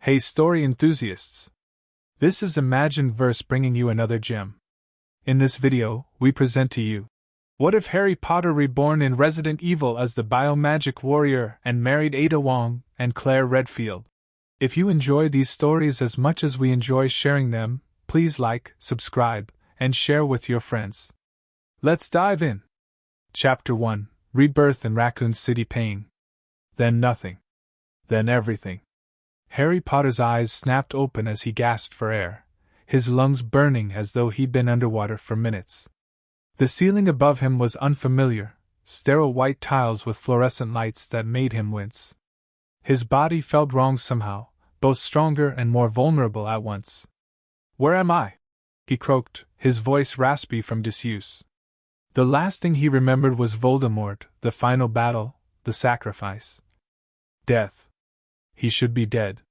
Hey story enthusiasts! This is Imagined Verse bringing you another gem. In this video, we present to you What If Harry Potter Reborn in Resident Evil as the Biomagic Warrior and married Ada Wong and Claire Redfield. If you enjoy these stories as much as we enjoy sharing them, please like, subscribe, and share with your friends. Let's dive in. Chapter 1, Rebirth in Raccoon City Pain. Then nothing. Then everything. Harry Potter's eyes snapped open as he gasped for air, his lungs burning as though he'd been underwater for minutes. The ceiling above him was unfamiliar, sterile white tiles with fluorescent lights that made him wince. His body felt wrong somehow, both stronger and more vulnerable at once. "Where am I?" he croaked, his voice raspy from disuse. The last thing he remembered was Voldemort, the final battle, the sacrifice. Death. He should be dead.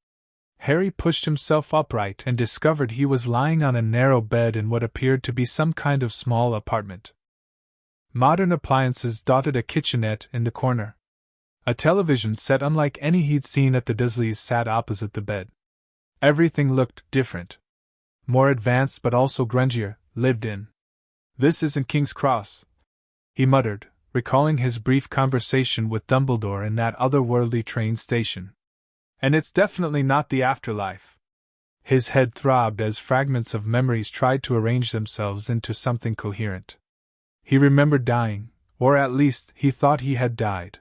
Harry pushed himself upright and discovered he was lying on a narrow bed in what appeared to be some kind of small apartment. Modern appliances dotted a kitchenette in the corner. A television set unlike any he'd seen at the Dursleys sat opposite the bed. Everything looked different. More advanced but also grungier, lived in. "This isn't King's Cross," he muttered, recalling his brief conversation with Dumbledore in that otherworldly train station. "And it's definitely not the afterlife." His head throbbed as fragments of memories tried to arrange themselves into something coherent. He remembered dying, or at least he thought he had died.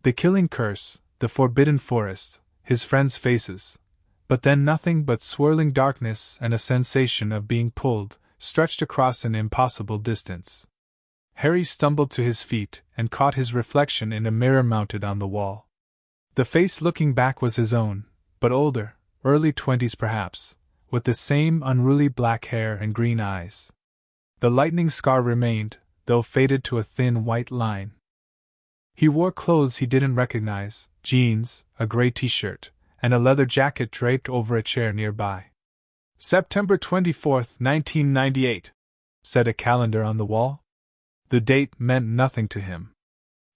The killing curse, the forbidden forest, his friends' faces, but then nothing but swirling darkness and a sensation of being pulled, stretched across an impossible distance. Harry stumbled to his feet and caught his reflection in a mirror mounted on the wall. The face looking back was his own, but older, early 20s perhaps, with the same unruly black hair and green eyes. The lightning scar remained, though faded to a thin white line. He wore clothes he didn't recognize, jeans, a gray t-shirt, and a leather jacket draped over a chair nearby. "September 24th, 1998, said a calendar on the wall. The date meant nothing to him.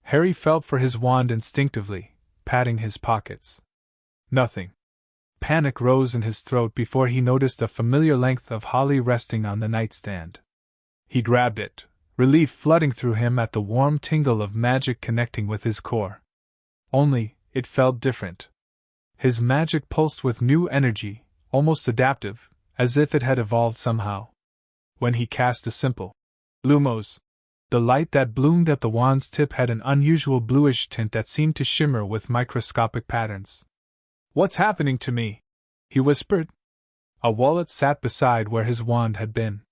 Harry felt for his wand instinctively, patting his pockets. Nothing. Panic rose in his throat before he noticed a familiar length of holly resting on the nightstand. He grabbed it, relief flooding through him at the warm tingle of magic connecting with his core. Only, it felt different. His magic pulsed with new energy, almost adaptive, as if it had evolved somehow. When he cast a simple Lumos, the light that bloomed at the wand's tip had an unusual bluish tint that seemed to shimmer with microscopic patterns. "What's happening to me?" he whispered. A wallet sat beside where his wand had been.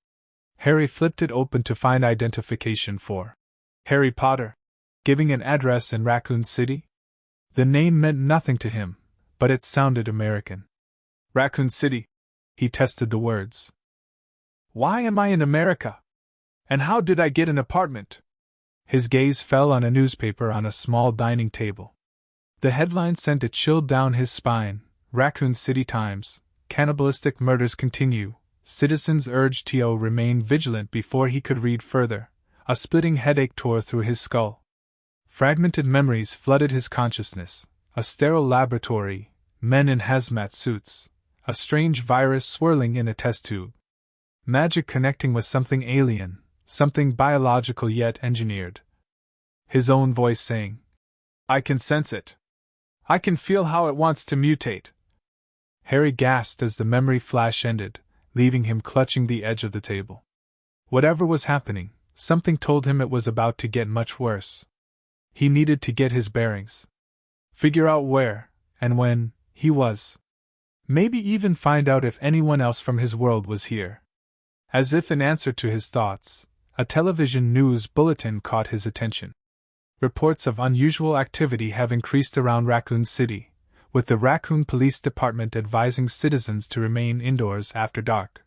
Harry flipped it open to find identification for Harry Potter, giving an address in Raccoon City. The name meant nothing to him, but it sounded American. Raccoon City. He tested the words. "Why am I in America? And how did I get an apartment?" His gaze fell on a newspaper on a small dining table. The headline sent a chill down his spine. Raccoon City Times. Cannibalistic murders continue. Citizens urged to remain vigilant before he could read further. A splitting headache tore through his skull. Fragmented memories flooded his consciousness. A sterile laboratory, men in hazmat suits, a strange virus swirling in a test tube. Magic connecting with something alien. Something biological yet engineered. His own voice saying, "I can sense it. I can feel how it wants to mutate." Harry gasped as the memory flash ended, leaving him clutching the edge of the table. Whatever was happening, something told him it was about to get much worse. He needed to get his bearings. Figure out where, and when, he was. Maybe even find out if anyone else from his world was here. As if in answer to his thoughts, a television news bulletin caught his attention. Reports of unusual activity have increased around Raccoon City, with the Raccoon Police Department advising citizens to remain indoors after dark.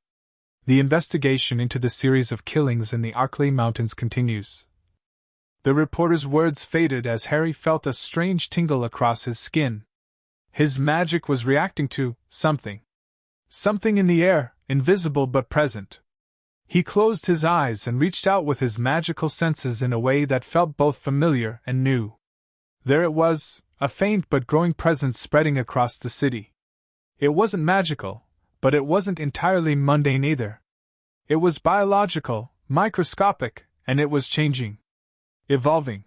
The investigation into the series of killings in the Arcane Mountains continues. The reporter's words faded as Harry felt a strange tingle across his skin. His magic was reacting to something. Something in the air, invisible but present. He closed his eyes and reached out with his magical senses in a way that felt both familiar and new. There it was, a faint but growing presence spreading across the city. It wasn't magical, but it wasn't entirely mundane either. It was biological, microscopic, and it was changing. Evolving.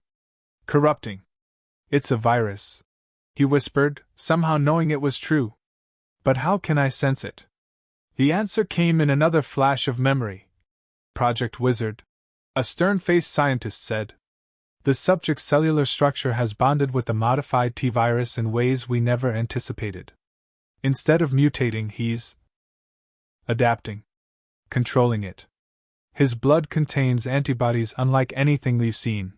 Corrupting. It's a virus, he whispered, somehow knowing it was true. But how can I sense it? The answer came in another flash of memory. Project Wizard. A stern-faced scientist said. The subject's cellular structure has bonded with the modified T-virus in ways we never anticipated. Instead of mutating, he's adapting. Controlling it. His blood contains antibodies unlike anything we've seen,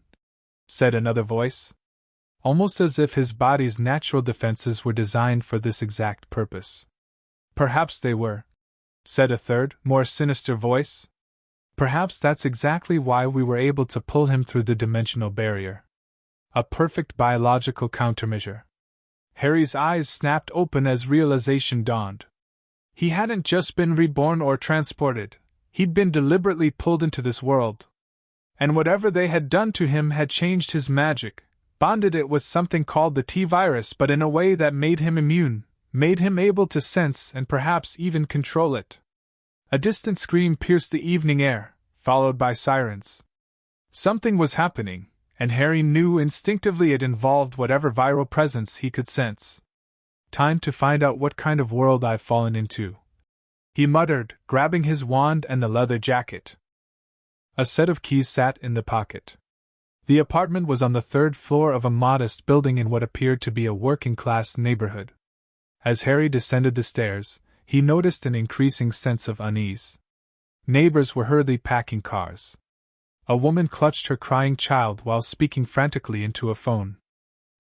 said another voice. Almost as if his body's natural defenses were designed for this exact purpose. Perhaps they were, said a third, more sinister voice. Perhaps that's exactly why we were able to pull him through the dimensional barrier. A perfect biological countermeasure. Harry's eyes snapped open as realization dawned. He hadn't just been reborn or transported, he'd been deliberately pulled into this world. And whatever they had done to him had changed his magic, bonded it with something called the T-virus, but in a way that made him immune, made him able to sense and perhaps even control it. A distant scream pierced the evening air, followed by sirens. Something was happening, and Harry knew instinctively it involved whatever viral presence he could sense. Time to find out what kind of world I've fallen into, he muttered, grabbing his wand and the leather jacket. A set of keys sat in the pocket. The apartment was on the third floor of a modest building in what appeared to be a working-class neighborhood. As Harry descended the stairs, he noticed an increasing sense of unease. Neighbors were hurriedly packing cars. A woman clutched her crying child while speaking frantically into a phone.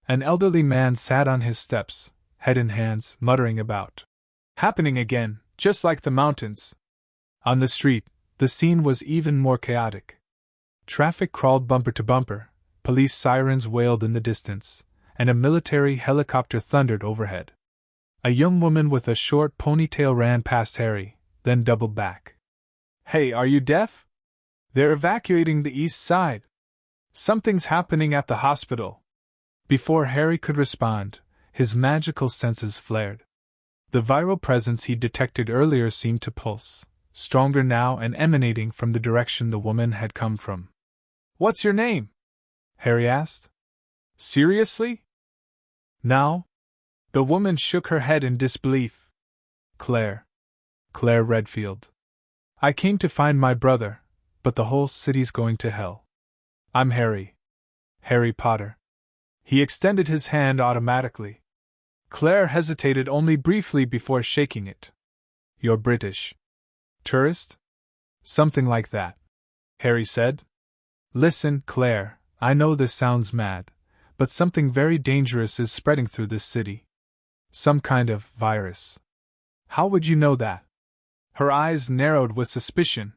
An elderly man sat on his steps, head in hands, muttering about happening again, just like the mountains. On the street, the scene was even more chaotic. Traffic crawled bumper to bumper, police sirens wailed in the distance, and a military helicopter thundered overhead. A young woman with a short ponytail ran past Harry, then doubled back. Hey, are you deaf? They're evacuating the east side. Something's happening at the hospital. Before Harry could respond, his magical senses flared. The viral presence he detected earlier seemed to pulse, stronger now and emanating from the direction the woman had come from. What's your name? Harry asked. Seriously? Now? The woman shook her head in disbelief. Claire Redfield. I came to find my brother, but the whole city's going to hell. I'm Harry Potter. He extended his hand automatically. Claire hesitated only briefly before shaking it. You're British. Tourist? Something like that, Harry said. Listen, Claire, I know this sounds mad, but something very dangerous is spreading through this city. Some kind of virus. How would you know that? Her eyes narrowed with suspicion.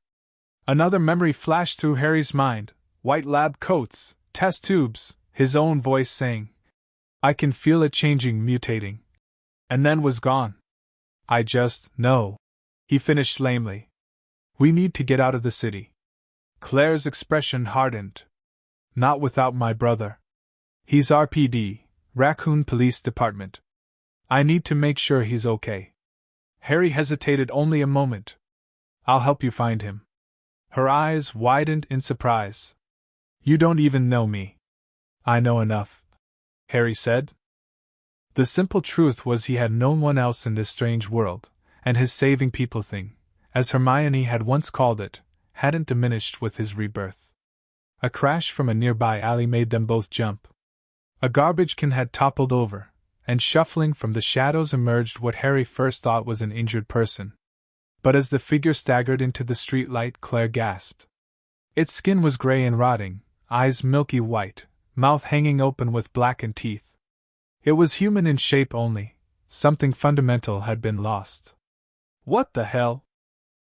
Another memory flashed through Harry's mind, white lab coats, test tubes, his own voice saying, I can feel it changing, mutating. And then was gone. I just know, he finished lamely. We need to get out of the city. Claire's expression hardened. Not without my brother. He's RPD, Raccoon Police Department. I need to make sure he's okay. Harry hesitated only a moment. I'll help you find him. Her eyes widened in surprise. You don't even know me. I know enough, Harry said. The simple truth was he had no one else in this strange world, and his saving people thing, as Hermione had once called it, hadn't diminished with his rebirth. A crash from a nearby alley made them both jump. A garbage can had toppled over, and shuffling from the shadows emerged what Harry first thought was an injured person. But as the figure staggered into the streetlight, Claire gasped. Its skin was gray and rotting, eyes milky white, mouth hanging open with blackened teeth. It was human in shape only. Something fundamental had been lost. What the hell?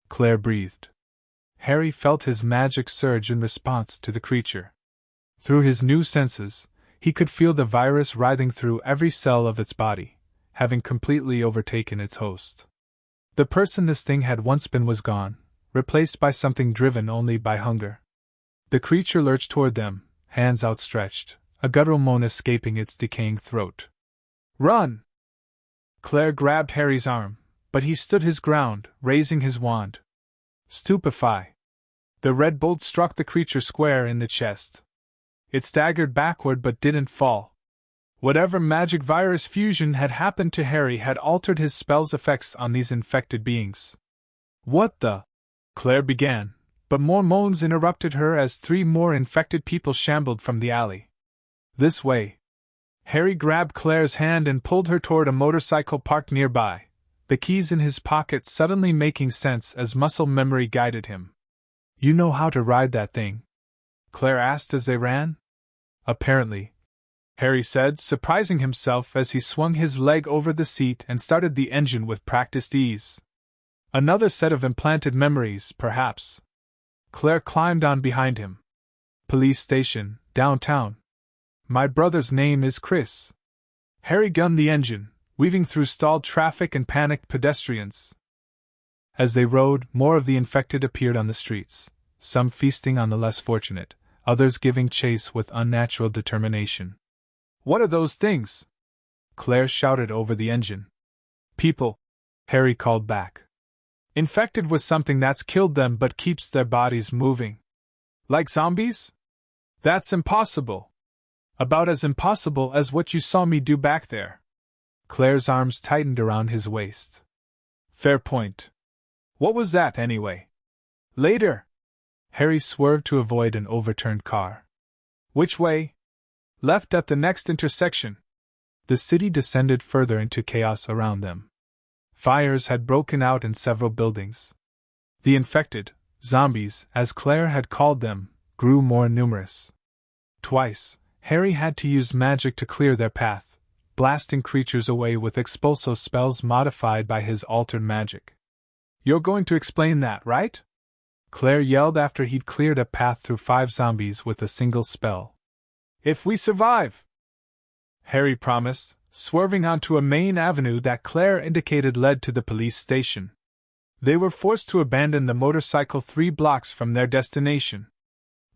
Claire breathed. Harry felt his magic surge in response to the creature. Through his new senses, he could feel the virus writhing through every cell of its body, having completely overtaken its host. The person this thing had once been was gone, replaced by something driven only by hunger. The creature lurched toward them, hands outstretched, a guttural moan escaping its decaying throat. Run! Claire grabbed Harry's arm, but he stood his ground, raising his wand. Stupefy. The red bolt struck the creature square in the chest. It staggered backward but didn't fall. Whatever magic virus fusion had happened to Harry had altered his spell's effects on these infected beings. What the? Claire began, but more moans interrupted her as 3 more infected people shambled from the alley. This way. Harry grabbed Claire's hand and pulled her toward a motorcycle parked nearby, the keys in his pocket suddenly making sense as muscle memory guided him. You know how to ride that thing? Claire asked as they ran. Apparently, Harry said, surprising himself as he swung his leg over the seat and started the engine with practiced ease. Another set of implanted memories, perhaps. Claire climbed on behind him. Police station, downtown. My brother's name is Chris. Harry gunned the engine, weaving through stalled traffic and panicked pedestrians. As they rode, more of the infected appeared on the streets, some feasting on the less fortunate, others giving chase with unnatural determination. What are those things? Claire shouted over the engine. People, Harry called back. Infected with something that's killed them but keeps their bodies moving. Like zombies? That's impossible. About as impossible as what you saw me do back there. Claire's arms tightened around his waist. Fair point. What was that, anyway? Later. Harry swerved to avoid an overturned car. Which way? Left at the next intersection. The city descended further into chaos around them. Fires had broken out in several buildings. The infected, zombies, as Claire had called them, grew more numerous. Twice, Harry had to use magic to clear their path, blasting creatures away with expulso spells modified by his altered magic. You're going to explain that, right? Claire yelled after he'd cleared a path through 5 zombies with a single spell. If we survive! Harry promised, swerving onto a main avenue that Claire indicated led to the police station. They were forced to abandon the motorcycle 3 blocks from their destination.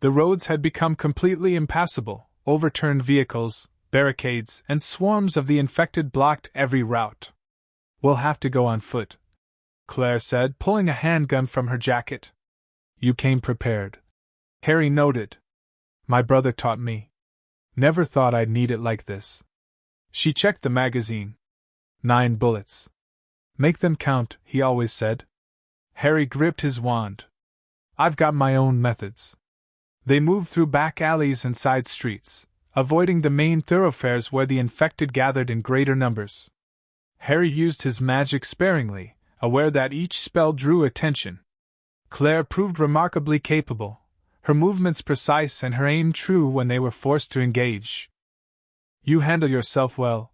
The roads had become completely impassable, overturned vehicles, barricades, and swarms of the infected blocked every route. We'll have to go on foot, Claire said, pulling a handgun from her jacket. You came prepared, Harry noted. My brother taught me. Never thought I'd need it like this. She checked the magazine. 9 bullets. Make them count, he always said. Harry gripped his wand. I've got my own methods. They moved through back alleys and side streets, avoiding the main thoroughfares where the infected gathered in greater numbers. Harry used his magic sparingly, aware that each spell drew attention. Claire proved remarkably capable, her movements precise and her aim true when they were forced to engage. You handle yourself well,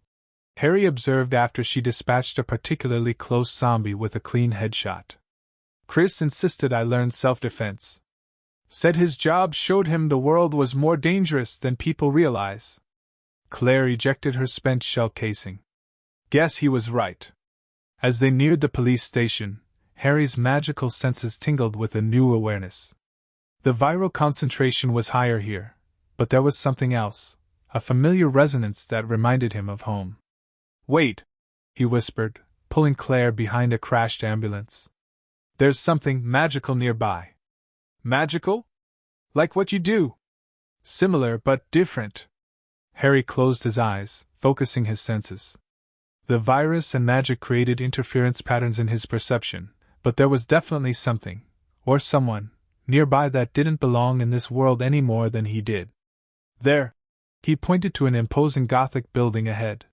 Harry observed after she dispatched a particularly close zombie with a clean headshot. Chris insisted I learn self-defense. Said his job showed him the world was more dangerous than people realize. Claire ejected her spent shell casing. Guess he was right. As they neared the police station, Harry's magical senses tingled with a new awareness. The viral concentration was higher here, but there was something else, a familiar resonance that reminded him of home. Wait, he whispered, pulling Claire behind a crashed ambulance. There's something magical nearby. Magical? Like what you do? Similar but different. Harry closed his eyes, focusing his senses. The virus and magic created interference patterns in his perception, but there was definitely something, or someone, nearby that didn't belong in this world any more than he did. There, he pointed to an imposing Gothic building ahead.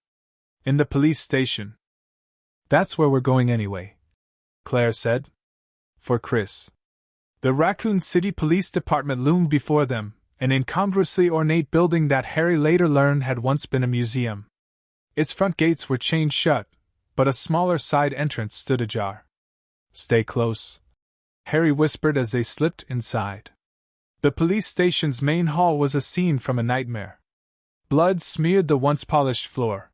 In the police station. That's where we're going anyway, Claire said. For Chris. The Raccoon City Police Department loomed before them, an incongruously ornate building that Harry later learned had once been a museum. Its front gates were chained shut, but a smaller side entrance stood ajar. Stay close, Harry whispered as they slipped inside. The police station's main hall was a scene from a nightmare. Blood smeared the once polished floor.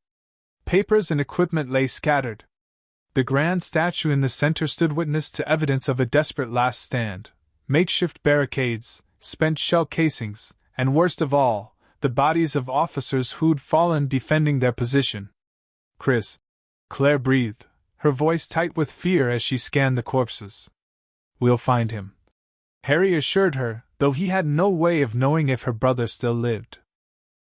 Papers and equipment lay scattered. The grand statue in the center stood witness to evidence of a desperate last stand. Makeshift barricades, spent shell casings, and worst of all, the bodies of officers who'd fallen defending their position. Chris, Claire breathed, her voice tight with fear as she scanned the corpses. We'll find him, Harry assured her, though he had no way of knowing if her brother still lived.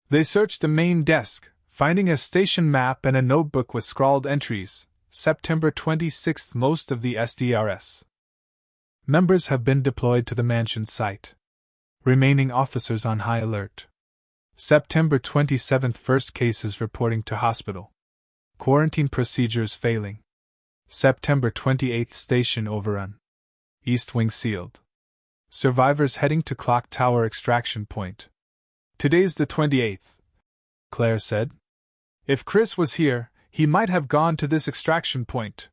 They searched the main desk, finding a station map and a notebook with scrawled entries. September 26th. Most of the SDRS members have been deployed to the mansion site. Remaining officers on high alert. September 27th. First cases reporting to hospital. Quarantine procedures failing. September 28th. Station overrun. East wing sealed. Survivors heading to Clock Tower extraction point. Today's the 28th, Claire said. If Chris was here, he might have gone to this extraction point.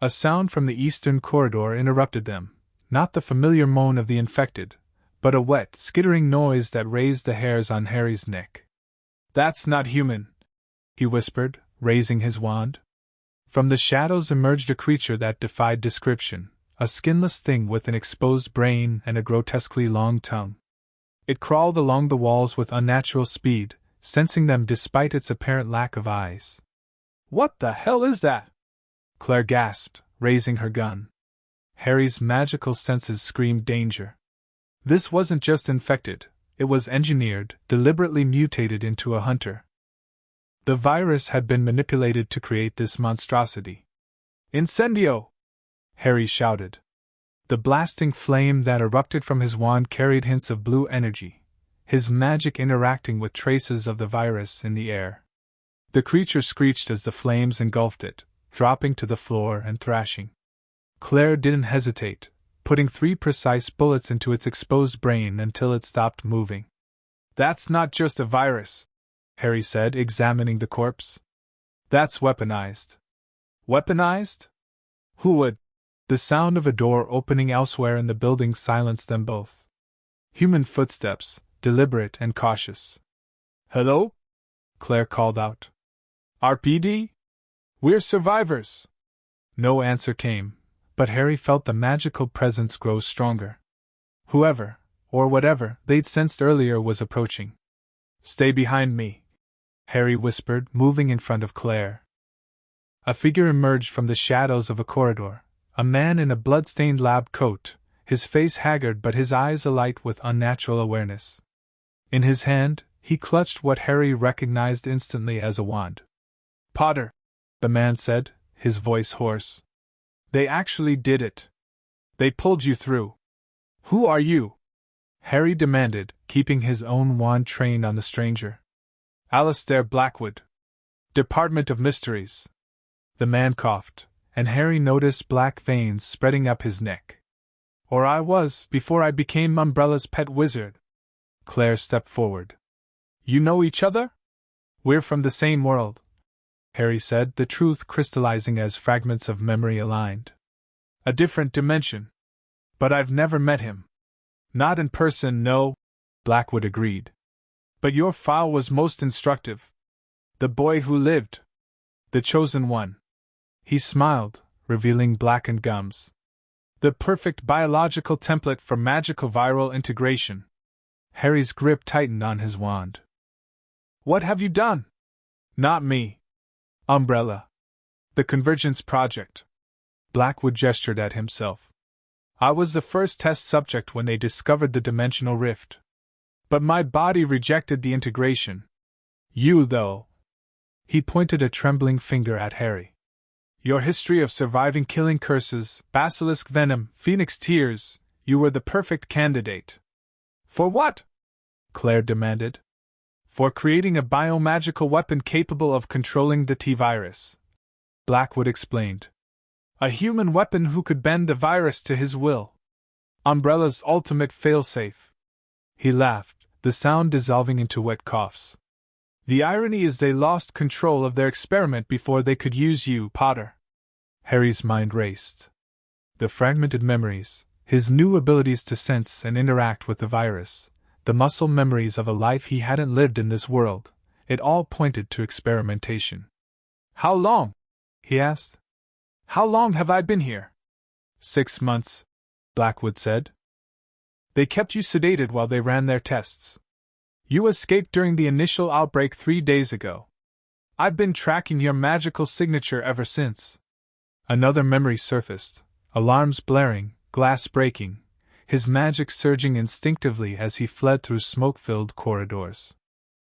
A sound from the eastern corridor interrupted them, not the familiar moan of the infected, but a wet, skittering noise that raised the hairs on Harry's neck. That's not human, he whispered, raising his wand. From the shadows emerged a creature that defied description, a skinless thing with an exposed brain and a grotesquely long tongue. It crawled along the walls with unnatural speed, sensing them despite its apparent lack of eyes. What the hell is that? Claire gasped, raising her gun. Harry's magical senses screamed danger. This wasn't just infected, it was engineered, deliberately mutated into a hunter. The virus had been manipulated to create this monstrosity. Incendio! Harry shouted. The blasting flame that erupted from his wand carried hints of blue energy, his magic interacting with traces of the virus in the air. The creature screeched as the flames engulfed it, dropping to the floor and thrashing. Claire didn't hesitate, putting 3 precise bullets into its exposed brain until it stopped moving. That's not just a virus, Harry said, examining the corpse. That's weaponized. Weaponized? Who would? The sound of a door opening elsewhere in the building silenced them both. Human footsteps, deliberate and cautious. Hello? Claire called out. RPD? We're survivors. No answer came, but Harry felt the magical presence grow stronger. Whoever, or whatever, they'd sensed earlier was approaching. Stay behind me, Harry whispered, moving in front of Claire. A figure emerged from the shadows of a corridor. A man in a blood-stained lab coat, his face haggard but his eyes alight with unnatural awareness. In his hand, he clutched what Harry recognized instantly as a wand. Potter, the man said, his voice hoarse. They actually did it. They pulled you through. Who are you? Harry demanded, keeping his own wand trained on the stranger. Alistair Blackwood. Department of Mysteries. The man coughed, and Harry noticed black veins spreading up his neck. Or I was, before I became Umbrella's pet wizard. Claire stepped forward. You know each other? We're from the same world, Harry said, the truth crystallizing as fragments of memory aligned. A different dimension. But I've never met him. Not in person, no, Blackwood agreed. But your file was most instructive. The boy who lived. The chosen one. He smiled, revealing blackened gums. The perfect biological template for magical viral integration. Harry's grip tightened on his wand. What have you done? Not me. Umbrella. The Convergence project. Blackwood gestured at himself. I was the first test subject when they discovered the dimensional rift. But my body rejected the integration. You, though. He pointed a trembling finger at Harry. Your history of surviving killing curses, basilisk venom, phoenix tears, you were the perfect candidate. For what? Claire demanded. For creating a biomagical weapon capable of controlling the T-virus. Blackwood explained. A human weapon who could bend the virus to his will. Umbrella's ultimate failsafe. He laughed, the sound dissolving into wet coughs. The irony is they lost control of their experiment before they could use you, Potter. Harry's mind raced. The fragmented memories, his new abilities to sense and interact with the virus, the muscle memories of a life he hadn't lived in this world, it all pointed to experimentation. How long? He asked. How long have I been here? 6 months, Blackwood said. They kept you sedated while they ran their tests. You escaped during the initial outbreak 3 days ago. I've been tracking your magical signature ever since. Another memory surfaced, alarms blaring, glass breaking, his magic surging instinctively as he fled through smoke-filled corridors.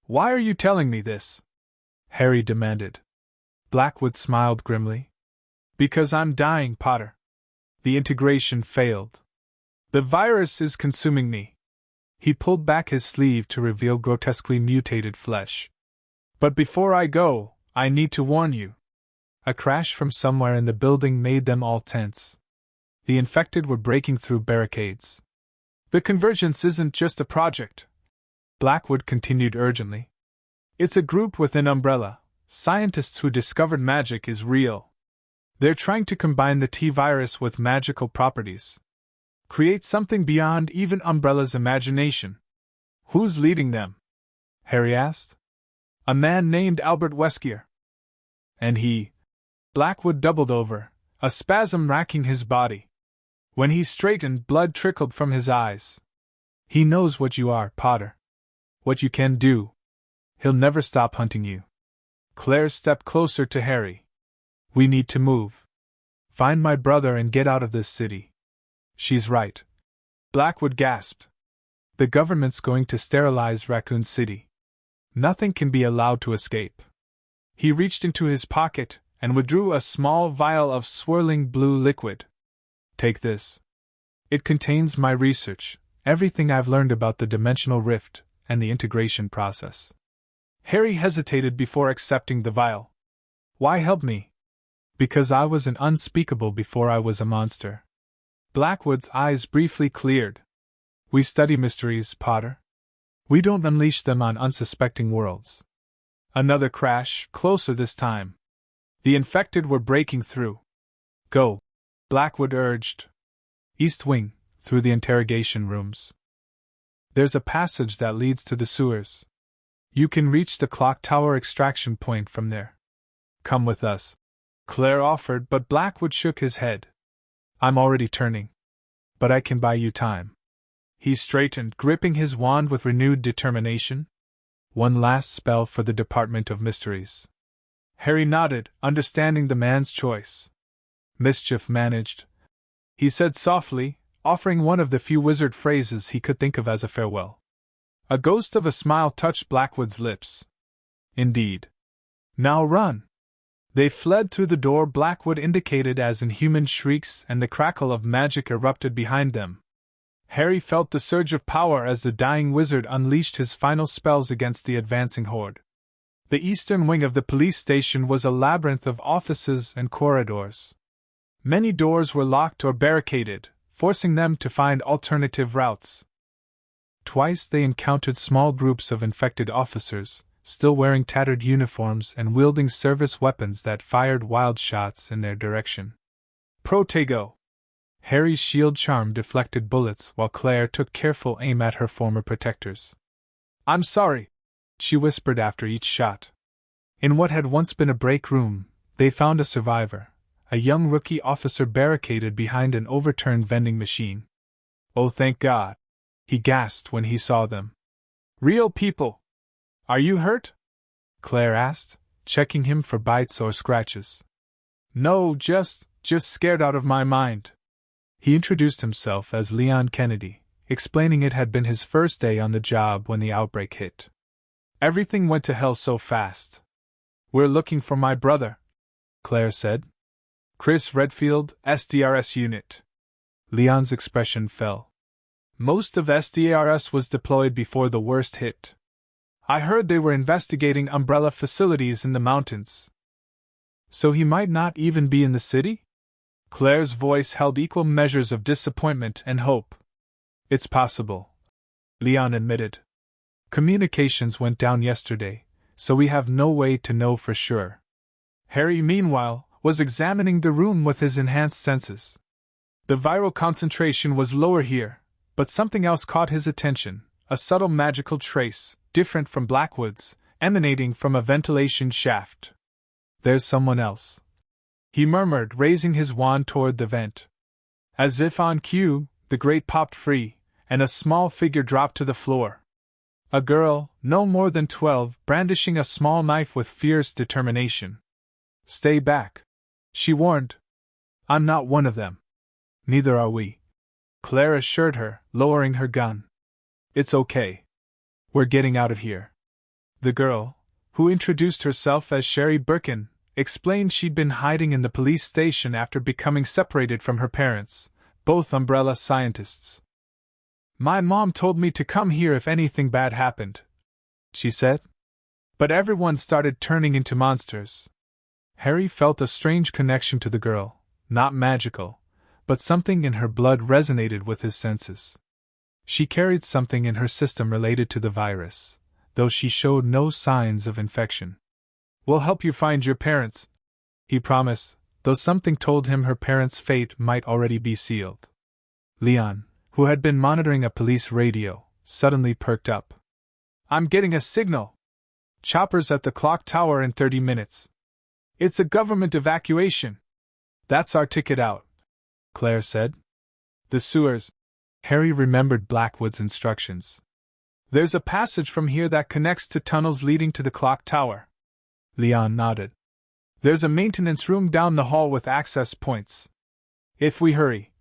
Why are you telling me this? Harry demanded. Blackwood smiled grimly. Because I'm dying, Potter. The integration failed. The virus is consuming me. He pulled back his sleeve to reveal grotesquely mutated flesh. But before I go, I need to warn you. A crash from somewhere in the building made them all tense. The infected were breaking through barricades. The Convergence isn't just a project, Blackwood continued urgently. It's a group within Umbrella. Scientists who discovered magic is real. They're trying to combine the T-virus with magical properties. Create something beyond even Umbrella's imagination. Who's leading them? Harry asked. A man named Albert Weskier. And he... Blackwood doubled over, a spasm racking his body. When he straightened, blood trickled from his eyes. He knows what you are, Potter. What you can do. He'll never stop hunting you. Claire stepped closer to Harry. We need to move. Find my brother and get out of this city. She's right. Blackwood gasped. The government's going to sterilize Raccoon City. Nothing can be allowed to escape. He reached into his pocket and withdrew a small vial of swirling blue liquid. Take this. It contains my research, everything I've learned about the dimensional rift and the integration process. Harry hesitated before accepting the vial. Why help me? Because I was an unspeakable before I was a monster. Blackwood's eyes briefly cleared. We study mysteries, Potter. We don't unleash them on unsuspecting worlds. Another crash, closer this time. The infected were breaking through. Go, Blackwood urged. East wing, through the interrogation rooms. There's a passage that leads to the sewers. You can reach the clock tower extraction point from there. Come with us. Claire offered, but Blackwood shook his head. I'm already turning. But I can buy you time. He straightened, gripping his wand with renewed determination. One last spell for the Department of Mysteries. Harry nodded, understanding the man's choice. Mischief managed, he said softly, offering one of the few wizard phrases he could think of as a farewell. A ghost of a smile touched Blackwood's lips. Indeed. Now run! They fled through the door Blackwood indicated as inhuman shrieks, and the crackle of magic erupted behind them. Harry felt the surge of power as the dying wizard unleashed his final spells against the advancing horde. The eastern wing of the police station was a labyrinth of offices and corridors. Many doors were locked or barricaded, forcing them to find alternative routes. Twice they encountered small groups of infected officers, still wearing tattered uniforms and wielding service weapons that fired wild shots in their direction. Protego! Harry's shield charm deflected bullets while Claire took careful aim at her former protectors. I'm sorry, she whispered after each shot. In what had once been a break room, they found a survivor, a young rookie officer barricaded behind an overturned vending machine. Oh, thank God! He gasped when he saw them. Real people! Are you hurt? Claire asked, checking him for bites or scratches. No, just scared out of my mind. He introduced himself as Leon Kennedy, explaining it had been his first day on the job when the outbreak hit. Everything went to hell so fast. We're looking for my brother, Claire said. Chris Redfield, SDRS unit. Leon's expression fell. Most of SDRS was deployed before the worst hit. I heard they were investigating Umbrella facilities in the mountains. So he might not even be in the city? Claire's voice held equal measures of disappointment and hope. It's possible, Leon admitted. Communications went down yesterday, so we have no way to know for sure. Harry, meanwhile, was examining the room with his enhanced senses. The viral concentration was lower here, but something else caught his attention, a subtle magical trace, different from Blackwood's, emanating from a ventilation shaft. There's someone else, he murmured, raising his wand toward the vent. As if on cue, the grate popped free, and a small figure dropped to the floor. A girl, no more than 12, brandishing a small knife with fierce determination. Stay back, she warned. I'm not one of them. Neither are we, Claire assured her, lowering her gun. It's okay. We're getting out of here. The girl, who introduced herself as Sherry Birkin, explained she'd been hiding in the police station after becoming separated from her parents, both umbrella scientists. My mom told me to come here if anything bad happened, she said. But everyone started turning into monsters. Harry felt a strange connection to the girl, not magical, but something in her blood resonated with his senses. She carried something in her system related to the virus, though she showed no signs of infection. We'll help you find your parents, he promised, though something told him her parents' fate might already be sealed. Leon, who had been monitoring a police radio, suddenly perked up. I'm getting a signal. Choppers at the clock tower in 30 minutes. It's a government evacuation. That's our ticket out, Claire said. The sewers. Harry remembered Blackwood's instructions. There's a passage from here that connects to tunnels leading to the clock tower. Leon nodded. There's a maintenance room down the hall with access points. If we hurry.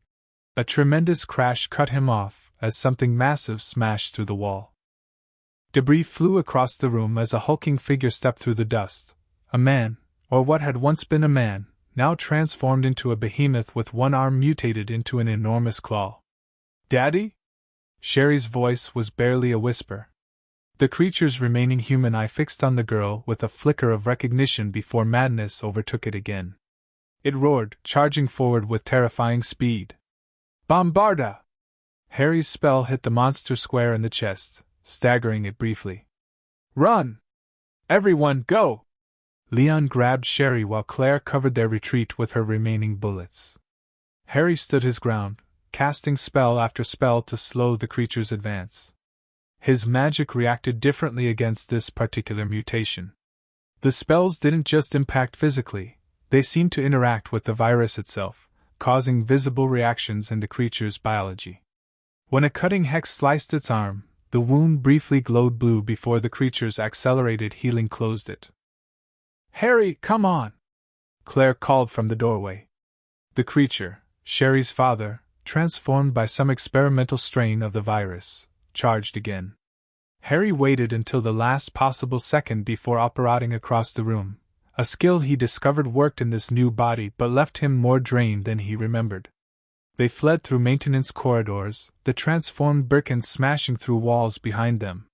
A tremendous crash cut him off as something massive smashed through the wall. Debris flew across the room as a hulking figure stepped through the dust. A man, or what had once been a man, now transformed into a behemoth with one arm mutated into an enormous claw. Daddy? Sherry's voice was barely a whisper. The creature's remaining human eye fixed on the girl with a flicker of recognition before madness overtook it again. It roared, charging forward with terrifying speed. Bombarda! Harry's spell hit the monster square in the chest, staggering it briefly. Run! Everyone, go! Leon grabbed Sherry while Claire covered their retreat with her remaining bullets. Harry stood his ground, casting spell after spell to slow the creature's advance. His magic reacted differently against this particular mutation. The spells didn't just impact physically, they seemed to interact with the virus itself, causing visible reactions in the creature's biology. When a cutting hex sliced its arm, the wound briefly glowed blue before the creature's accelerated healing closed it. Harry, come on! Claire called from the doorway. The creature, Sherry's father, transformed by some experimental strain of the virus, charged again. Harry waited until the last possible second before operating across the room, a skill he discovered worked in this new body but left him more drained than he remembered. They fled through maintenance corridors, the transformed Birkins smashing through walls behind them.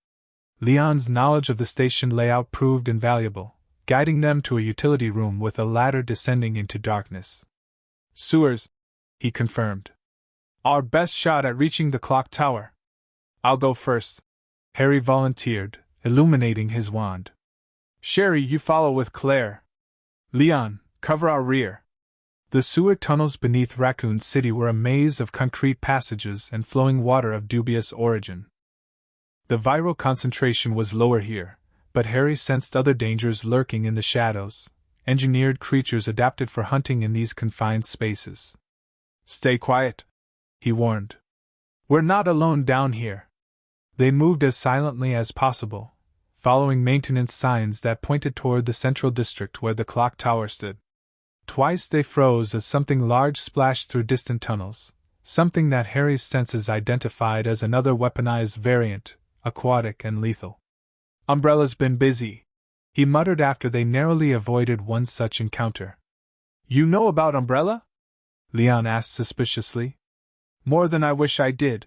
Leon's knowledge of the station layout proved invaluable, guiding them to a utility room with a ladder descending into darkness. Sewers, he confirmed. Our best shot at reaching the clock tower. I'll go first, Harry volunteered, illuminating his wand. Sherry, you follow with Claire. Leon, cover our rear. The sewer tunnels beneath Raccoon City were a maze of concrete passages and flowing water of dubious origin. The viral concentration was lower here, but Harry sensed other dangers lurking in the shadows, engineered creatures adapted for hunting in these confined spaces. Stay quiet, he warned. We're not alone down here. They moved as silently as possible, following maintenance signs that pointed toward the central district where the clock tower stood. Twice they froze as something large splashed through distant tunnels, something that Harry's senses identified as another weaponized variant, aquatic and lethal. Umbrella's been busy, he muttered after they narrowly avoided one such encounter. You know about Umbrella? Leon asked suspiciously. More than I wish I did,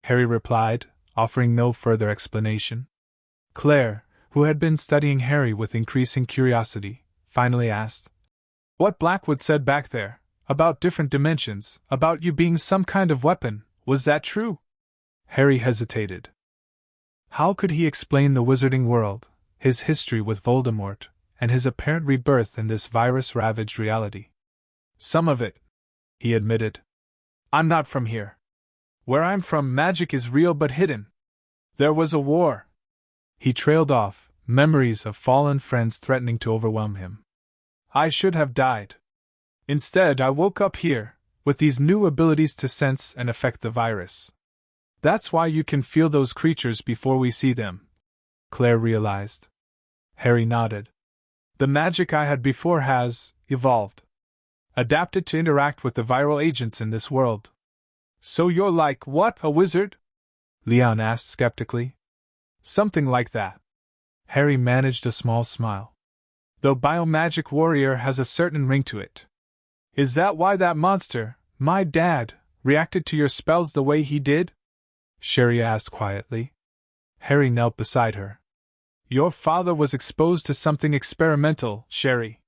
Harry replied, offering no further explanation. Claire, who had been studying Harry with increasing curiosity, finally asked, What Blackwood said back there, about different dimensions, about you being some kind of weapon, was that true? Harry hesitated. How could he explain the wizarding world, his history with Voldemort, and his apparent rebirth in this virus-ravaged reality? Some of it, he admitted. I'm not from here. Where I'm from, magic is real but hidden. There was a war. He trailed off, memories of fallen friends threatening to overwhelm him. I should have died. Instead, I woke up here, with these new abilities to sense and affect the virus. That's why you can feel those creatures before we see them, Claire realized. Harry nodded. The magic I had before has evolved. Adapted to interact with the viral agents in this world. So you're like, what, a wizard? Leon asked skeptically. Something like that. Harry managed a small smile. Though biomagic warrior has a certain ring to it. Is that why that monster, my dad, reacted to your spells the way he did? Sherry asked quietly. Harry knelt beside her. Your father was exposed to something experimental, Sherry.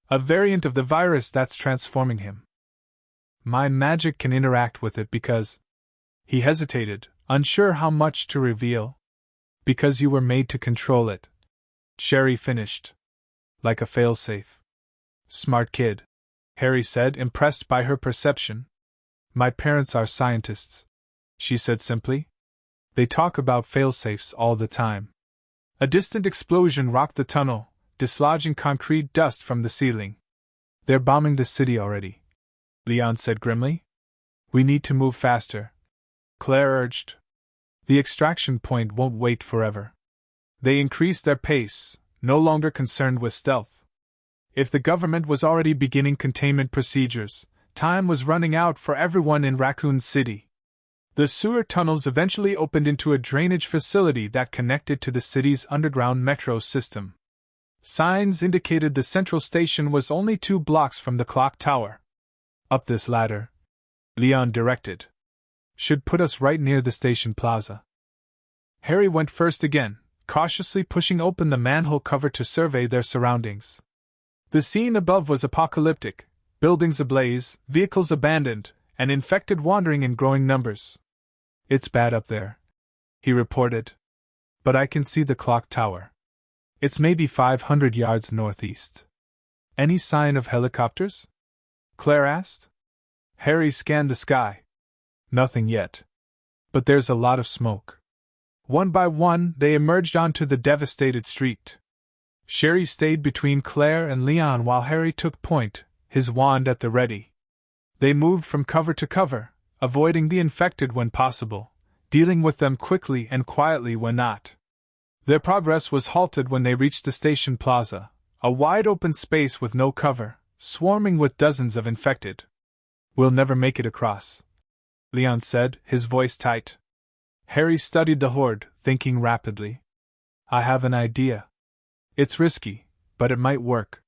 A variant of the virus that's transforming him. My magic can interact with it because... He hesitated, unsure how much to reveal. Because you were made to control it. Sherry finished. Like a failsafe. Smart kid, Harry said, impressed by her perception. My parents are scientists, she said simply. They talk about failsafes all the time. A distant explosion rocked the tunnel, dislodging concrete dust from the ceiling. They're bombing the city already, Leon said grimly. We need to move faster, Claire urged. The extraction point won't wait forever. They increased their pace, no longer concerned with stealth. If the government was already beginning containment procedures, time was running out for everyone in Raccoon City. The sewer tunnels eventually opened into a drainage facility that connected to the city's underground metro system. Signs indicated the central station was only 2 blocks from the clock tower. Up this ladder, Leon directed. Should put us right near the station plaza. Harry went first again, cautiously pushing open the manhole cover to survey their surroundings. The scene above was apocalyptic, buildings ablaze, vehicles abandoned, and infected wandering in growing numbers. It's bad up there, he reported. But I can see the clock tower. It's maybe 500 yards northeast. Any sign of helicopters? Claire asked. Harry scanned the sky. Nothing yet. But there's a lot of smoke. One by one, they emerged onto the devastated street. Sherry stayed between Claire and Leon while Harry took point, his wand at the ready. They moved from cover to cover, avoiding the infected when possible, dealing with them quickly and quietly when not. Their progress was halted when they reached the station plaza, a wide-open space with no cover, swarming with dozens of infected. We'll never make it across, Leon said, his voice tight. Harry studied the horde, thinking rapidly. I have an idea. It's risky, but it might work.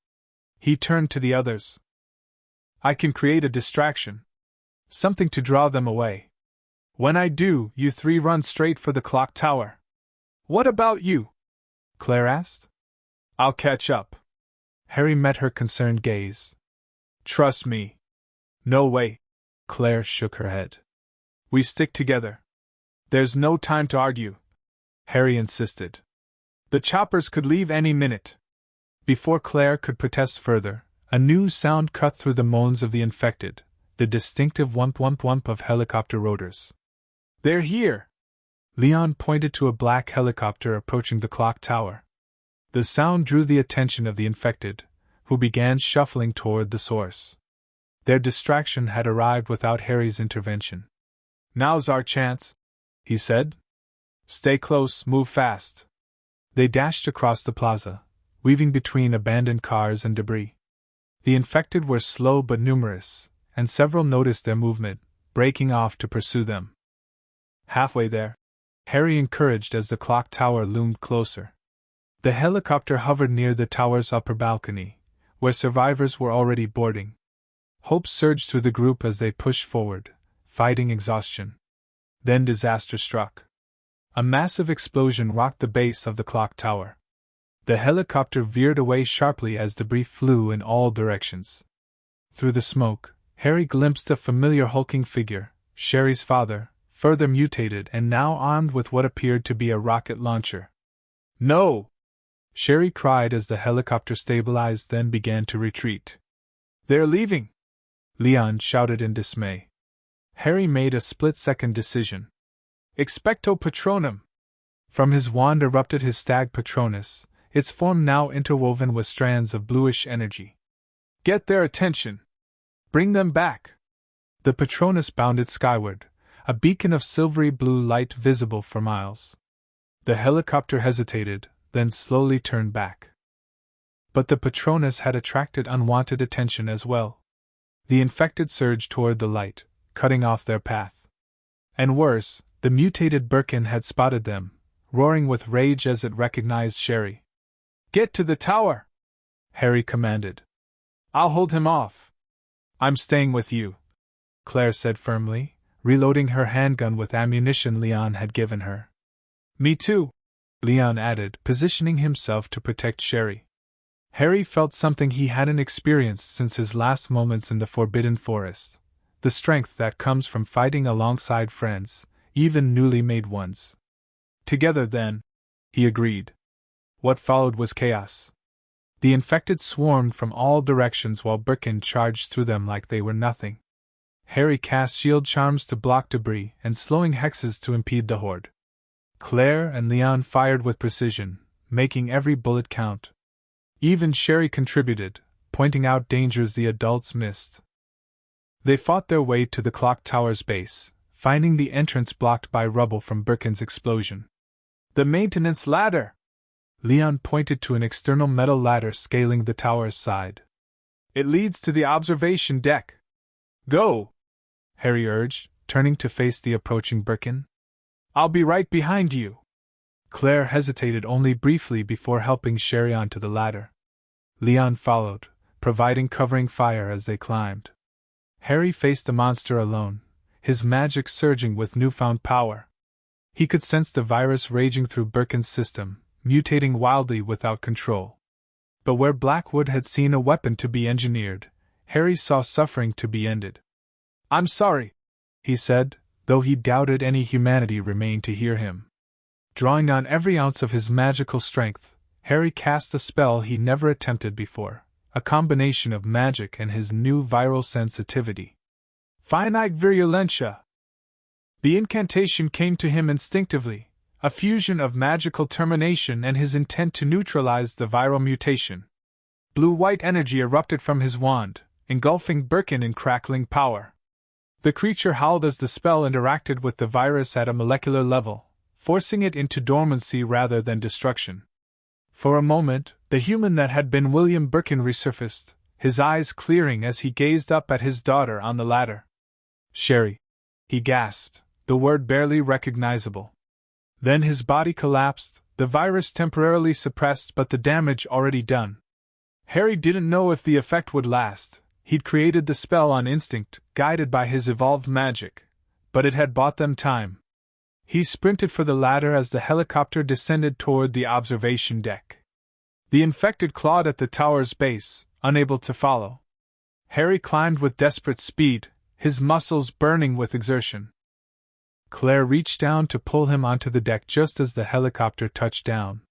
He turned to the others. I can create a distraction. Something to draw them away. When I do, you 3 run straight for the clock tower. What about you? Claire asked. I'll catch up. Harry met her concerned gaze. Trust me. No way. Claire shook her head. We stick together. There's no time to argue, Harry insisted. The choppers could leave any minute. Before Claire could protest further, a new sound cut through the moans of the infected, the distinctive whump whump whump of helicopter rotors. They're here! Leon pointed to a black helicopter approaching the clock tower. The sound drew the attention of the infected, who began shuffling toward the source. Their distraction had arrived without Harry's intervention. Now's our chance, he said. Stay close, move fast. They dashed across the plaza, weaving between abandoned cars and debris. The infected were slow but numerous, and several noticed their movement, breaking off to pursue them. Halfway there, Harry encouraged as the clock tower loomed closer. The helicopter hovered near the tower's upper balcony, where survivors were already boarding. Hope surged through the group as they pushed forward, fighting exhaustion. Then disaster struck. A massive explosion rocked the base of the clock tower. The helicopter veered away sharply as debris flew in all directions. Through the smoke, Harry glimpsed a familiar hulking figure, Sherry's father, further mutated and now armed with what appeared to be a rocket launcher. No! Sherry cried as the helicopter stabilized, then began to retreat. They're leaving! Leon shouted in dismay. Harry made a split-second decision. Expecto Patronum! From his wand erupted his stag Patronus, its form now interwoven with strands of bluish energy. Get their attention! Bring them back! The Patronus bounded skyward, a beacon of silvery blue light visible for miles. The helicopter hesitated, then slowly turned back. But the Patronus had attracted unwanted attention as well. The infected surged toward the light, cutting off their path. And worse, the mutated Birkin had spotted them, roaring with rage as it recognized Sherry. "Get to the tower!" Harry commanded. "I'll hold him off." "I'm staying with you," Claire said firmly, reloading her handgun with ammunition Leon had given her. "Me too," Leon added, positioning himself to protect Sherry. Harry felt something he hadn't experienced since his last moments in the Forbidden Forest, the strength that comes from fighting alongside friends, even newly made ones. "Together, then," he agreed. What followed was chaos. The infected swarmed from all directions while Birkin charged through them like they were nothing. Harry cast shield charms to block debris and slowing hexes to impede the horde. Claire and Leon fired with precision, making every bullet count. Even Sherry contributed, pointing out dangers the adults missed. They fought their way to the clock tower's base, finding the entrance blocked by rubble from Birkin's explosion. "The maintenance ladder!" Leon pointed to an external metal ladder scaling the tower's side. "It leads to the observation deck." "Go!" Harry urged, turning to face the approaching Birkin. "I'll be right behind you." Claire hesitated only briefly before helping Sherry onto the ladder. Leon followed, providing covering fire as they climbed. Harry faced the monster alone, his magic surging with newfound power. He could sense the virus raging through Birkin's system, mutating wildly without control. But where Blackwood had seen a weapon to be engineered, Harry saw suffering to be ended. "I'm sorry," he said, though he doubted any humanity remained to hear him. Drawing on every ounce of his magical strength, Harry cast a spell he never attempted before, a combination of magic and his new viral sensitivity. Finite Virulentia. The incantation came to him instinctively, a fusion of magical termination and his intent to neutralize the viral mutation. Blue-white energy erupted from his wand, engulfing Birkin in crackling power. The creature howled as the spell interacted with the virus at a molecular level, forcing it into dormancy rather than destruction. For a moment, the human that had been William Birkin resurfaced, his eyes clearing as he gazed up at his daughter on the ladder. "Sherry," he gasped, the word barely recognizable. Then his body collapsed, the virus temporarily suppressed but the damage already done. Harry didn't know if the effect would last. He'd created the spell on instinct, guided by his evolved magic, but it had bought them time. He sprinted for the ladder as the helicopter descended toward the observation deck. The infected clawed at the tower's base, unable to follow. Harry climbed with desperate speed, his muscles burning with exertion. Claire reached down to pull him onto the deck just as the helicopter touched down.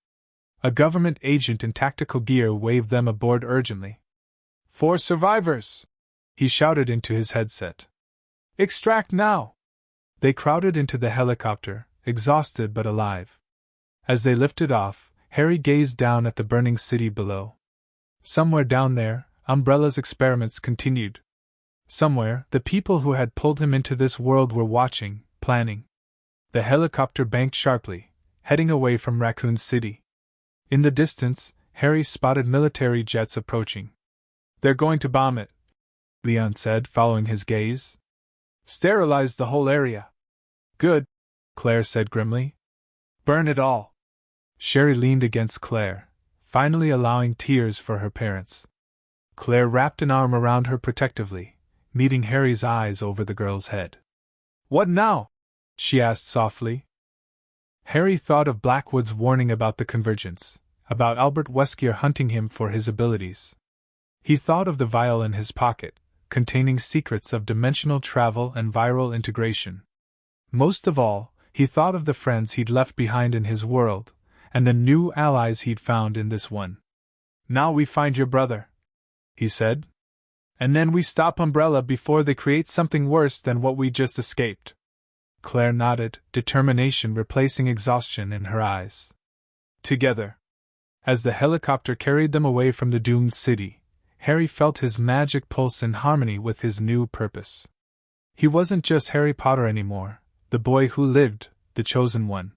A government agent in tactical gear waved them aboard urgently. "4 survivors!" he shouted into his headset. "Extract now!" They crowded into the helicopter, exhausted but alive. As they lifted off, Harry gazed down at the burning city below. Somewhere down there, Umbrella's experiments continued. Somewhere, the people who had pulled him into this world were watching, planning. The helicopter banked sharply, heading away from Raccoon City. In the distance, Harry spotted military jets approaching. "They're going to bomb it," Leon said, following his gaze. "Sterilize the whole area." "Good," Claire said grimly. "Burn it all." Sherry leaned against Claire, finally allowing tears for her parents. Claire wrapped an arm around her protectively, meeting Harry's eyes over the girl's head. "What now?" she asked softly. Harry thought of Blackwood's warning about the Convergence, about Albert Weskier hunting him for his abilities. He thought of the vial in his pocket, containing secrets of dimensional travel and viral integration. Most of all, he thought of the friends he'd left behind in his world, and the new allies he'd found in this one. "Now we find your brother," he said. "And then we stop Umbrella before they create something worse than what we just escaped." Claire nodded, determination replacing exhaustion in her eyes. Together. As the helicopter carried them away from the doomed city, Harry felt his magic pulse in harmony with his new purpose. He wasn't just Harry Potter anymore, the boy who lived, the chosen one.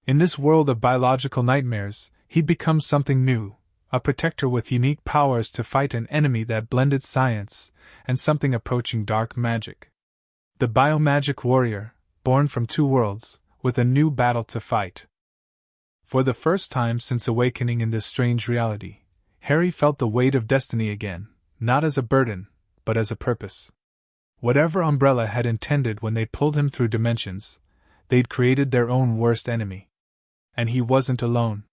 In this world of biological nightmares, he'd become something new, a protector with unique powers to fight an enemy that blended science and something approaching dark magic. The biomagic warrior, born from two worlds, with a new battle to fight. For the first time since awakening in this strange reality, Harry felt the weight of destiny again, not as a burden, but as a purpose. Whatever Umbrella had intended when they pulled him through dimensions, they'd created their own worst enemy. And he wasn't alone.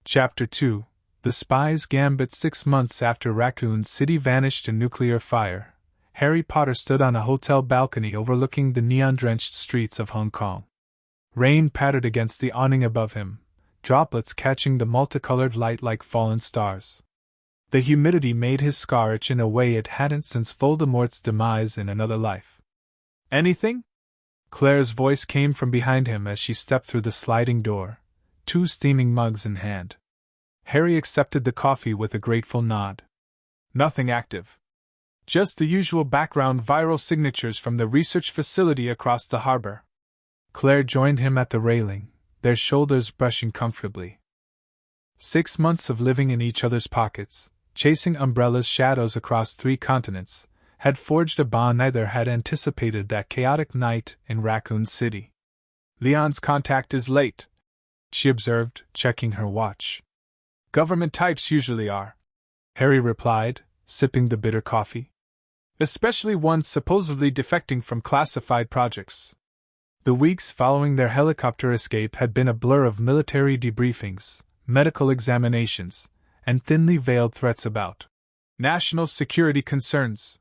Chapter 2: The Spy's Gambit. 6 months after Raccoon City vanished in nuclear fire, Harry Potter stood on a hotel balcony overlooking the neon-drenched streets of Hong Kong. Rain pattered against the awning above him, droplets catching the multicolored light like fallen stars. The humidity made his scar itch in a way it hadn't since Voldemort's demise in another life. "Anything?" Claire's voice came from behind him as she stepped through the sliding door, 2 steaming mugs in hand. Harry accepted the coffee with a grateful nod. "Nothing active. Just the usual background viral signatures from the research facility across the harbor." Claire joined him at the railing, their shoulders brushing comfortably. 6 months of living in each other's pockets, chasing Umbrella's shadows across 3 continents, had forged a bond neither had anticipated that chaotic night in Raccoon City. "Leon's contact is late," she observed, checking her watch. "Government types usually are," Harry replied, sipping the bitter coffee. "Especially ones supposedly defecting from classified projects." The weeks following their helicopter escape had been a blur of military debriefings, medical examinations, and thinly veiled threats about national security concerns.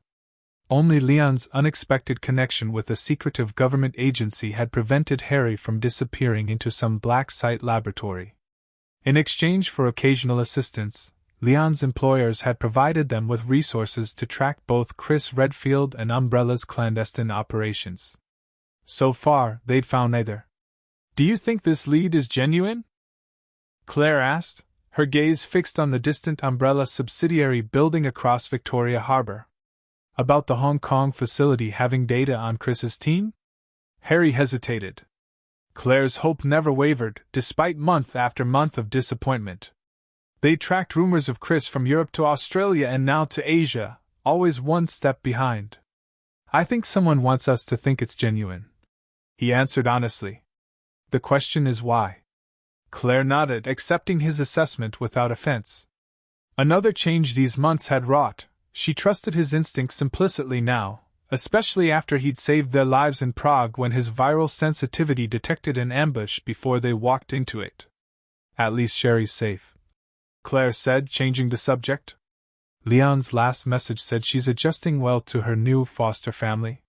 Only Leon's unexpected connection with a secretive government agency had prevented Harry from disappearing into some black site laboratory. In exchange for occasional assistance, Leon's employers had provided them with resources to track both Chris Redfield and Umbrella's clandestine operations. So far, they'd found neither. "Do you think this lead is genuine?" Claire asked, her gaze fixed on the distant Umbrella subsidiary building across Victoria Harbour. "About the Hong Kong facility having data on Chris's team?" Harry hesitated. Claire's hope never wavered, despite month after month of disappointment. They tracked rumors of Chris from Europe to Australia and now to Asia, always one step behind. "I think someone wants us to think it's genuine," he answered honestly. "The question is why?" Claire nodded, accepting his assessment without offense. Another change these months had wrought. She trusted his instincts implicitly now, especially after he'd saved their lives in Prague when his viral sensitivity detected an ambush before they walked into it. "At least Sherry's safe," Claire said, changing the subject. "Leon's last message said she's adjusting well to her new foster family."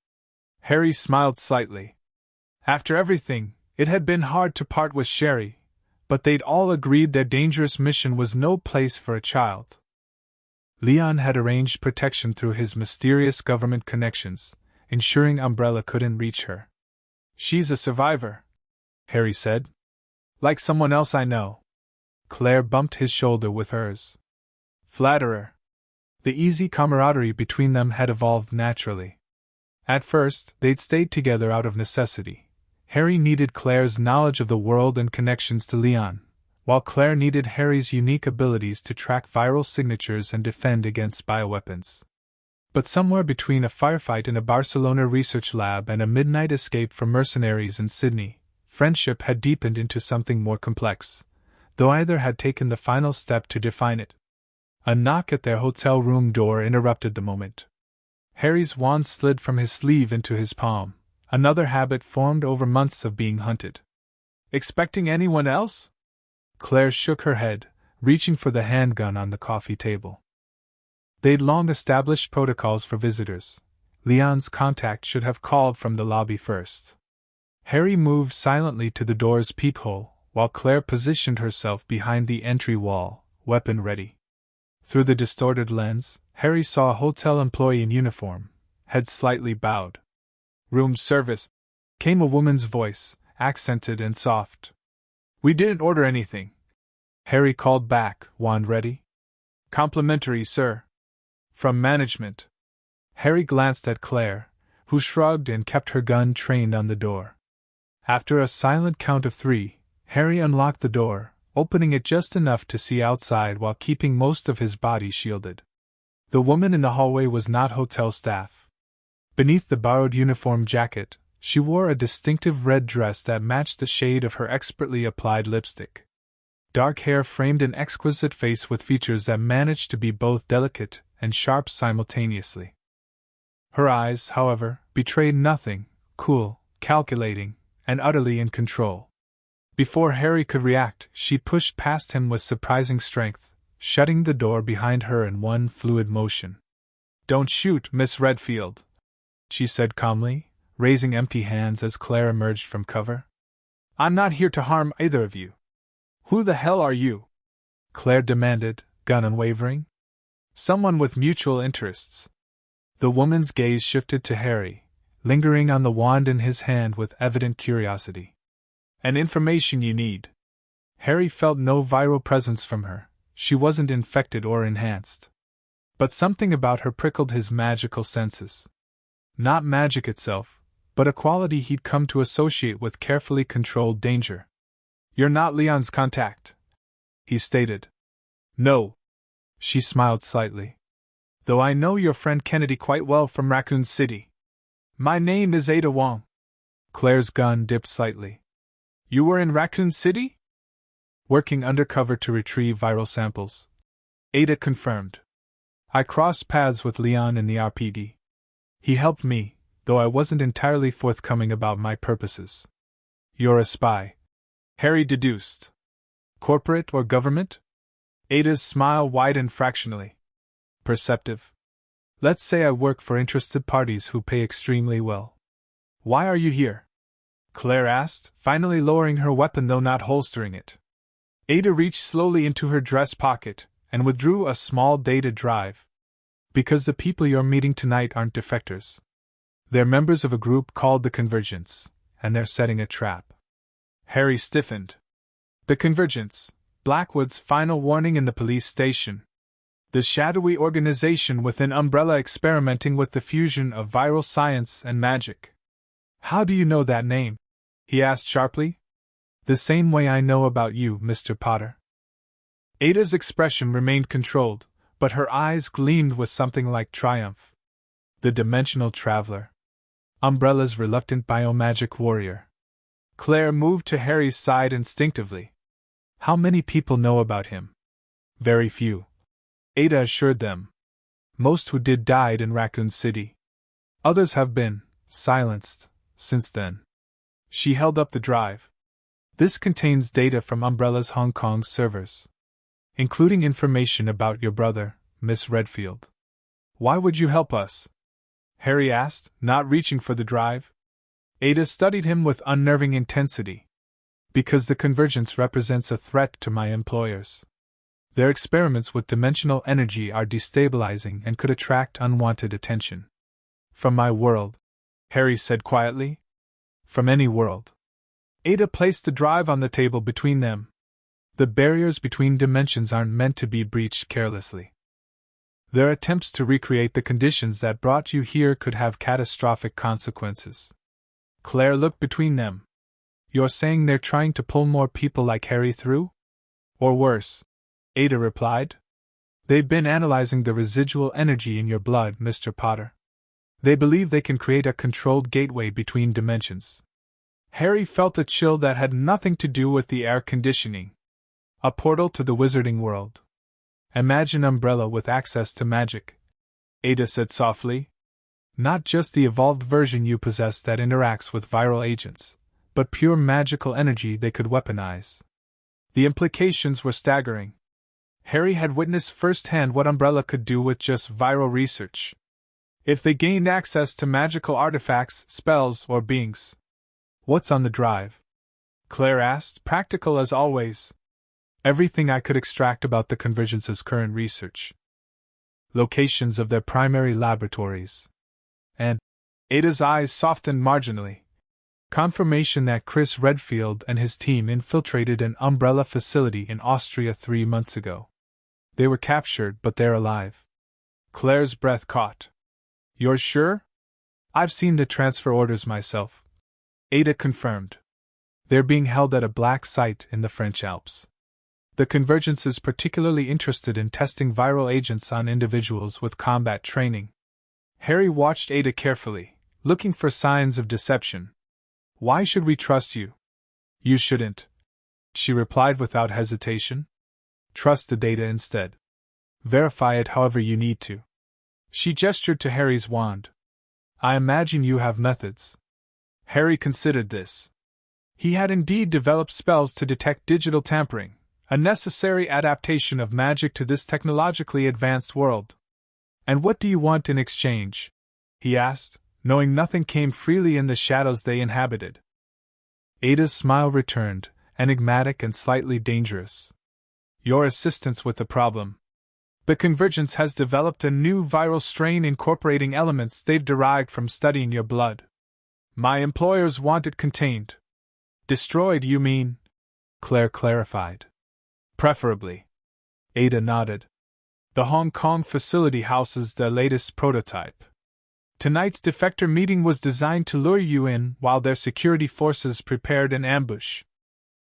Harry smiled slightly. After everything, it had been hard to part with Sherry, but they'd all agreed their dangerous mission was no place for a child. Leon had arranged protection through his mysterious government connections, ensuring Umbrella couldn't reach her. "She's a survivor," Harry said. "Like someone else I know." Claire bumped his shoulder with hers. "Flatterer." The easy camaraderie between them had evolved naturally. At first, they'd stayed together out of necessity. Harry needed Claire's knowledge of the world and connections to Leon, while Claire needed Harry's unique abilities to track viral signatures and defend against bioweapons. But somewhere between a firefight in a Barcelona research lab and a midnight escape from mercenaries in Sydney, friendship had deepened into something more complex, though either had taken the final step to define it. A knock at their hotel room door interrupted the moment. Harry's wand slid from his sleeve into his palm, another habit formed over months of being hunted. "Expecting anyone else?" Claire shook her head, reaching for the handgun on the coffee table. They'd long established protocols for visitors. Leon's contact should have called from the lobby first. Harry moved silently to the door's peephole, while Claire positioned herself behind the entry wall, weapon ready. Through the distorted lens, Harry saw a hotel employee in uniform, head slightly bowed. "Room service," came a woman's voice, accented and soft. "We didn't order anything," Harry called back, wand ready. "Complimentary, sir." "From management." Harry glanced at Claire, who shrugged and kept her gun trained on the door. After a silent count of 3, Harry unlocked the door, opening it just enough to see outside while keeping most of his body shielded. The woman in the hallway was not hotel staff. Beneath the borrowed uniform jacket, she wore a distinctive red dress that matched the shade of her expertly applied lipstick. Dark hair framed an exquisite face with features that managed to be both delicate and sharp simultaneously. Her eyes, however, betrayed nothing, cool, calculating, and utterly in control. Before Harry could react, she pushed past him with surprising strength, shutting the door behind her in one fluid motion. "Don't shoot, Miss Redfield," she said calmly, raising empty hands as Claire emerged from cover. "I'm not here to harm either of you." "Who the hell are you?" Claire demanded, gun unwavering. "Someone with mutual interests." The woman's gaze shifted to Harry, lingering on the wand in his hand with evident curiosity. "And information you need." Harry felt no viral presence from her. She wasn't infected or enhanced. But something about her prickled his magical senses. Not magic itself, but a quality he'd come to associate with carefully controlled danger. "You're not Leon's contact," he stated. "No." She smiled slightly. "Though I know your friend Kennedy quite well from Raccoon City. My name is Ada Wong." Claire's gun dipped slightly. "You were in Raccoon City?" "Working undercover to retrieve viral samples," Ada confirmed. "I crossed paths with Leon in the RPD. He helped me, though I wasn't entirely forthcoming about my purposes." "You're a spy," Harry deduced. "Corporate or government?" Ada's smile widened fractionally. "Perceptive. Let's say I work for interested parties who pay extremely well." "Why are you here?" Claire asked, finally lowering her weapon though not holstering it. Ada reached slowly into her dress pocket and withdrew a small data drive. "Because the people you're meeting tonight aren't defectors. They're members of a group called the Convergence, and they're setting a trap." Harry stiffened. The Convergence, Blackwood's final warning in the police station. The shadowy organization within Umbrella experimenting with the fusion of viral science and magic. "How do you know that name?" he asked sharply. "The same way I know about you, Mr. Potter." Ada's expression remained controlled, but her eyes gleamed with something like triumph. The Dimensional Traveler. Umbrella's reluctant biomagic warrior. Claire moved to Harry's side instinctively. "How many people know about him?" "Very few," Ada assured them. "Most who did died in Raccoon City. Others have been silenced since then." She held up the drive. "This contains data from Umbrella's Hong Kong servers, including information about your brother, Miss Redfield." "Why would you help us?" Harry asked, not reaching for the drive. Ada studied him with unnerving intensity. "Because the Convergence represents a threat to my employers. Their experiments with dimensional energy are destabilizing and could attract unwanted attention." "From my world," Harry said quietly. "From any world." Ada placed the drive on the table between them. The barriers between dimensions aren't meant to be breached carelessly. Their attempts to recreate the conditions that brought you here could have catastrophic consequences. Claire looked between them. "You're saying they're trying to pull more people like Harry through?" "Or worse," Ada replied. "They've been analyzing the residual energy in your blood, Mr. Potter. They believe they can create a controlled gateway between dimensions." Harry felt a chill that had nothing to do with the air conditioning. "A portal to the wizarding world. Imagine Umbrella with access to magic," Ada said softly. "Not just the evolved version you possess that interacts with viral agents, but pure magical energy they could weaponize." The implications were staggering. Harry had witnessed firsthand what Umbrella could do with just viral research. If they gained access to magical artifacts, spells, or beings. "What's on the drive?" Claire asked, practical as always. "Everything I could extract about the Convergence's current research. Locations of their primary laboratories. And," Ada's eyes softened marginally, "confirmation that Chris Redfield and his team infiltrated an Umbrella facility in Austria 3 months ago. They were captured, but they're alive." Claire's breath caught. "You're sure?" "I've seen the transfer orders myself," Ada confirmed. They're being held at a black site in the French Alps. The Convergence is particularly interested in testing viral agents on individuals with combat training. Harry watched Ada carefully, looking for signs of deception. Why should we trust you? You shouldn't, she replied without hesitation. Trust the data instead. Verify it however you need to. She gestured to Harry's wand. I imagine you have methods. Harry considered this. He had indeed developed spells to detect digital tampering, a necessary adaptation of magic to this technologically advanced world. And what do you want in exchange? He asked, knowing nothing came freely in the shadows they inhabited. Ada's smile returned, enigmatic and slightly dangerous. Your assistance with the problem. The Convergence has developed a new viral strain incorporating elements they've derived from studying your blood. My employers want it contained. Destroyed, you mean? Claire clarified. Preferably. Ada nodded. The Hong Kong facility houses their latest prototype. Tonight's defector meeting was designed to lure you in while their security forces prepared an ambush.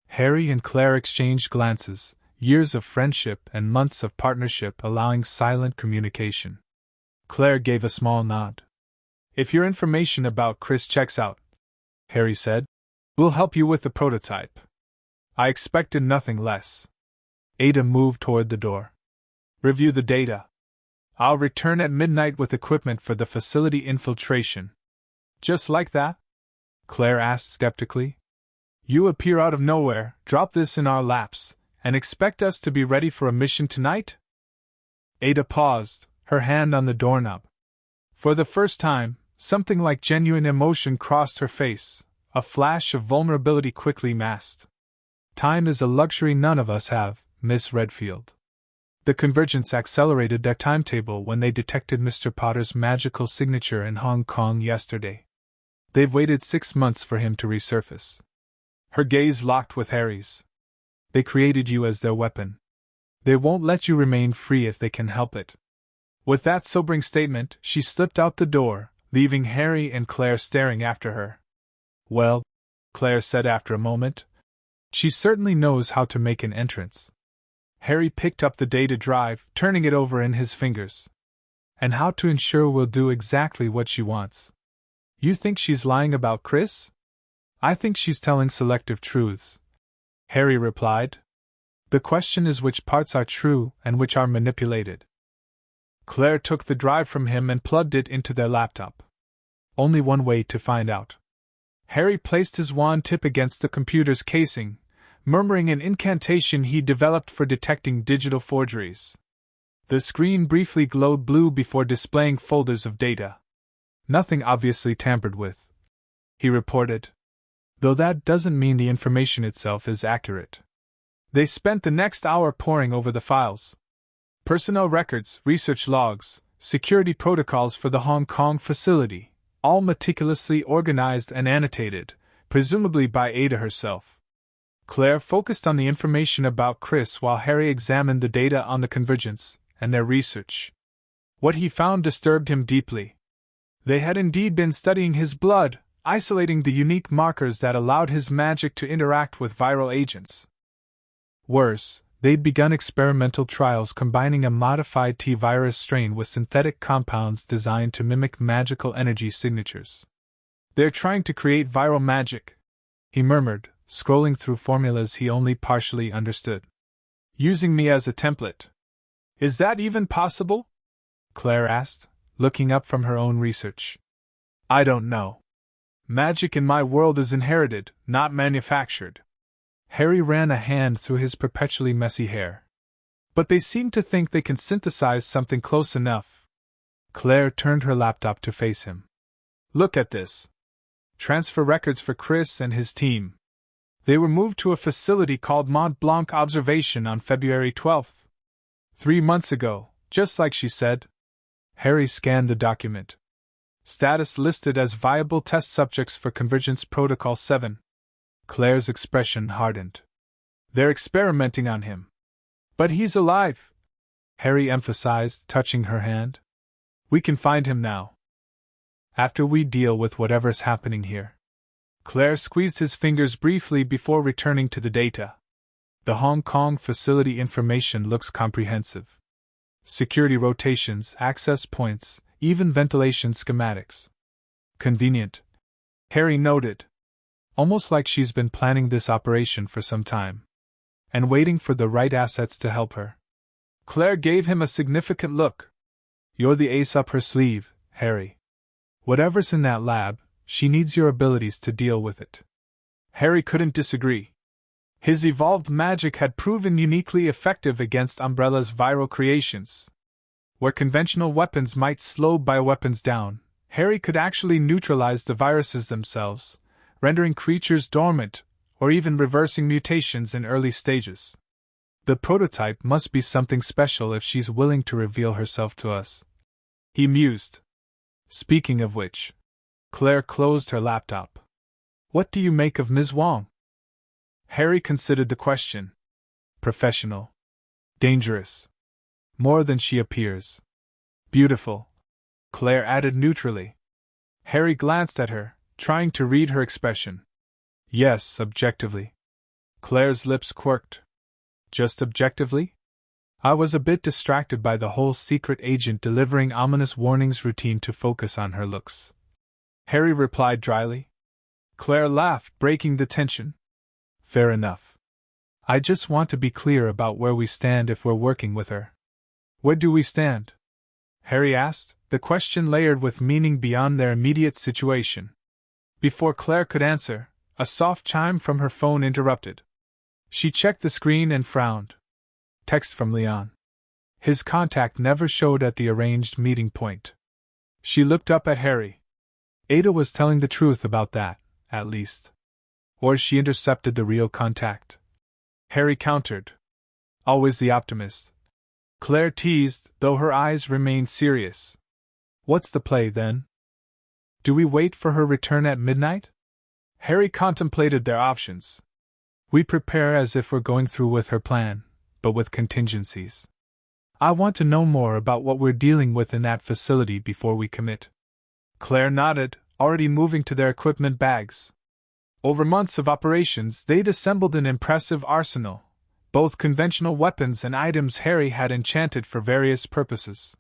Harry and Claire exchanged glances, years of friendship and months of partnership allowing silent communication. Claire gave a small nod. If your information about Chris checks out, Harry said, we'll help you with the prototype. I expected nothing less. Ada moved toward the door. Review the data. I'll return at midnight with equipment for the facility infiltration. Just like that? Claire asked skeptically. You appear out of nowhere, drop this in our laps, and expect us to be ready for a mission tonight? Ada paused, her hand on the doorknob. For the first time, something like genuine emotion crossed her face, a flash of vulnerability quickly masked. Time is a luxury none of us have, Miss Redfield. The Convergence accelerated their timetable when they detected Mr. Potter's magical signature in Hong Kong yesterday. They've waited 6 months for him to resurface. Her gaze locked with Harry's. They created you as their weapon. They won't let you remain free if they can help it. With that sobering statement, she slipped out the door, leaving Harry and Claire staring after her. Well, Claire said after a moment, she certainly knows how to make an entrance. Harry picked up the data drive, turning it over in his fingers. And how to ensure we'll do exactly what she wants. You think she's lying about Chris? I think she's telling selective truths, Harry replied. The question is which parts are true and which are manipulated. Claire took the drive from him and plugged it into their laptop. Only one way to find out. Harry placed his wand tip against the computer's casing, murmuring an incantation he developed for detecting digital forgeries. The screen briefly glowed blue before displaying folders of data. Nothing obviously tampered with, he reported. Though that doesn't mean the information itself is accurate. They spent the next hour poring over the files. Personnel records, research logs, security protocols for the Hong Kong facility, all meticulously organized and annotated, presumably by Ada herself. Claire focused on the information about Chris while Harry examined the data on the Convergence and their research. What he found disturbed him deeply. They had indeed been studying his blood, isolating the unique markers that allowed his magic to interact with viral agents. Worse, they'd begun experimental trials combining a modified T-virus strain with synthetic compounds designed to mimic magical energy signatures. They're trying to create viral magic, he murmured, scrolling through formulas he only partially understood. Using me as a template. Is that even possible? Claire asked, looking up from her own research. I don't know. Magic in my world is inherited, not manufactured. Harry ran a hand through his perpetually messy hair. But they seem to think they can synthesize something close enough. Claire turned her laptop to face him. Look at this. Transfer records for Chris and his team. They were moved to a facility called Mont Blanc Observation on February 12th. 3 months ago, just like she said. Harry scanned the document. Status listed as viable test subjects for Convergence Protocol 7. Claire's expression hardened. They're experimenting on him. But he's alive, Harry emphasized, touching her hand. We can find him now. After we deal with whatever's happening here. Claire squeezed his fingers briefly before returning to the data. The Hong Kong facility information looks comprehensive. Security rotations, access points, even ventilation schematics. Convenient, Harry noted. Almost like she's been planning this operation for some time. And waiting for the right assets to help her. Claire gave him a significant look. You're the ace up her sleeve, Harry. Whatever's in that lab, she needs your abilities to deal with it. Harry couldn't disagree. His evolved magic had proven uniquely effective against Umbrella's viral creations. Where conventional weapons might slow bioweapons down, Harry could actually neutralize the viruses themselves, rendering creatures dormant, or even reversing mutations in early stages. The prototype must be something special if she's willing to reveal herself to us. He mused. Speaking of which, Claire closed her laptop. What do you make of Ms. Wong? Harry considered the question. Professional. Dangerous. More than she appears. Beautiful, Claire added neutrally. Harry glanced at her, trying to read her expression. Yes, objectively. Claire's lips quirked. Just objectively? I was a bit distracted by the whole secret agent delivering ominous warnings routine to focus on her looks. Harry replied dryly. Claire laughed, breaking the tension. Fair enough. I just want to be clear about where we stand if we're working with her. Where do we stand? Harry asked, the question layered with meaning beyond their immediate situation. Before Claire could answer, a soft chime from her phone interrupted. She checked the screen and frowned. Text from Leon. His contact never showed at the arranged meeting point. She looked up at Harry. Ada was telling the truth about that, at least. Or she intercepted the real contact. Harry countered. Always the optimist. Claire teased, though her eyes remained serious. What's the play, then? Do we wait for her return at midnight? Harry contemplated their options. We prepare as if we're going through with her plan, but with contingencies. I want to know more about what we're dealing with in that facility before we commit. Claire nodded, already moving to their equipment bags. Over months of operations, they'd assembled an impressive arsenal, both conventional weapons and items Harry had enchanted for various purposes.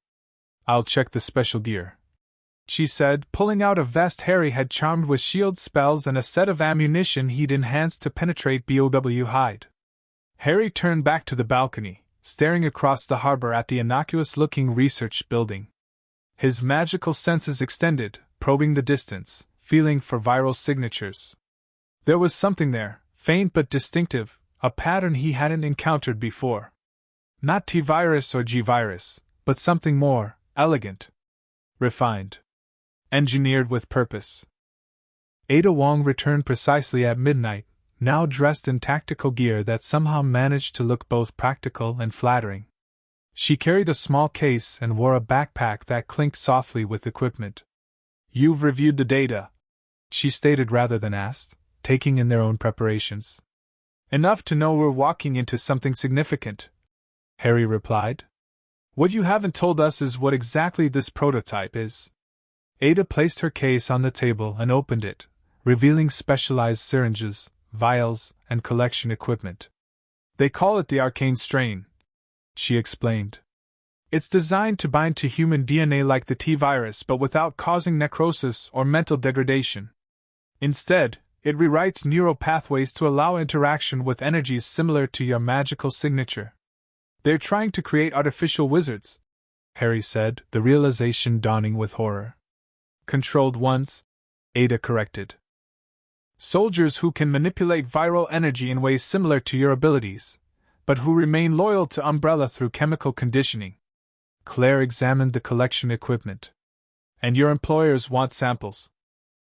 I'll check the special gear, she said, pulling out a vest Harry had charmed with shield spells and a set of ammunition he'd enhanced to penetrate BOW hide. Harry turned back to the balcony, staring across the harbor at the innocuous-looking research building. His magical senses extended, probing the distance, feeling for viral signatures. There was something there, faint but distinctive, a pattern he hadn't encountered before. Not T-virus or G-virus, but something more, elegant. Refined. Engineered with purpose. Ada Wong returned precisely at midnight, now dressed in tactical gear that somehow managed to look both practical and flattering. She carried a small case and wore a backpack that clinked softly with equipment. You've reviewed the data, she stated rather than asked, taking in their own preparations. Enough to know we're walking into something significant, Harry replied. What you haven't told us is what exactly this prototype is. Ada placed her case on the table and opened it, revealing specialized syringes, vials, and collection equipment. They call it the Arcane strain, she explained. It's designed to bind to human DNA like the T-virus but without causing necrosis or mental degradation. Instead, it rewrites neural pathways to allow interaction with energies similar to your magical signature. They're trying to create artificial wizards, Harry said, the realization dawning with horror. Controlled ones, Ada corrected. Soldiers who can manipulate viral energy in ways similar to your abilities, but who remain loyal to Umbrella through chemical conditioning. Claire examined the collection equipment. And your employers want samples.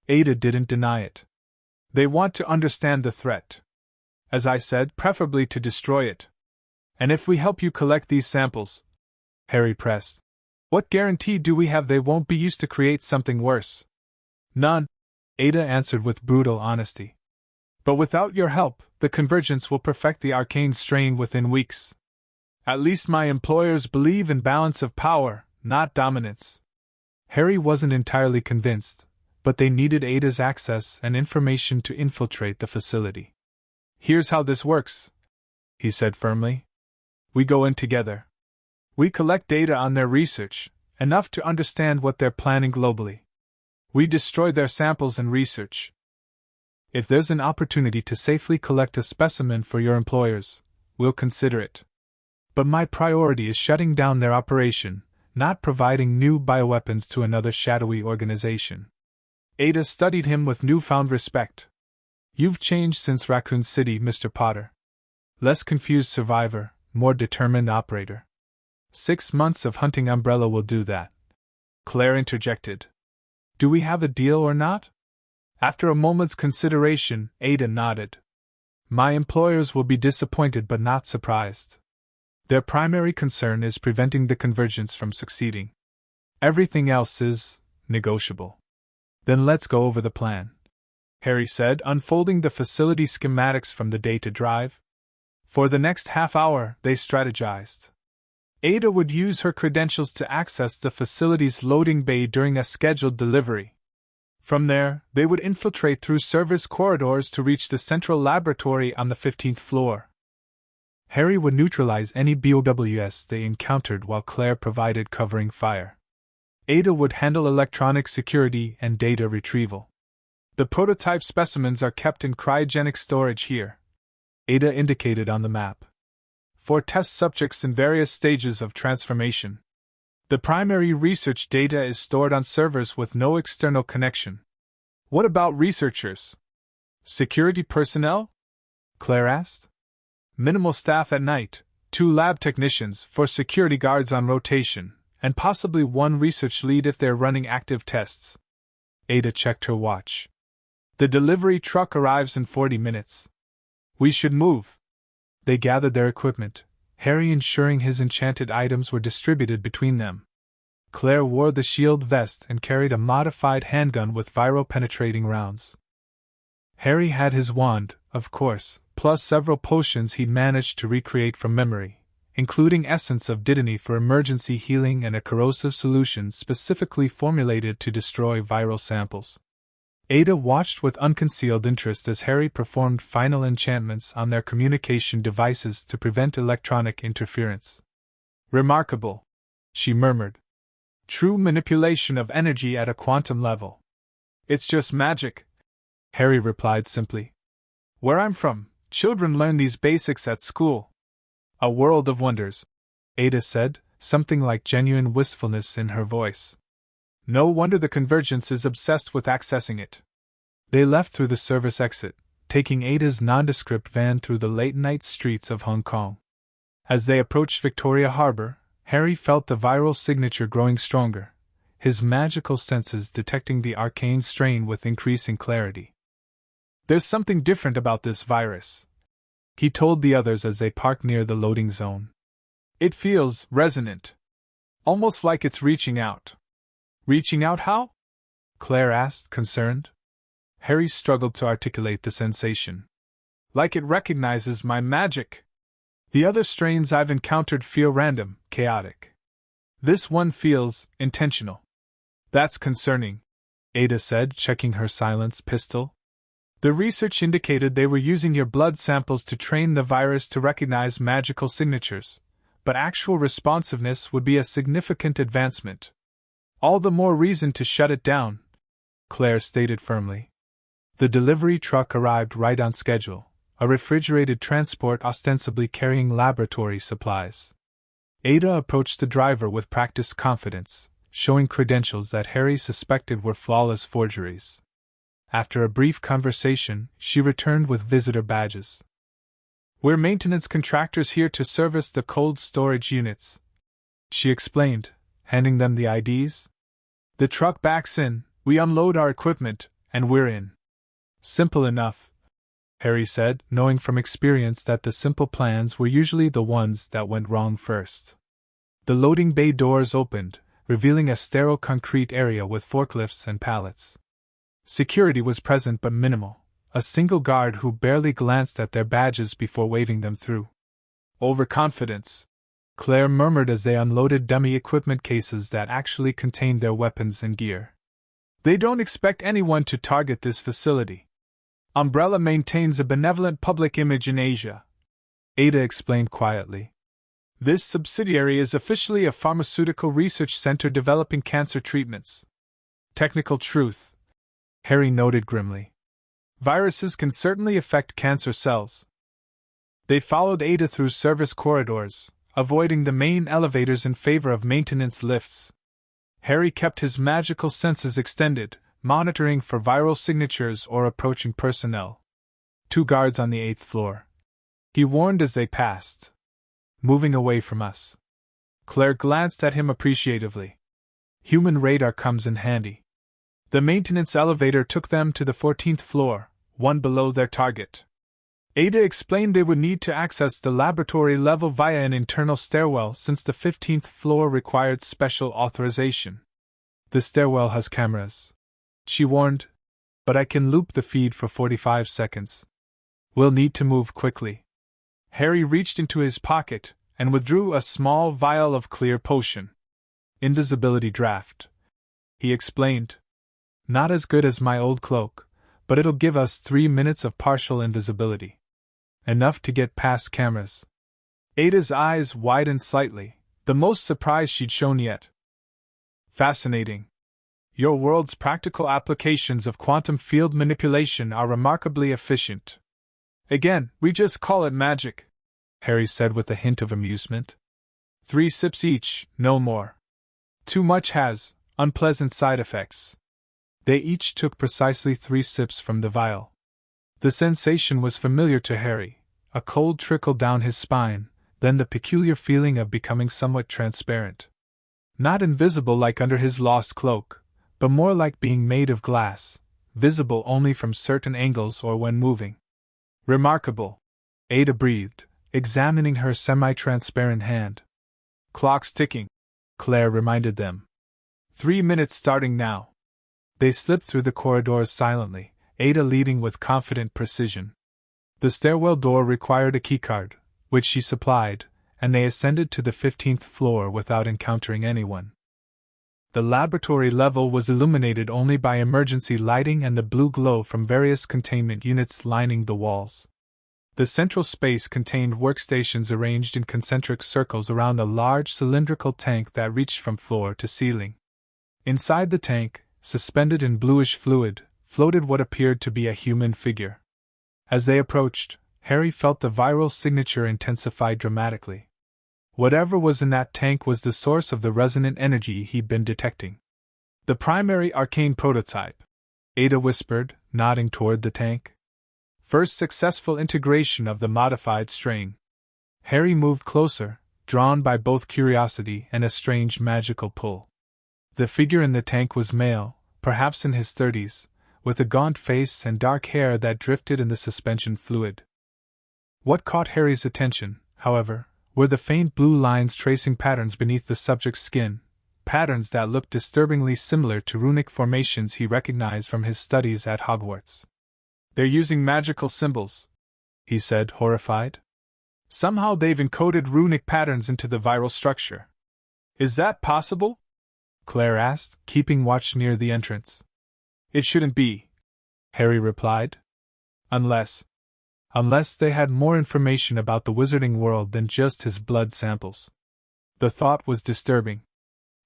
Ada didn't deny it. They want to understand the threat. As I said, preferably to destroy it. And if we help you collect these samples, Harry pressed, what guarantee do we have they won't be used to create something worse? None, Ada answered with brutal honesty. But without your help, the Convergence will perfect the Arcane strain within weeks. At least my employers believe in balance of power, not dominance. Harry wasn't entirely convinced, but they needed Ada's access and information to infiltrate the facility. "Here's how this works," he said firmly. "We go in together. We collect data on their research, enough to understand what they're planning globally. We destroy their samples and research. If there's an opportunity to safely collect a specimen for your employers, we'll consider it. But my priority is shutting down their operation, not providing new bioweapons to another shadowy organization." Ada studied him with newfound respect. "You've changed since Raccoon City, Mr. Potter. Less confused survivor, more determined operator." 6 months of hunting Umbrella will do that," Claire interjected. "Do we have a deal or not?" After a moment's consideration, Ada nodded. "My employers will be disappointed but not surprised. Their primary concern is preventing the Convergence from succeeding. Everything else is negotiable." "Then let's go over the plan," Harry said, unfolding the facility schematics from the data drive. For the next half hour, they strategized. Ada would use her credentials to access the facility's loading bay during a scheduled delivery. From there, they would infiltrate through service corridors to reach the central laboratory on the 15th floor. Harry would neutralize any BOWs they encountered while Claire provided covering fire. Ada would handle electronic security and data retrieval. "The prototype specimens are kept in cryogenic storage here," Ada indicated on the map, "for test subjects in various stages of transformation. The primary research data is stored on servers with no external connection." "What about researchers? Security personnel?" Claire asked. "Minimal staff at night, 2 lab technicians for security guards on rotation, and possibly 1 research lead if they're running active tests." Ada checked her watch. "The delivery truck arrives in 40 minutes. We should move." They gathered their equipment, Harry ensuring his enchanted items were distributed between them. Claire wore the shield vest and carried a modified handgun with viral-penetrating rounds. Harry had his wand, of course, plus several potions he'd managed to recreate from memory, including essence of Dittany for emergency healing and a corrosive solution specifically formulated to destroy viral samples. Ada watched with unconcealed interest as Harry performed final enchantments on their communication devices to prevent electronic interference. "Remarkable," she murmured. "True manipulation of energy at a quantum level." "It's just magic," Harry replied simply. "Where I'm from, children learn these basics at school." "A world of wonders," Ada said, something like genuine wistfulness in her voice. "No wonder the Convergence is obsessed with accessing it." They left through the service exit, taking Ada's nondescript van through the late-night streets of Hong Kong. As they approached Victoria Harbor, Harry felt the viral signature growing stronger, his magical senses detecting the arcane strain with increasing clarity. "There's something different about this virus," he told the others as they parked near the loading zone. "It feels resonant. Almost like it's reaching out." "Reaching out how?" Claire asked, concerned. Harry struggled to articulate the sensation. "Like it recognizes my magic. The other strains I've encountered feel random, chaotic. This one feels intentional." "That's concerning," Ada said, checking her silence pistol. "The research indicated they were using your blood samples to train the virus to recognize magical signatures, but actual responsiveness would be a significant advancement. All the more reason to shut it down," Claire stated firmly. The delivery truck arrived right on schedule, a refrigerated transport ostensibly carrying laboratory supplies. Ada approached the driver with practiced confidence, showing credentials that Harry suspected were flawless forgeries. After a brief conversation, she returned with visitor badges. "We're maintenance contractors here to service the cold storage units," she explained, handing them the IDs. "The truck backs in, we unload our equipment, and we're in." "Simple enough," Harry said, knowing from experience that the simple plans were usually the ones that went wrong first. The loading bay doors opened, revealing a sterile concrete area with forklifts and pallets. Security was present but minimal, a single guard who barely glanced at their badges before waving them through. "Overconfidence," Claire murmured as they unloaded dummy equipment cases that actually contained their weapons and gear. They don't expect anyone to target this facility. Umbrella maintains a benevolent public image in Asia, Ada explained quietly. This subsidiary is officially a pharmaceutical research center developing cancer treatments. Technical truth, Harry noted grimly. Viruses can certainly affect cancer cells. They followed Ada through service corridors, avoiding the main elevators in favor of maintenance lifts. Harry kept his magical senses extended, monitoring for viral signatures or approaching personnel. 2 guards on the 8th floor, he warned as they passed. Moving away from us. Claire glanced at him appreciatively. Human radar comes in handy. The maintenance elevator took them to the 14th floor, one below their target. Ada explained they would need to access the laboratory level via an internal stairwell since the 15th floor required special authorization. The stairwell has cameras, she warned, but I can loop the feed for 45 seconds. We'll need to move quickly. Harry reached into his pocket and withdrew a small vial of clear potion. Invisibility draft, he explained. Not as good as my old cloak, but it'll give us 3 minutes of partial invisibility. Enough to get past cameras. Ada's eyes widened slightly, the most surprise she'd shown yet. Fascinating. Your world's practical applications of quantum field manipulation are remarkably efficient. Again, we just call it magic, Harry said with a hint of amusement. 3 sips each, no more. Too much has unpleasant side effects. They each took precisely 3 sips from the vial. The sensation was familiar to Harry, a cold trickle down his spine, then the peculiar feeling of becoming somewhat transparent. Not invisible like under his lost cloak, but more like being made of glass, visible only from certain angles or when moving. Remarkable, Ada breathed, examining her semi-transparent hand. Clock's ticking, Claire reminded them. 3 minutes starting now. They slipped through the corridors silently, Ada leading with confident precision. The stairwell door required a keycard, which she supplied, and they ascended to the 15th floor without encountering anyone. The laboratory level was illuminated only by emergency lighting and the blue glow from various containment units lining the walls. The central space contained workstations arranged in concentric circles around a large cylindrical tank that reached from floor to ceiling. Inside the tank, suspended in bluish fluid, floated what appeared to be a human figure. As they approached, Harry felt the viral signature intensify dramatically. Whatever was in that tank was the source of the resonant energy he'd been detecting. The primary arcane prototype, Ada whispered, nodding toward the tank. First successful integration of the modified strain. Harry moved closer, drawn by both curiosity and a strange magical pull. The figure in the tank was male, perhaps in his 30s, with a gaunt face and dark hair that drifted in the suspension fluid. What caught Harry's attention, however, were the faint blue lines tracing patterns beneath the subject's skin, patterns that looked disturbingly similar to runic formations he recognized from his studies at Hogwarts. They're using magical symbols, he said, horrified. Somehow they've encoded runic patterns into the viral structure. Is that possible? Claire asked, keeping watch near the entrance. It shouldn't be, Harry replied. Unless they had more information about the wizarding world than just his blood samples. The thought was disturbing.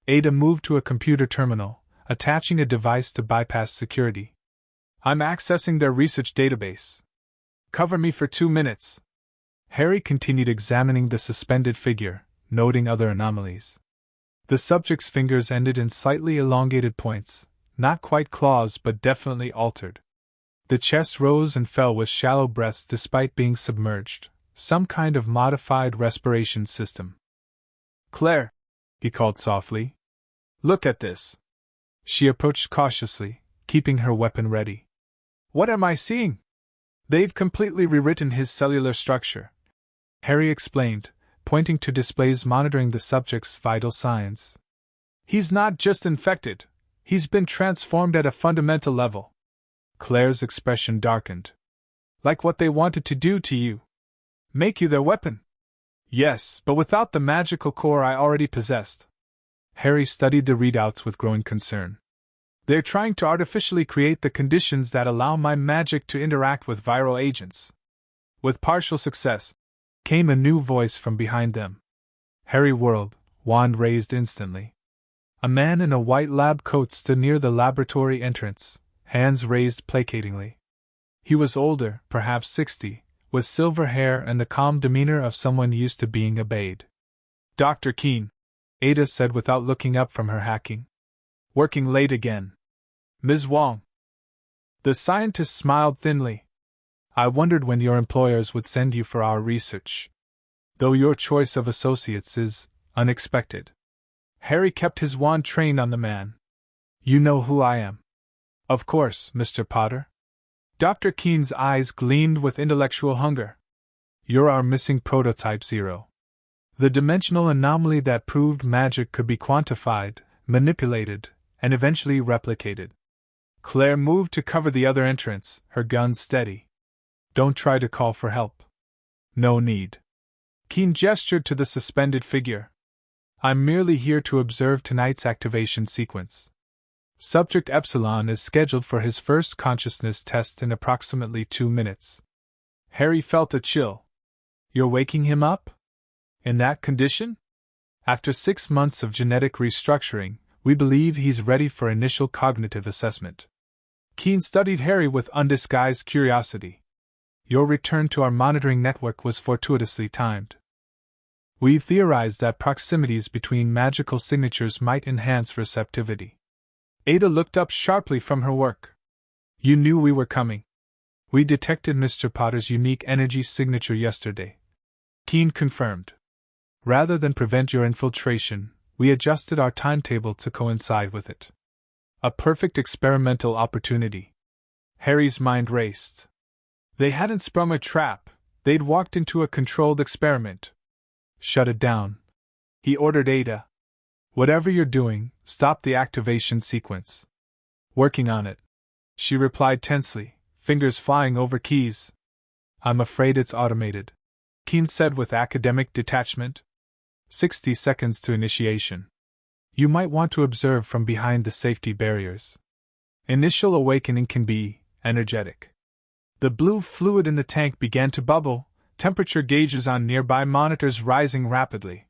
Ada moved to a computer terminal, attaching a device to bypass security. I'm accessing their research database. Cover me for 2 minutes. Harry continued examining the suspended figure, noting other anomalies. The subject's fingers ended in slightly elongated points, not quite claws but definitely altered. The chest rose and fell with shallow breaths despite being submerged, some kind of modified respiration system. Claire, he called softly. Look at this. She approached cautiously, keeping her weapon ready. What am I seeing? They've completely rewritten his cellular structure, Harry explained, pointing to displays monitoring the subject's vital signs. He's not just infected, he's been transformed at a fundamental level. Claire's expression darkened. Like what they wanted to do to you. Make you their weapon. Yes, but without the magical core I already possessed. Harry studied the readouts with growing concern. They're trying to artificially create the conditions that allow my magic to interact with viral agents. With partial success, came a new voice from behind them. Harry whirled, wand raised instantly. A man in a white lab coat stood near the laboratory entrance, hands raised placatingly. He was older, perhaps 60, with silver hair and the calm demeanor of someone used to being obeyed. Dr. Keene, Ada said without looking up from her hacking. Working late again. Ms. Wong. The scientist smiled thinly. I wondered when your employers would send you for our research. Though your choice of associates is unexpected. Harry kept his wand trained on the man. You know who I am. Of course, Mr. Potter. Dr. Keene's eyes gleamed with intellectual hunger. You're our missing prototype 0. The dimensional anomaly that proved magic could be quantified, manipulated, and eventually replicated. Claire moved to cover the other entrance, her gun steady. Don't try to call for help. No need. Keene gestured to the suspended figure. I'm merely here to observe tonight's activation sequence. Subject Epsilon is scheduled for his first consciousness test in approximately 2 minutes. Harry felt a chill. You're waking him up? In that condition? After 6 months of genetic restructuring, we believe he's ready for initial cognitive assessment. Keene studied Harry with undisguised curiosity. Your return to our monitoring network was fortuitously timed. We've theorized that proximities between magical signatures might enhance receptivity. Ada looked up sharply from her work. You knew we were coming. We detected Mr. Potter's unique energy signature yesterday. Keene confirmed. Rather than prevent your infiltration, we adjusted our timetable to coincide with it. A perfect experimental opportunity. Harry's mind raced. They hadn't sprung a trap, they'd walked into a controlled experiment. Shut it down. He ordered Ada. Whatever you're doing, stop the activation sequence. Working on it. She replied tensely, fingers flying over keys. I'm afraid it's automated. Keene said with academic detachment. 60 seconds to initiation. You might want to observe from behind the safety barriers. Initial awakening can be energetic. The blue fluid in the tank began to bubble, temperature gauges on nearby monitors rising rapidly.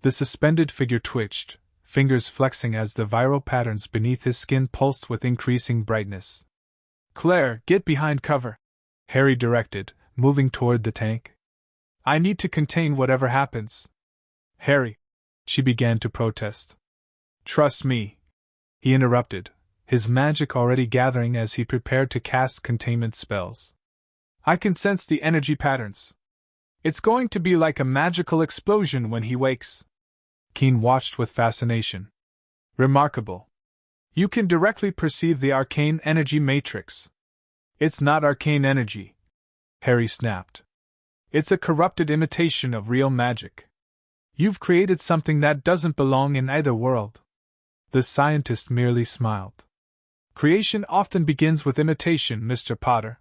The suspended figure twitched, fingers flexing as the viral patterns beneath his skin pulsed with increasing brightness. Claire, get behind cover, Harry directed, moving toward the tank. I need to contain whatever happens. Harry, she began to protest. Trust me, he interrupted, his magic already gathering as he prepared to cast containment spells. I can sense the energy patterns. It's going to be like a magical explosion when he wakes. Keene watched with fascination. Remarkable. You can directly perceive the arcane energy matrix. It's not arcane energy, Harry snapped. It's a corrupted imitation of real magic. You've created something that doesn't belong in either world. The scientist merely smiled. Creation often begins with imitation, Mr. Potter.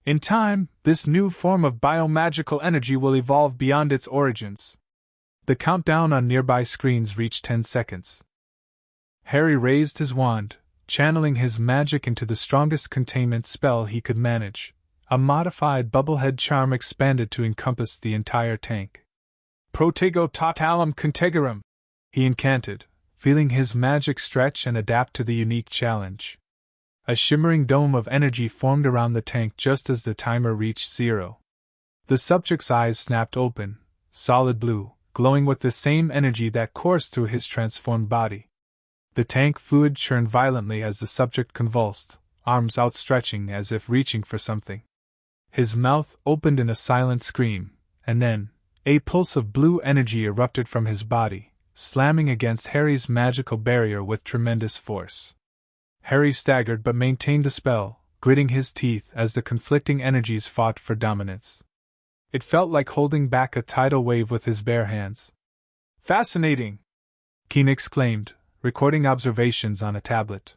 In time, this new form of biomagical energy will evolve beyond its origins. The countdown on nearby screens reached 10 seconds. Harry raised his wand, channeling his magic into the strongest containment spell he could manage. A modified bubblehead charm expanded to encompass the entire tank. Protego totalum contegerum, he incanted, feeling his magic stretch and adapt to the unique challenge. A shimmering dome of energy formed around the tank just as the timer reached 0. The subject's eyes snapped open, solid blue, glowing with the same energy that coursed through his transformed body. The tank fluid churned violently as the subject convulsed, arms outstretching as if reaching for something. His mouth opened in a silent scream, and then, a pulse of blue energy erupted from his body, slamming against Harry's magical barrier with tremendous force. Harry staggered but maintained the spell, gritting his teeth as the conflicting energies fought for dominance. It felt like holding back a tidal wave with his bare hands. Fascinating! Keene exclaimed, recording observations on a tablet.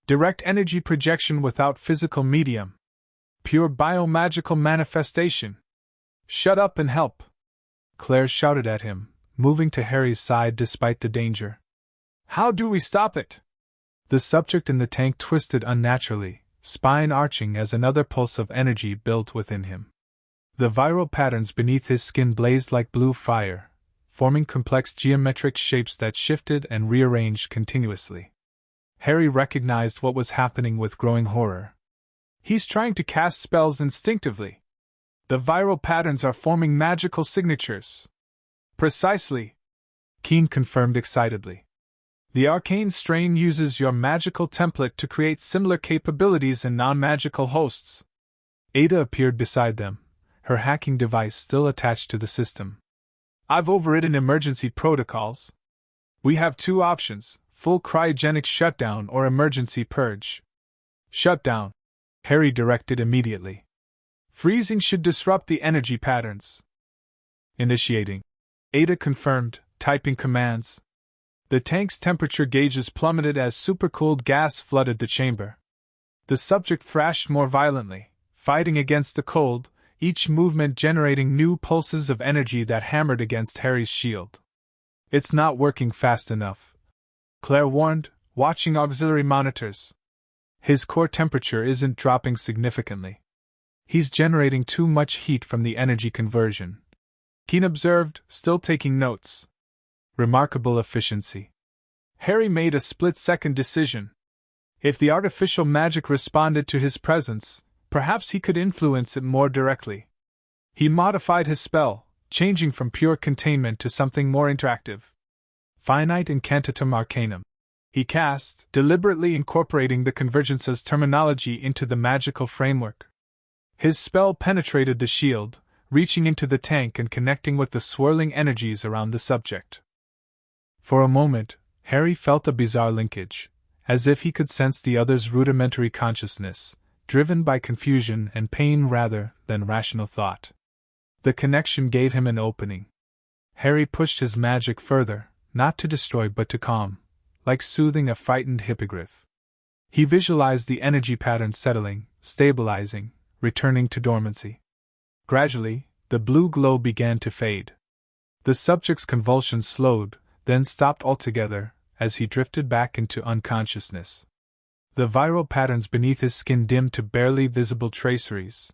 Direct energy projection without physical medium. Pure biomagical manifestation. Shut up and help! Claire shouted at him, moving to Harry's side despite the danger. How do we stop it? The subject in the tank twisted unnaturally, spine arching as another pulse of energy built within him. The viral patterns beneath his skin blazed like blue fire, forming complex geometric shapes that shifted and rearranged continuously. Harry recognized what was happening with growing horror. He's trying to cast spells instinctively. The viral patterns are forming magical signatures. Precisely, Keen confirmed excitedly. The arcane strain uses your magical template to create similar capabilities in non-magical hosts. Ada appeared beside them, her hacking device still attached to the system. I've overridden emergency protocols. We have two options, full cryogenic shutdown or emergency purge. Shutdown, Harry directed immediately. Freezing should disrupt the energy patterns. Initiating. Ada confirmed, typing commands. The tank's temperature gauges plummeted as supercooled gas flooded the chamber. The subject thrashed more violently, fighting against the cold, each movement generating new pulses of energy that hammered against Harry's shield. It's not working fast enough, Claire warned, watching auxiliary monitors. His core temperature isn't dropping significantly. He's generating too much heat from the energy conversion. Keen observed, still taking notes. Remarkable efficiency. Harry made a split-second decision. If the artificial magic responded to his presence, perhaps he could influence it more directly. He modified his spell, changing from pure containment to something more interactive. Finite Incantatum Arcanum. He cast, deliberately incorporating the Convergence's terminology into the magical framework. His spell penetrated the shield, reaching into the tank and connecting with the swirling energies around the subject. For a moment, Harry felt a bizarre linkage, as if he could sense the other's rudimentary consciousness, driven by confusion and pain rather than rational thought. The connection gave him an opening. Harry pushed his magic further, not to destroy but to calm, like soothing a frightened hippogriff. He visualized the energy pattern settling, stabilizing, returning to dormancy. Gradually, the blue glow began to fade. The subject's convulsions slowed, then stopped altogether, as he drifted back into unconsciousness. The viral patterns beneath his skin dimmed to barely visible traceries.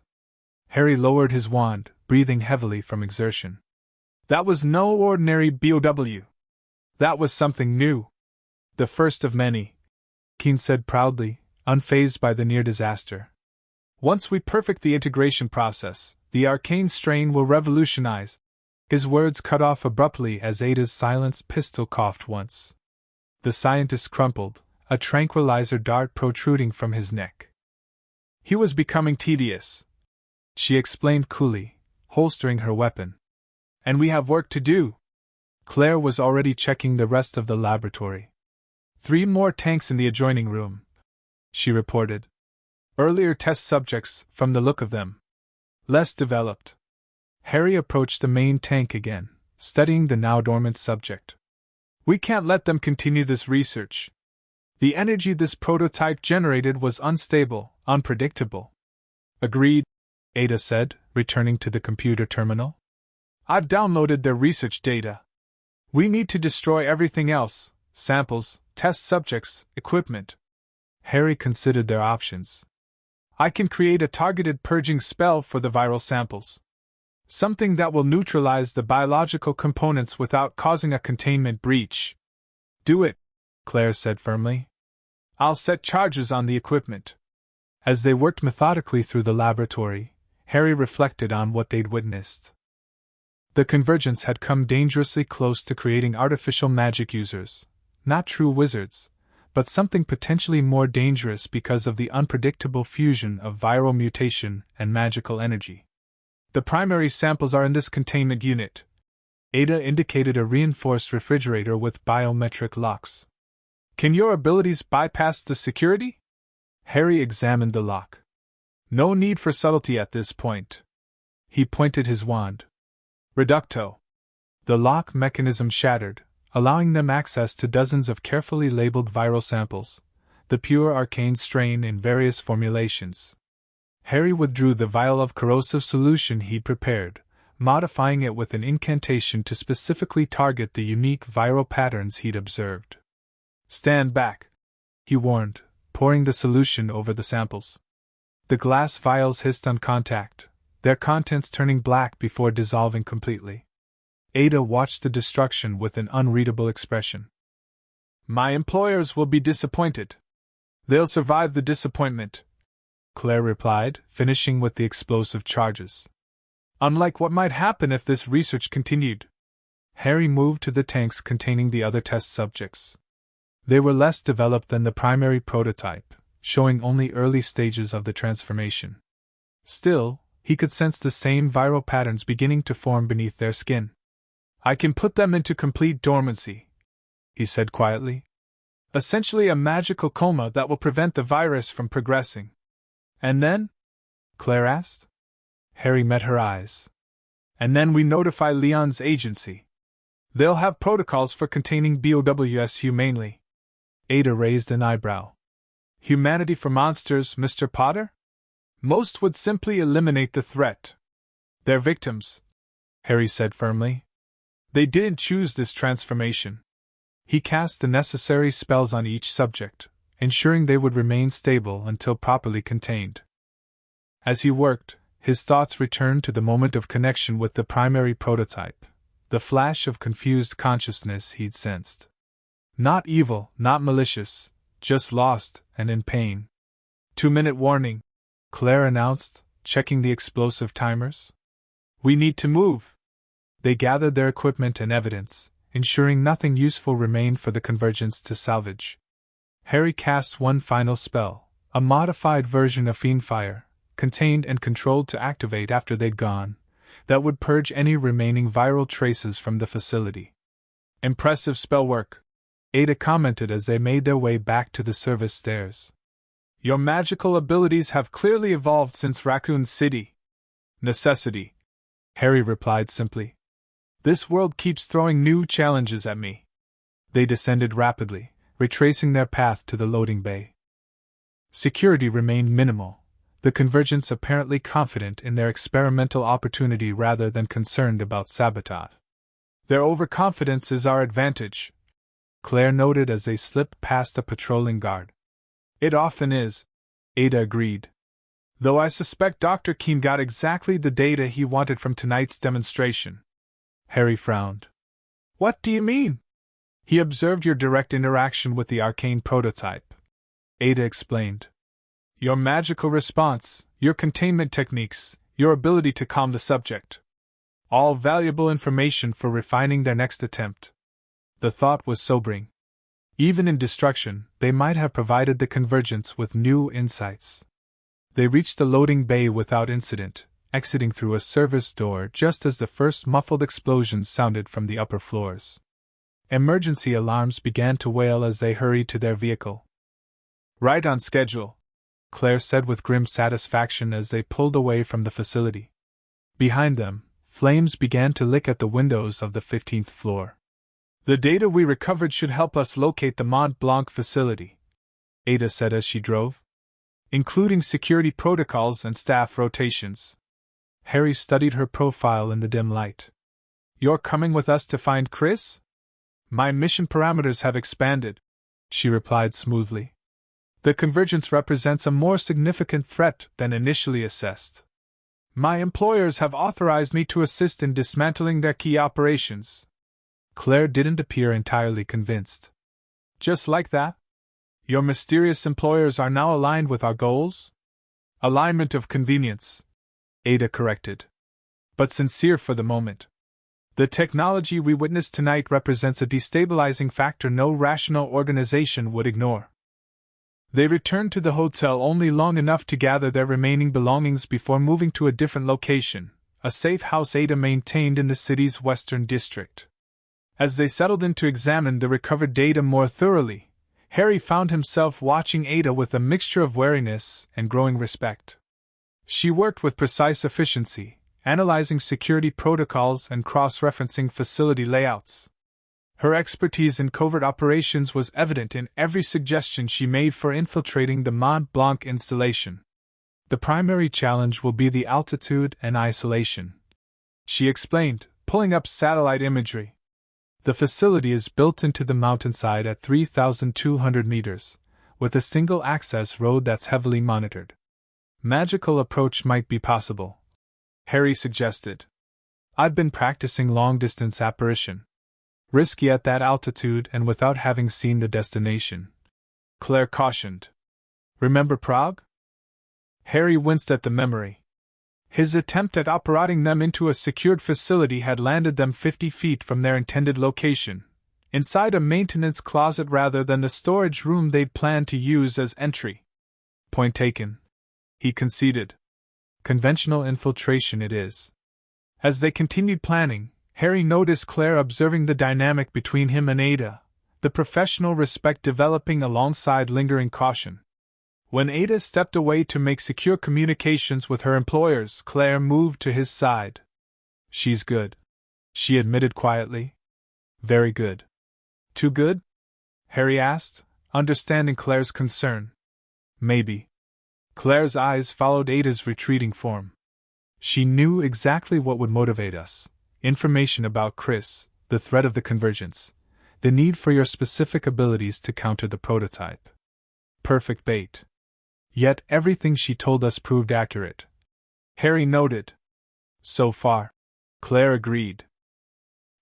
Harry lowered his wand, breathing heavily from exertion. That was no ordinary BOW. That was something new. The first of many, Keen said proudly, unfazed by the near disaster. Once we perfect the integration process, the arcane strain will revolutionize. His words cut off abruptly as Ada's silenced pistol coughed once. The scientist crumpled, a tranquilizer dart protruding from his neck. He was becoming tedious, she explained coolly, holstering her weapon. And we have work to do. Claire was already checking the rest of the laboratory. 3 more tanks in the adjoining room, she reported. Earlier test subjects, from the look of them. Less developed. Harry approached the main tank again, studying the now dormant subject. We can't let them continue this research. The energy this prototype generated was unstable, unpredictable. Agreed, Ada said, returning to the computer terminal. I've downloaded their research data. We need to destroy everything else, samples, test subjects, equipment. Harry considered their options. I can create a targeted purging spell for the viral samples. Something that will neutralize the biological components without causing a containment breach. Do it, Claire said firmly. I'll set charges on the equipment. As they worked methodically through the laboratory, Harry reflected on what they'd witnessed. The Convergence had come dangerously close to creating artificial magic users, not true wizards, but something potentially more dangerous because of the unpredictable fusion of viral mutation and magical energy. The primary samples are in this containment unit. Ada indicated a reinforced refrigerator with biometric locks. Can your abilities bypass the security? Harry examined the lock. No need for subtlety at this point. He pointed his wand. Reducto. The lock mechanism shattered, allowing them access to dozens of carefully labeled viral samples, the pure arcane strain in various formulations. Harry withdrew the vial of corrosive solution he'd prepared, modifying it with an incantation to specifically target the unique viral patterns he'd observed. Stand back, he warned, pouring the solution over the samples. The glass vials hissed on contact, their contents turning black before dissolving completely. Ada watched the destruction with an unreadable expression. My employers will be disappointed. They'll survive the disappointment, Claire replied, finishing with the explosive charges. Unlike what might happen if this research continued. Harry moved to the tanks containing the other test subjects. They were less developed than the primary prototype, showing only early stages of the transformation. Still, he could sense the same viral patterns beginning to form beneath their skin. I can put them into complete dormancy, he said quietly. Essentially a magical coma that will prevent the virus from progressing. And then? Claire asked. Harry met her eyes. And then we notify Leon's agency. They'll have protocols for containing BOWs humanely. Ada raised an eyebrow. Humanity for monsters, Mr. Potter? Most would simply eliminate the threat. They're victims, Harry said firmly. They didn't choose this transformation. He cast the necessary spells on each subject, ensuring they would remain stable until properly contained. As he worked, his thoughts returned to the moment of connection with the primary prototype, the flash of confused consciousness he'd sensed. Not evil, not malicious, just lost and in pain. 2-minute warning, Claire announced, checking the explosive timers. We need to move. They gathered their equipment and evidence, ensuring nothing useful remained for the Convergence to salvage. Harry cast one final spell, a modified version of Fiendfire, contained and controlled to activate after they'd gone, that would purge any remaining viral traces from the facility. Impressive spell work, Ada commented as they made their way back to the service stairs. Your magical abilities have clearly evolved since Raccoon City. Necessity, Harry replied simply. This world keeps throwing new challenges at me. They descended rapidly, retracing their path to the loading bay. Security remained minimal, the Convergence apparently confident in their experimental opportunity rather than concerned about sabotage. Their overconfidence is our advantage, Claire noted as they slipped past a patrolling guard. It often is, Ada agreed. Though I suspect Dr. Keene got exactly the data he wanted from tonight's demonstration. Harry frowned. What do you mean? He observed your direct interaction with the Arcane prototype, Ada explained. Your magical response, your containment techniques, your ability to calm the subject. All valuable information for refining their next attempt. The thought was sobering. Even in destruction, they might have provided the Convergence with new insights. They reached the loading bay without incident, exiting through a service door just as the first muffled explosions sounded from the upper floors. Emergency alarms began to wail as they hurried to their vehicle. Right on schedule, Claire said with grim satisfaction as they pulled away from the facility. Behind them, flames began to lick at the windows of the 15th floor. The data we recovered should help us locate the Mont Blanc facility, Ada said as she drove. Including security protocols and staff rotations. Harry studied her profile in the dim light. You're coming with us to find Chris? My mission parameters have expanded, she replied smoothly. The Convergence represents a more significant threat than initially assessed. My employers have authorized me to assist in dismantling their key operations. Claire didn't appear entirely convinced. Just like that? Your mysterious employers are now aligned with our goals? Alignment of convenience, Ada corrected. But sincere for the moment. The technology we witnessed tonight represents a destabilizing factor no rational organization would ignore. They returned to the hotel only long enough to gather their remaining belongings before moving to a different location, a safe house Ada maintained in the city's western district. As they settled in to examine the recovered data more thoroughly, Harry found himself watching Ada with a mixture of wariness and growing respect. She worked with precise efficiency, analyzing security protocols and cross-referencing facility layouts. Her expertise in covert operations was evident in every suggestion she made for infiltrating the Mont Blanc installation. The primary challenge will be the altitude and isolation, she explained, pulling up satellite imagery. The facility is built into the mountainside at 3,200 meters, with a single access road that's heavily monitored. Magical approach might be possible, Harry suggested. I've been practicing long-distance apparition. Risky at that altitude and without having seen the destination, Claire cautioned. Remember Prague? Harry winced at the memory. His attempt at operating them into a secured facility had landed them 50 feet from their intended location, inside a maintenance closet rather than the storage room they'd planned to use as entry. Point taken, he conceded. Conventional infiltration it is. As they continued planning, Harry noticed Claire observing the dynamic between him and Ada, the professional respect developing alongside lingering caution. When Ada stepped away to make secure communications with her employers, Claire moved to his side. She's good, she admitted quietly. Very good. Too good? Harry asked, understanding Claire's concern. Maybe. Claire's eyes followed Ada's retreating form. She knew exactly what would motivate us. Information about Chris, the threat of the Convergence, the need for your specific abilities to counter the prototype. Perfect bait. Yet everything she told us proved accurate, Harry noted. So far, Claire agreed.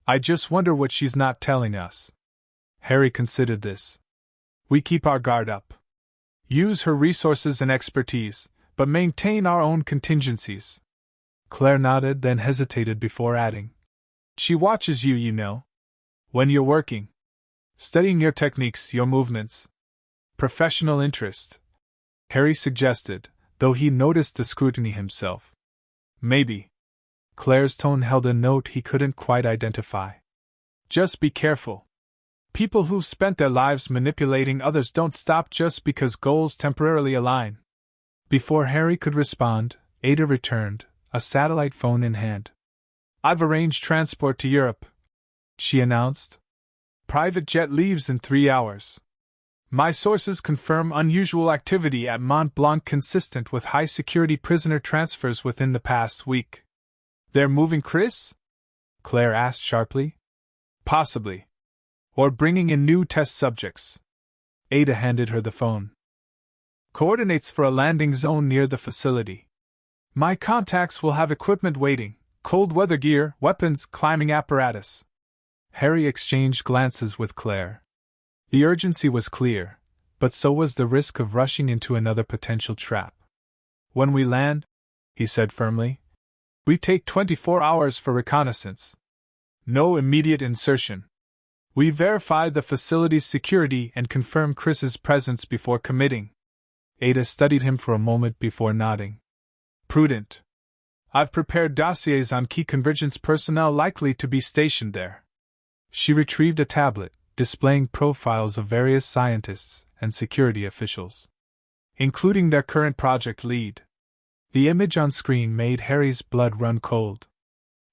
I just wonder what she's not telling us. Harry considered this. We keep our guard up. Use her resources and expertise, but maintain our own contingencies. Claire nodded, then hesitated before adding. She watches you, you know. When you're working. Studying your techniques, your movements. Professional interest, Harry suggested, though he noticed the scrutiny himself. Maybe. Claire's tone held a note he couldn't quite identify. Just be careful. People who've spent their lives manipulating others don't stop just because goals temporarily align. Before Harry could respond, Ada returned, a satellite phone in hand. I've arranged transport to Europe, she announced. Private jet leaves in 3 hours. My sources confirm unusual activity at Mont Blanc consistent with high-security prisoner transfers within the past week. They're moving Chris? Claire asked sharply. Possibly. Or bringing in new test subjects. Ada handed her the phone. Coordinates for a landing zone near the facility. My contacts will have equipment waiting, cold weather gear, weapons, climbing apparatus. Harry exchanged glances with Claire. The urgency was clear, but so was the risk of rushing into another potential trap. When we land, he said firmly, we take 24 hours for reconnaissance. No immediate insertion. We verify the facility's security and confirm Chris's presence before committing. Ada studied him for a moment before nodding. Prudent. I've prepared dossiers on key Convergence personnel likely to be stationed there. She retrieved a tablet, displaying profiles of various scientists and security officials, including their current project lead. The image on screen made Harry's blood run cold.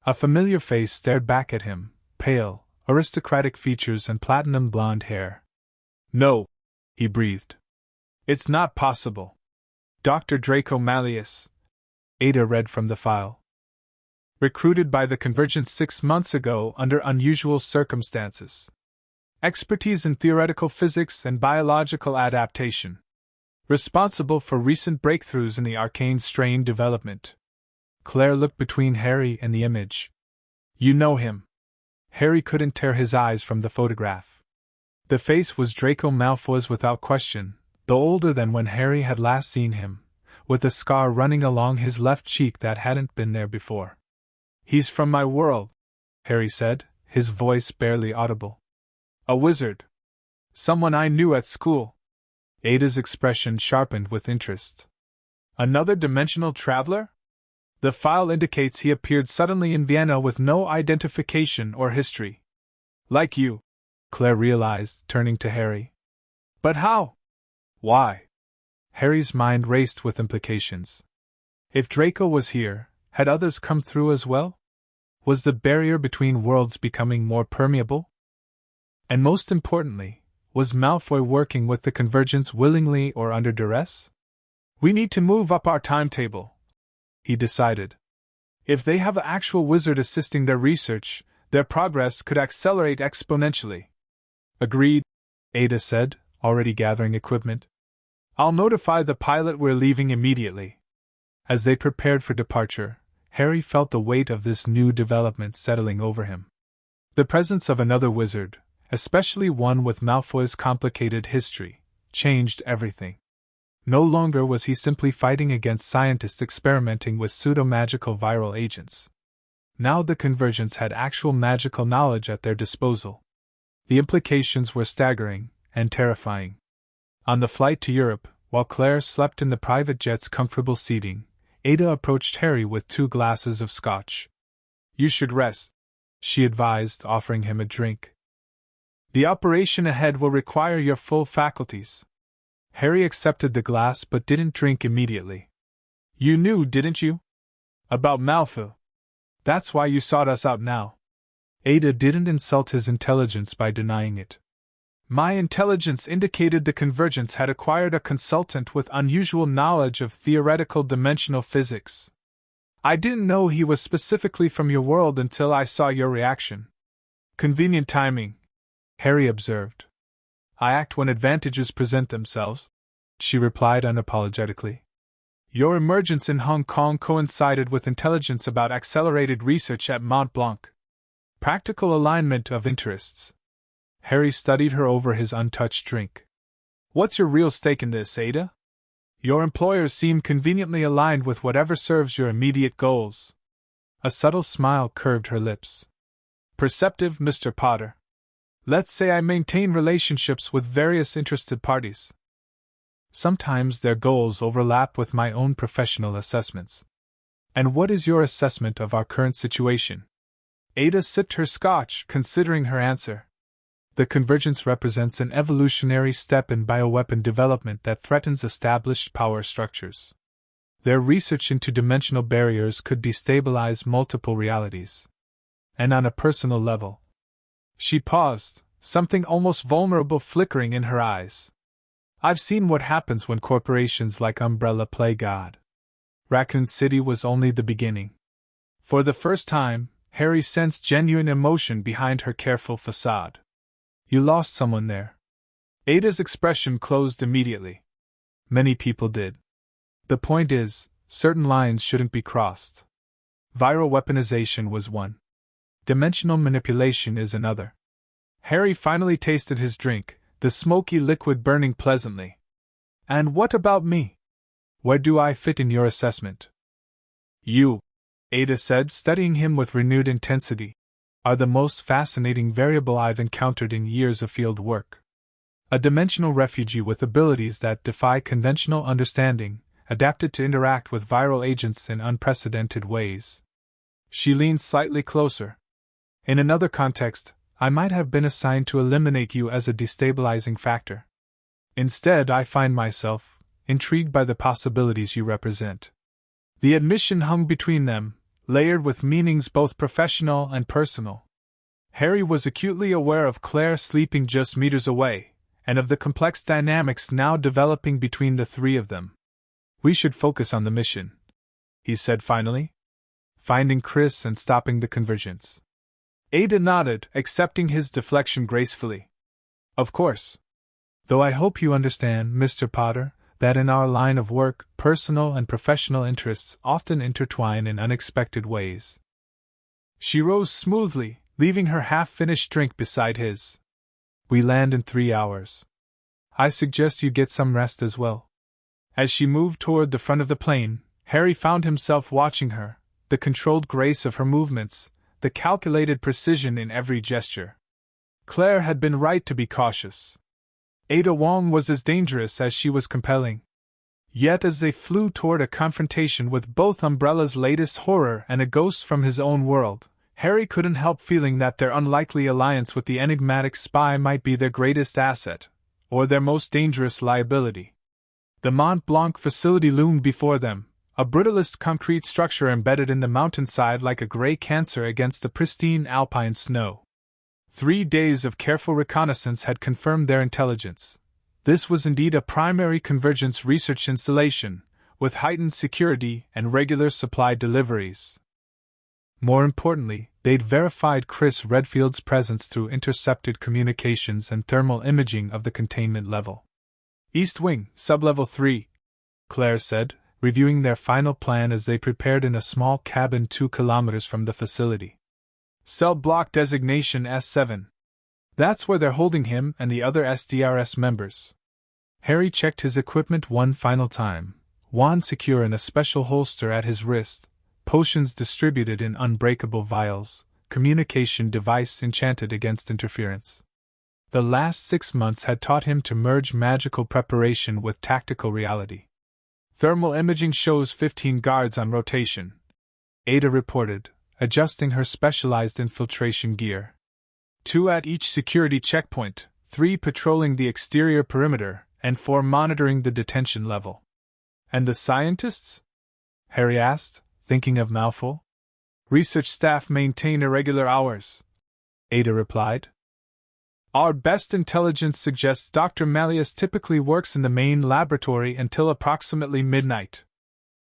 A familiar face stared back at him, pale, aristocratic features and platinum blonde hair. No, he breathed. It's not possible. Dr. Draco Malleus. Ada read from the file. Recruited by the Convergence 6 months ago under unusual circumstances. Expertise in theoretical physics and biological adaptation. Responsible for recent breakthroughs in the Arcane strain development. Claire looked between Harry and the image. You know him. Harry couldn't tear his eyes from the photograph. The face was Draco Malfoy's without question, though older than when Harry had last seen him, with a scar running along his left cheek that hadn't been there before. He's from my world, Harry said, his voice barely audible. A wizard. Someone I knew at school. Ada's expression sharpened with interest. Another dimensional traveler? The file indicates he appeared suddenly in Vienna with no identification or history. Like you, Claire realized, turning to Harry. But how? Why? Harry's mind raced with implications. If Draco was here, had others come through as well? Was the barrier between worlds becoming more permeable? And most importantly, was Malfoy working with the Convergence willingly or under duress? We need to move up our timetable, he decided. If they have an actual wizard assisting their research, their progress could accelerate exponentially. Agreed, Ada said, already gathering equipment. I'll notify the pilot we're leaving immediately. As they prepared for departure, Harry felt the weight of this new development settling over him. The presence of another wizard, especially one with Malfoy's complicated history, changed everything. No longer was he simply fighting against scientists experimenting with pseudo-magical viral agents. Now the Convergence had actual magical knowledge at their disposal. The implications were staggering and terrifying. On the flight to Europe, while Claire slept in the private jet's comfortable seating, Ada approached Harry with 2 glasses of scotch. "You should rest," she advised, offering him a drink. "The operation ahead will require your full faculties." Harry accepted the glass but didn't drink immediately. "You knew, didn't you? About Malfoy. That's why you sought us out now." Ada didn't insult his intelligence by denying it. "My intelligence indicated the Convergence had acquired a consultant with unusual knowledge of theoretical dimensional physics. I didn't know he was specifically from your world until I saw your reaction." "Convenient timing," Harry observed. "I act when advantages present themselves," she replied unapologetically. "Your emergence in Hong Kong coincided with intelligence about accelerated research at Mont Blanc. Practical alignment of interests." Harry studied her over his untouched drink. "What's your real stake in this, Ada? Your employers seem conveniently aligned with whatever serves your immediate goals." A subtle smile curved her lips. "Perceptive, Mr. Potter. Let's say I maintain relationships with various interested parties. Sometimes their goals overlap with my own professional assessments." "And what is your assessment of our current situation?" Ada sipped her scotch, considering her answer. "The Convergence represents an evolutionary step in bioweapon development that threatens established power structures. Their research into dimensional barriers could destabilize multiple realities. And on a personal level." She paused, something almost vulnerable flickering in her eyes. "I've seen what happens when corporations like Umbrella play God. Raccoon City was only the beginning." For the first time, Harry sensed genuine emotion behind her careful facade. "You lost someone there." Ada's expression closed immediately. "Many people did. The point is, certain lines shouldn't be crossed. Viral weaponization was one. Dimensional manipulation is another." Harry finally tasted his drink, the smoky liquid burning pleasantly. "And what about me? Where do I fit in your assessment?" "You," Ada said, studying him with renewed intensity, "are the most fascinating variable I've encountered in years of field work. A dimensional refugee with abilities that defy conventional understanding, adapted to interact with viral agents in unprecedented ways." She leaned slightly closer. "In another context, I might have been assigned to eliminate you as a destabilizing factor. Instead, I find myself intrigued by the possibilities you represent." The admission hung between them, layered with meanings both professional and personal. Harry was acutely aware of Claire sleeping just meters away, and of the complex dynamics now developing between the three of them. "We should focus on the mission," he said finally. "Finding Chris and stopping the Convergence." Ada nodded, accepting his deflection gracefully. "Of course. Though I hope you understand, Mr. Potter, that in our line of work, personal and professional interests often intertwine in unexpected ways." She rose smoothly, leaving her half-finished drink beside his. "We land in 3 hours. I suggest you get some rest as well." As she moved toward the front of the plane, Harry found himself watching her, the controlled grace of her movements, the calculated precision in every gesture. Claire had been right to be cautious. Ada Wong was as dangerous as she was compelling. Yet as they flew toward a confrontation with both Umbrella's latest horror and a ghost from his own world, Harry couldn't help feeling that their unlikely alliance with the enigmatic spy might be their greatest asset, or their most dangerous liability. The Mont Blanc facility loomed before them, a brutalist concrete structure embedded in the mountainside like a gray cancer against the pristine alpine snow. 3 days of careful reconnaissance had confirmed their intelligence. This was indeed a primary Convergence research installation, with heightened security and regular supply deliveries. More importantly, they'd verified Chris Redfield's presence through intercepted communications and thermal imaging of the containment level. East Wing, Sublevel 3, Claire said, reviewing their final plan as they prepared in a small cabin 2 kilometers from the facility. Cell block designation S7. That's where they're holding him and the other SDRS members. Harry checked his equipment one final time, wand secure in a special holster at his wrist, potions distributed in unbreakable vials, communication device enchanted against interference. The last 6 months had taught him to merge magical preparation with tactical reality. Thermal imaging shows 15 guards on rotation, Ada reported, adjusting her specialized infiltration gear. 2 at each security checkpoint, 3 patrolling the exterior perimeter, and 4 monitoring the detention level. And the scientists? Harry asked, thinking of Malfoy. Research staff maintain irregular hours, Ada replied. Our best intelligence suggests Dr. Malleus typically works in the main laboratory until approximately midnight.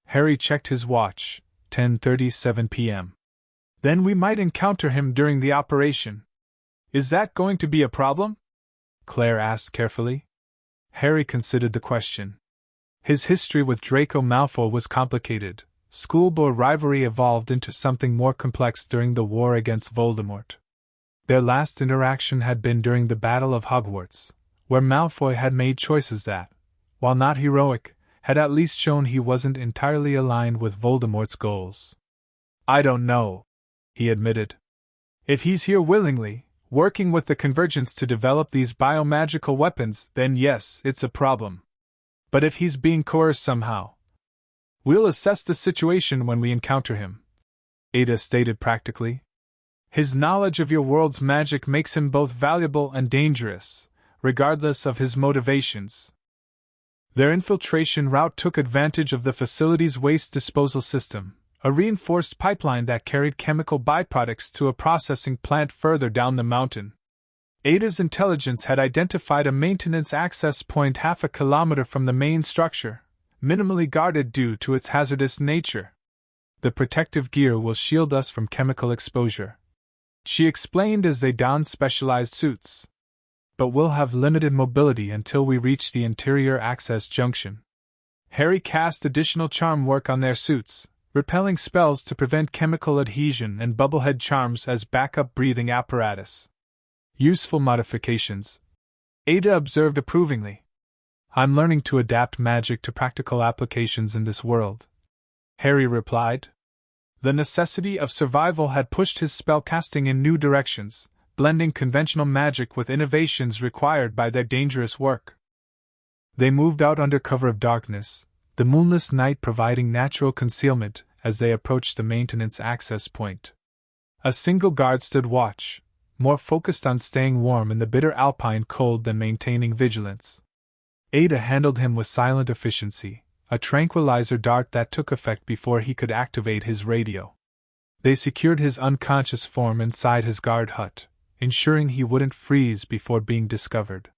Harry checked his watch, 10:37 p.m. Then we might encounter him during the operation. Is that going to be a problem? Claire asked carefully. Harry considered the question. His history with Draco Malfoy was complicated. Schoolboy rivalry evolved into something more complex during the war against Voldemort. Their last interaction had been during the Battle of Hogwarts, where Malfoy had made choices that, while not heroic, had at least shown he wasn't entirely aligned with Voldemort's goals. I don't know, he admitted. If he's here willingly, working with the Convergence to develop these biomagical weapons, then yes, it's a problem. But if he's being coerced somehow, we'll assess the situation when we encounter him, Ada stated practically. His knowledge of your world's magic makes him both valuable and dangerous, regardless of his motivations. Their infiltration route took advantage of the facility's waste disposal system, a reinforced pipeline that carried chemical byproducts to a processing plant further down the mountain. Ada's intelligence had identified a maintenance access point half a kilometer from the main structure, minimally guarded due to its hazardous nature. The protective gear will shield us from chemical exposure, she explained as they donned specialized suits. But we'll have limited mobility until we reach the interior access junction. Harry cast additional charm work on their suits, repelling spells to prevent chemical adhesion and bubblehead charms as backup breathing apparatus. Useful modifications, Ada observed approvingly. I'm learning to adapt magic to practical applications in this world, Harry replied. The necessity of survival had pushed his spellcasting in new directions, blending conventional magic with innovations required by their dangerous work. They moved out under cover of darkness, the moonless night providing natural concealment as they approached the maintenance access point. A single guard stood watch, more focused on staying warm in the bitter alpine cold than maintaining vigilance. Ada handled him with silent efficiency, a tranquilizer dart that took effect before he could activate his radio. They secured his unconscious form inside his guard hut, ensuring he wouldn't freeze before being discovered.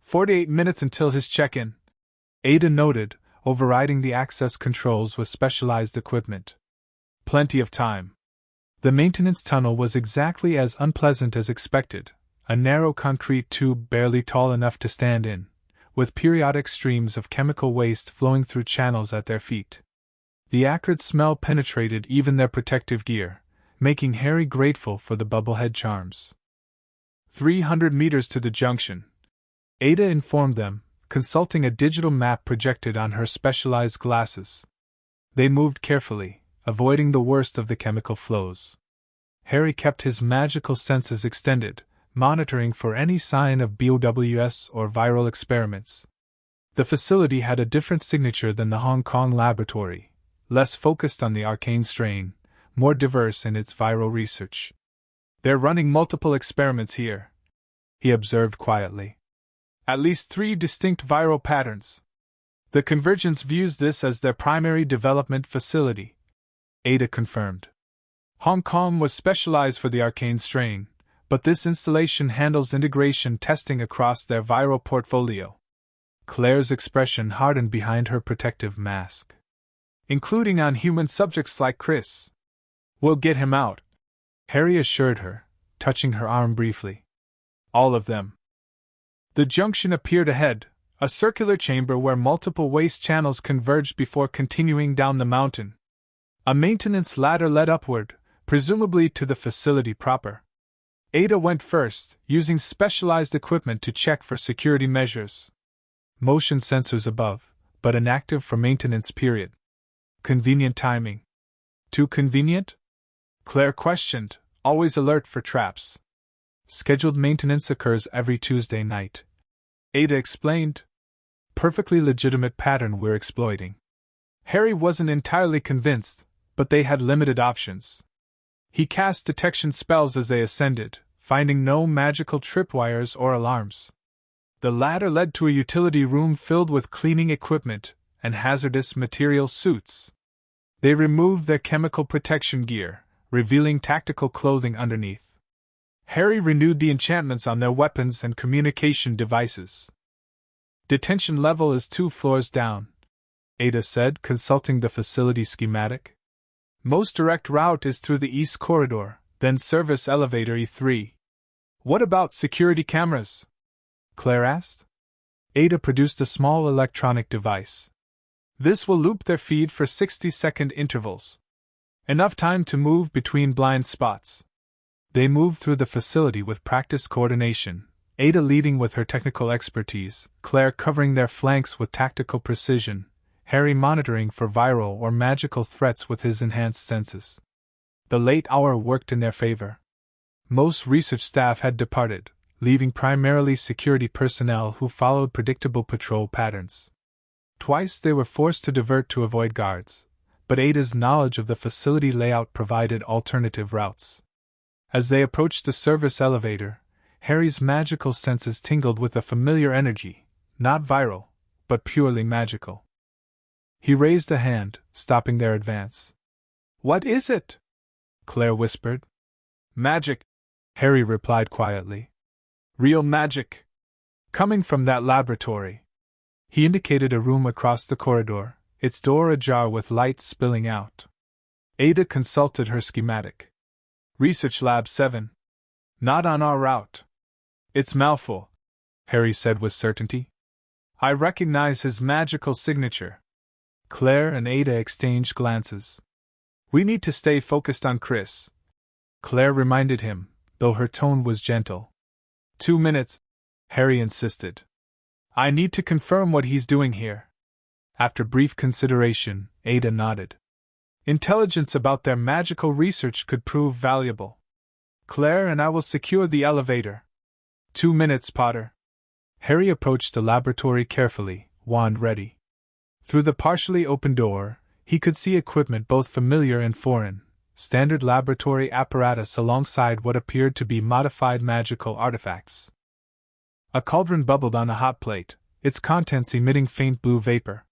48 minutes until his check-in, Ada noted, overriding the access controls with specialized equipment. Plenty of time. The maintenance tunnel was exactly as unpleasant as expected, a narrow concrete tube barely tall enough to stand in, with periodic streams of chemical waste flowing through channels at their feet. The acrid smell penetrated even their protective gear, making Harry grateful for the bubblehead charms. 300 meters to the junction, Ada informed them, consulting a digital map projected on her specialized glasses. They moved carefully, avoiding the worst of the chemical flows. Harry kept his magical senses extended, monitoring for any sign of BOWS or viral experiments. The facility had a different signature than the Hong Kong laboratory, less focused on the Arcane strain, more diverse in its viral research. They're running multiple experiments here, he observed quietly. At least 3 distinct viral patterns. The Convergence views this as their primary development facility, Ada confirmed. Hong Kong was specialized for the Arcane strain, but this installation handles integration testing across their viral portfolio. Claire's expression hardened behind her protective mask. Including on human subjects like Chris. We'll get him out, Harry assured her, touching her arm briefly. All of them. The junction appeared ahead, A circular chamber where multiple waste channels converged before continuing down the mountain. A maintenance ladder led upward, presumably to the facility proper. Ada went first, using specialized equipment to check for security measures. Motion sensors above, but inactive for maintenance period. Convenient timing. Too convenient? Claire questioned, always alert for traps. Scheduled maintenance occurs every Tuesday night. Ada explained. Perfectly legitimate pattern we're exploiting. Harry wasn't entirely convinced, but they had limited options. He cast detection spells as they ascended, finding no magical tripwires or alarms. The ladder led to a utility room filled with cleaning equipment and hazardous material suits. They removed their chemical protection gear, revealing tactical clothing underneath. Harry renewed the enchantments on their weapons and communication devices. Detention level is 2 floors down, Ada said, consulting the facility schematic. Most direct route is through the East Corridor, then service elevator E3. What about security cameras? Claire asked. Ada produced a small electronic device. This will loop their feed for 60-second intervals. Enough time to move between blind spots. They moved through the facility with practiced coordination, Ada leading with her technical expertise, Claire covering their flanks with tactical precision, Harry monitoring for viral or magical threats with his enhanced senses. The late hour worked in their favor. Most research staff had departed, leaving primarily security personnel who followed predictable patrol patterns. Twice they were forced to divert to avoid guards, but Ada's knowledge of the facility layout provided alternative routes. As they approached the service elevator, Harry's magical senses tingled with a familiar energy, not viral, but purely magical. He raised a hand, stopping their advance. "What is it?" Claire whispered. "Magic," Harry replied quietly. "Real magic. Coming from that laboratory." He indicated a room across the corridor, its door ajar with light spilling out. Ada consulted her schematic. "Research Lab 7. Not on our route." "It's Malfoy," Harry said with certainty. "I recognize his magical signature." Claire and Ada exchanged glances. "We need to stay focused on Chris," Claire reminded him, though her tone was gentle. 2 minutes, Harry insisted. "I need to confirm what he's doing here." After brief consideration, Ada nodded. "Intelligence about their magical research could prove valuable. Claire and I will secure the elevator." 2 minutes, Potter." Harry approached the laboratory carefully, wand ready. Through the partially open door, he could see equipment both familiar and foreign, standard laboratory apparatus alongside what appeared to be modified magical artifacts. A cauldron bubbled on a hot plate, its contents emitting faint blue vapor.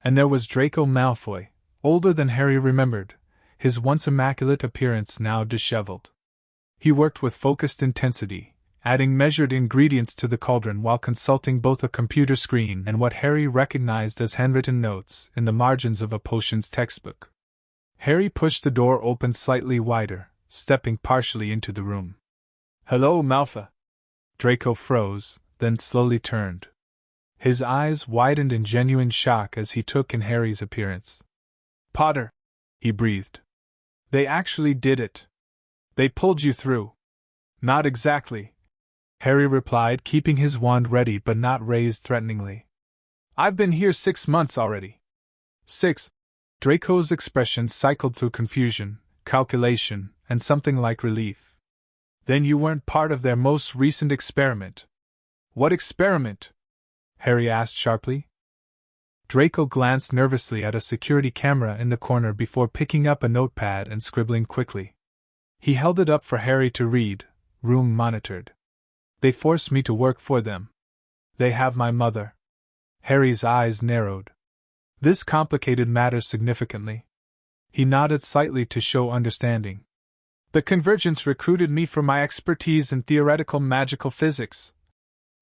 And there was Draco Malfoy, older than Harry remembered, his once immaculate appearance now disheveled. He worked with focused intensity, adding measured ingredients to the cauldron while consulting both a computer screen and what Harry recognized as handwritten notes in the margins of a potions textbook. Harry pushed the door open slightly wider, stepping partially into the room. "Hello, Malfoy." Draco froze, then slowly turned. His eyes widened in genuine shock as he took in Harry's appearance. "Potter," he breathed. "They actually did it. They pulled you through." "Not exactly," Harry replied, keeping his wand ready but not raised threateningly. "I've been here 6 months already." 6. Draco's expression cycled through confusion, calculation, and something like relief. "Then you weren't part of their most recent experiment." "What experiment?" Harry asked sharply. Draco glanced nervously at a security camera in the corner before picking up a notepad and scribbling quickly. He held it up for Harry to read. "Room monitored. They forced me to work for them. They have my mother." Harry's eyes narrowed. This complicated matters significantly. He nodded slightly to show understanding. "The Convergence recruited me for my expertise in theoretical magical physics,"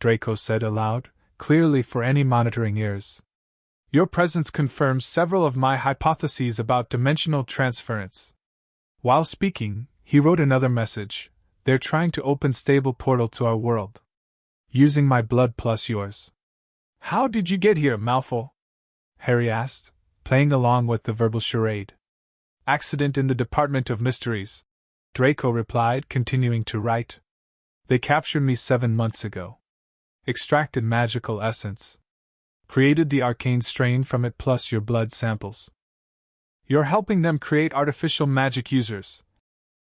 Draco said aloud, clearly for any monitoring ears. "Your presence confirms several of my hypotheses about dimensional transference." While speaking, he wrote another message. "They're trying to open stable portal to our world. Using my blood plus yours." How did you get here, Malfoy? Harry asked, playing along with the verbal charade. Accident in the Department of Mysteries, Draco replied, continuing to write. They captured me 7 months ago. Extracted magical essence. Created the arcane strain from it plus your blood samples. You're helping them create artificial magic users,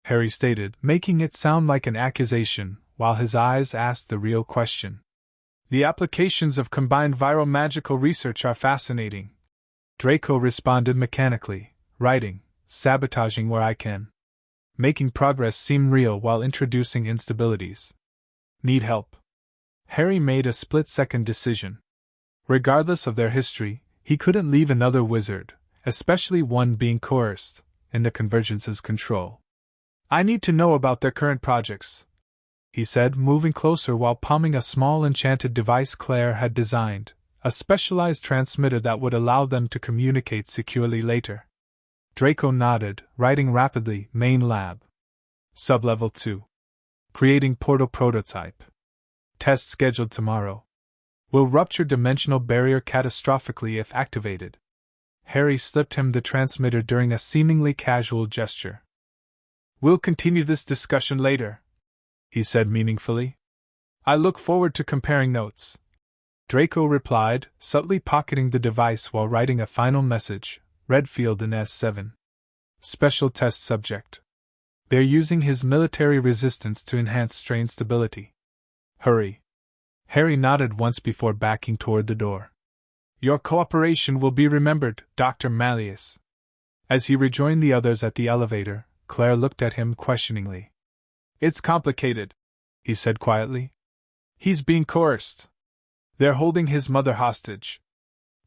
Harry stated, making it sound like an accusation, while his eyes asked the real question. The applications of combined viral magical research are fascinating, Draco responded mechanically, writing, sabotaging where I can. Making progress seem real while introducing instabilities. Need help? Harry made a split-second decision. Regardless of their history, he couldn't leave another wizard, especially one being coerced, in the Convergence's control. I need to know about their current projects, he said, moving closer while palming a small enchanted device Claire had designed, a specialized transmitter that would allow them to communicate securely later. Draco nodded, writing rapidly, Main Lab. Sublevel 2. Creating portal prototype. Test scheduled tomorrow. Will rupture dimensional barrier catastrophically if activated. Harry slipped him the transmitter during a seemingly casual gesture. We'll continue this discussion later, he said meaningfully. I look forward to comparing notes. Draco replied, subtly pocketing the device while writing a final message. Redfield in S7. Special test subject. They're using his military resistance to enhance strain stability. Hurry. Harry nodded once before backing toward the door. Your cooperation will be remembered, Dr. Malleus. As he rejoined the others at the elevator, Claire looked at him questioningly. It's complicated, he said quietly. He's being coerced. They're holding his mother hostage.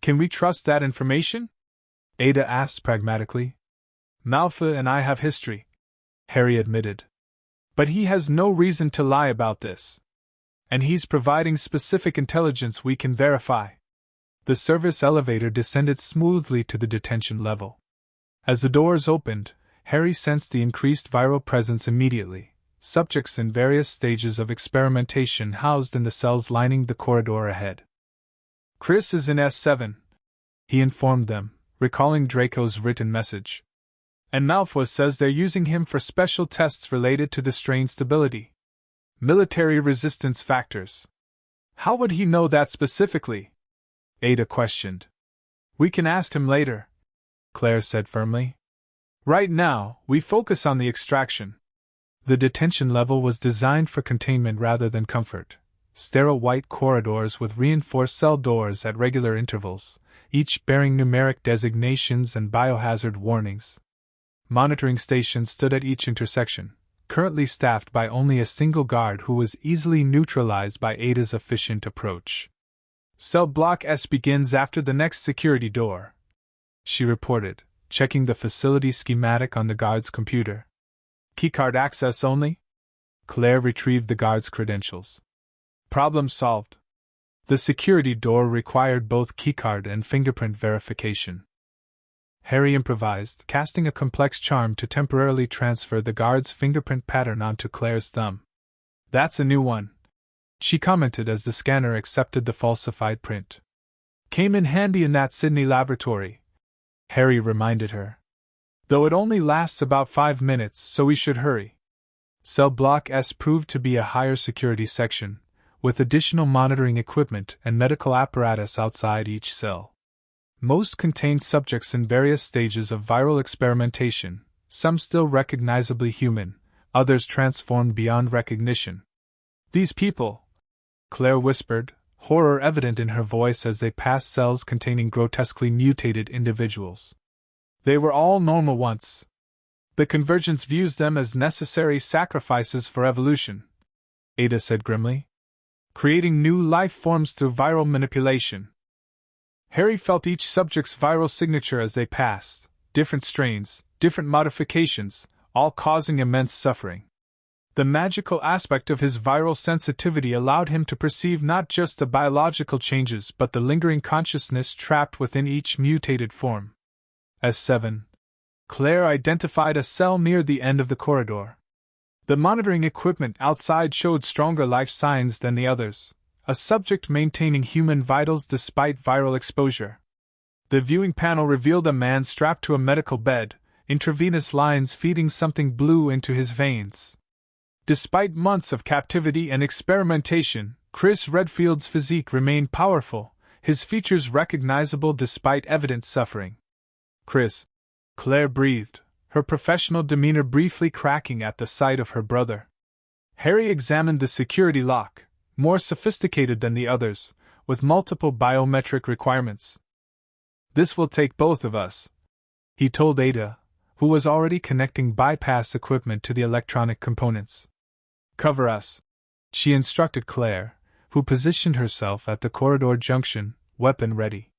Can we trust that information? Ada asked pragmatically. Malfoy and I have history, Harry admitted. But he has no reason to lie about this. And he's providing specific intelligence we can verify. The service elevator descended smoothly to the detention level. As the doors opened, Harry sensed the increased viral presence immediately. Subjects in various stages of experimentation housed in the cells lining the corridor ahead. Chris is in S7, he informed them, recalling Draco's written message. And Malfoy says they're using him for special tests related to the strain stability. Military resistance factors. How would he know that specifically? Ada questioned. We can ask him later, Claire said firmly. Right now, we focus on the extraction. The detention level was designed for containment rather than comfort. Sterile white corridors with reinforced cell doors at regular intervals, each bearing numeric designations and biohazard warnings. Monitoring stations stood at each intersection, currently staffed by only a single guard who was easily neutralized by Ada's efficient approach. Cell Block S begins after the next security door, she reported, checking the facility schematic on the guard's computer. Keycard access only? Claire retrieved the guard's credentials. Problem solved. The security door required both keycard and fingerprint verification. Harry improvised, casting a complex charm to temporarily transfer the guard's fingerprint pattern onto Claire's thumb. That's a new one, she commented as the scanner accepted the falsified print. Came in handy in that Sydney laboratory, Harry reminded her. Though it only lasts about 5 minutes, so we should hurry. Cell Block S proved to be a higher security section, with additional monitoring equipment and medical apparatus outside each cell. Most contained subjects in various stages of viral experimentation, some still recognizably human, others transformed beyond recognition. These people, Claire whispered, horror evident in her voice as they passed cells containing grotesquely mutated individuals. They were all normal once. The Convergence views them as necessary sacrifices for evolution, Ada said grimly. Creating new life forms through viral manipulation. Harry felt each subject's viral signature as they passed, different strains, different modifications, all causing immense suffering. The magical aspect of his viral sensitivity allowed him to perceive not just the biological changes but the lingering consciousness trapped within each mutated form. S7. Claire identified a cell near the end of the corridor. The monitoring equipment outside showed stronger life signs than the others, a subject maintaining human vitals despite viral exposure. The viewing panel revealed a man strapped to a medical bed, intravenous lines feeding something blue into his veins. Despite months of captivity and experimentation, Chris Redfield's physique remained powerful, his features recognizable despite evident suffering. Chris, Claire breathed, her professional demeanor briefly cracking at the sight of her brother. Harry examined the security lock, more sophisticated than the others, with multiple biometric requirements. "This will take both of us," he told Ada, who was already connecting bypass equipment to the electronic components. "Cover us," she instructed Claire, who positioned herself at the corridor junction, weapon ready.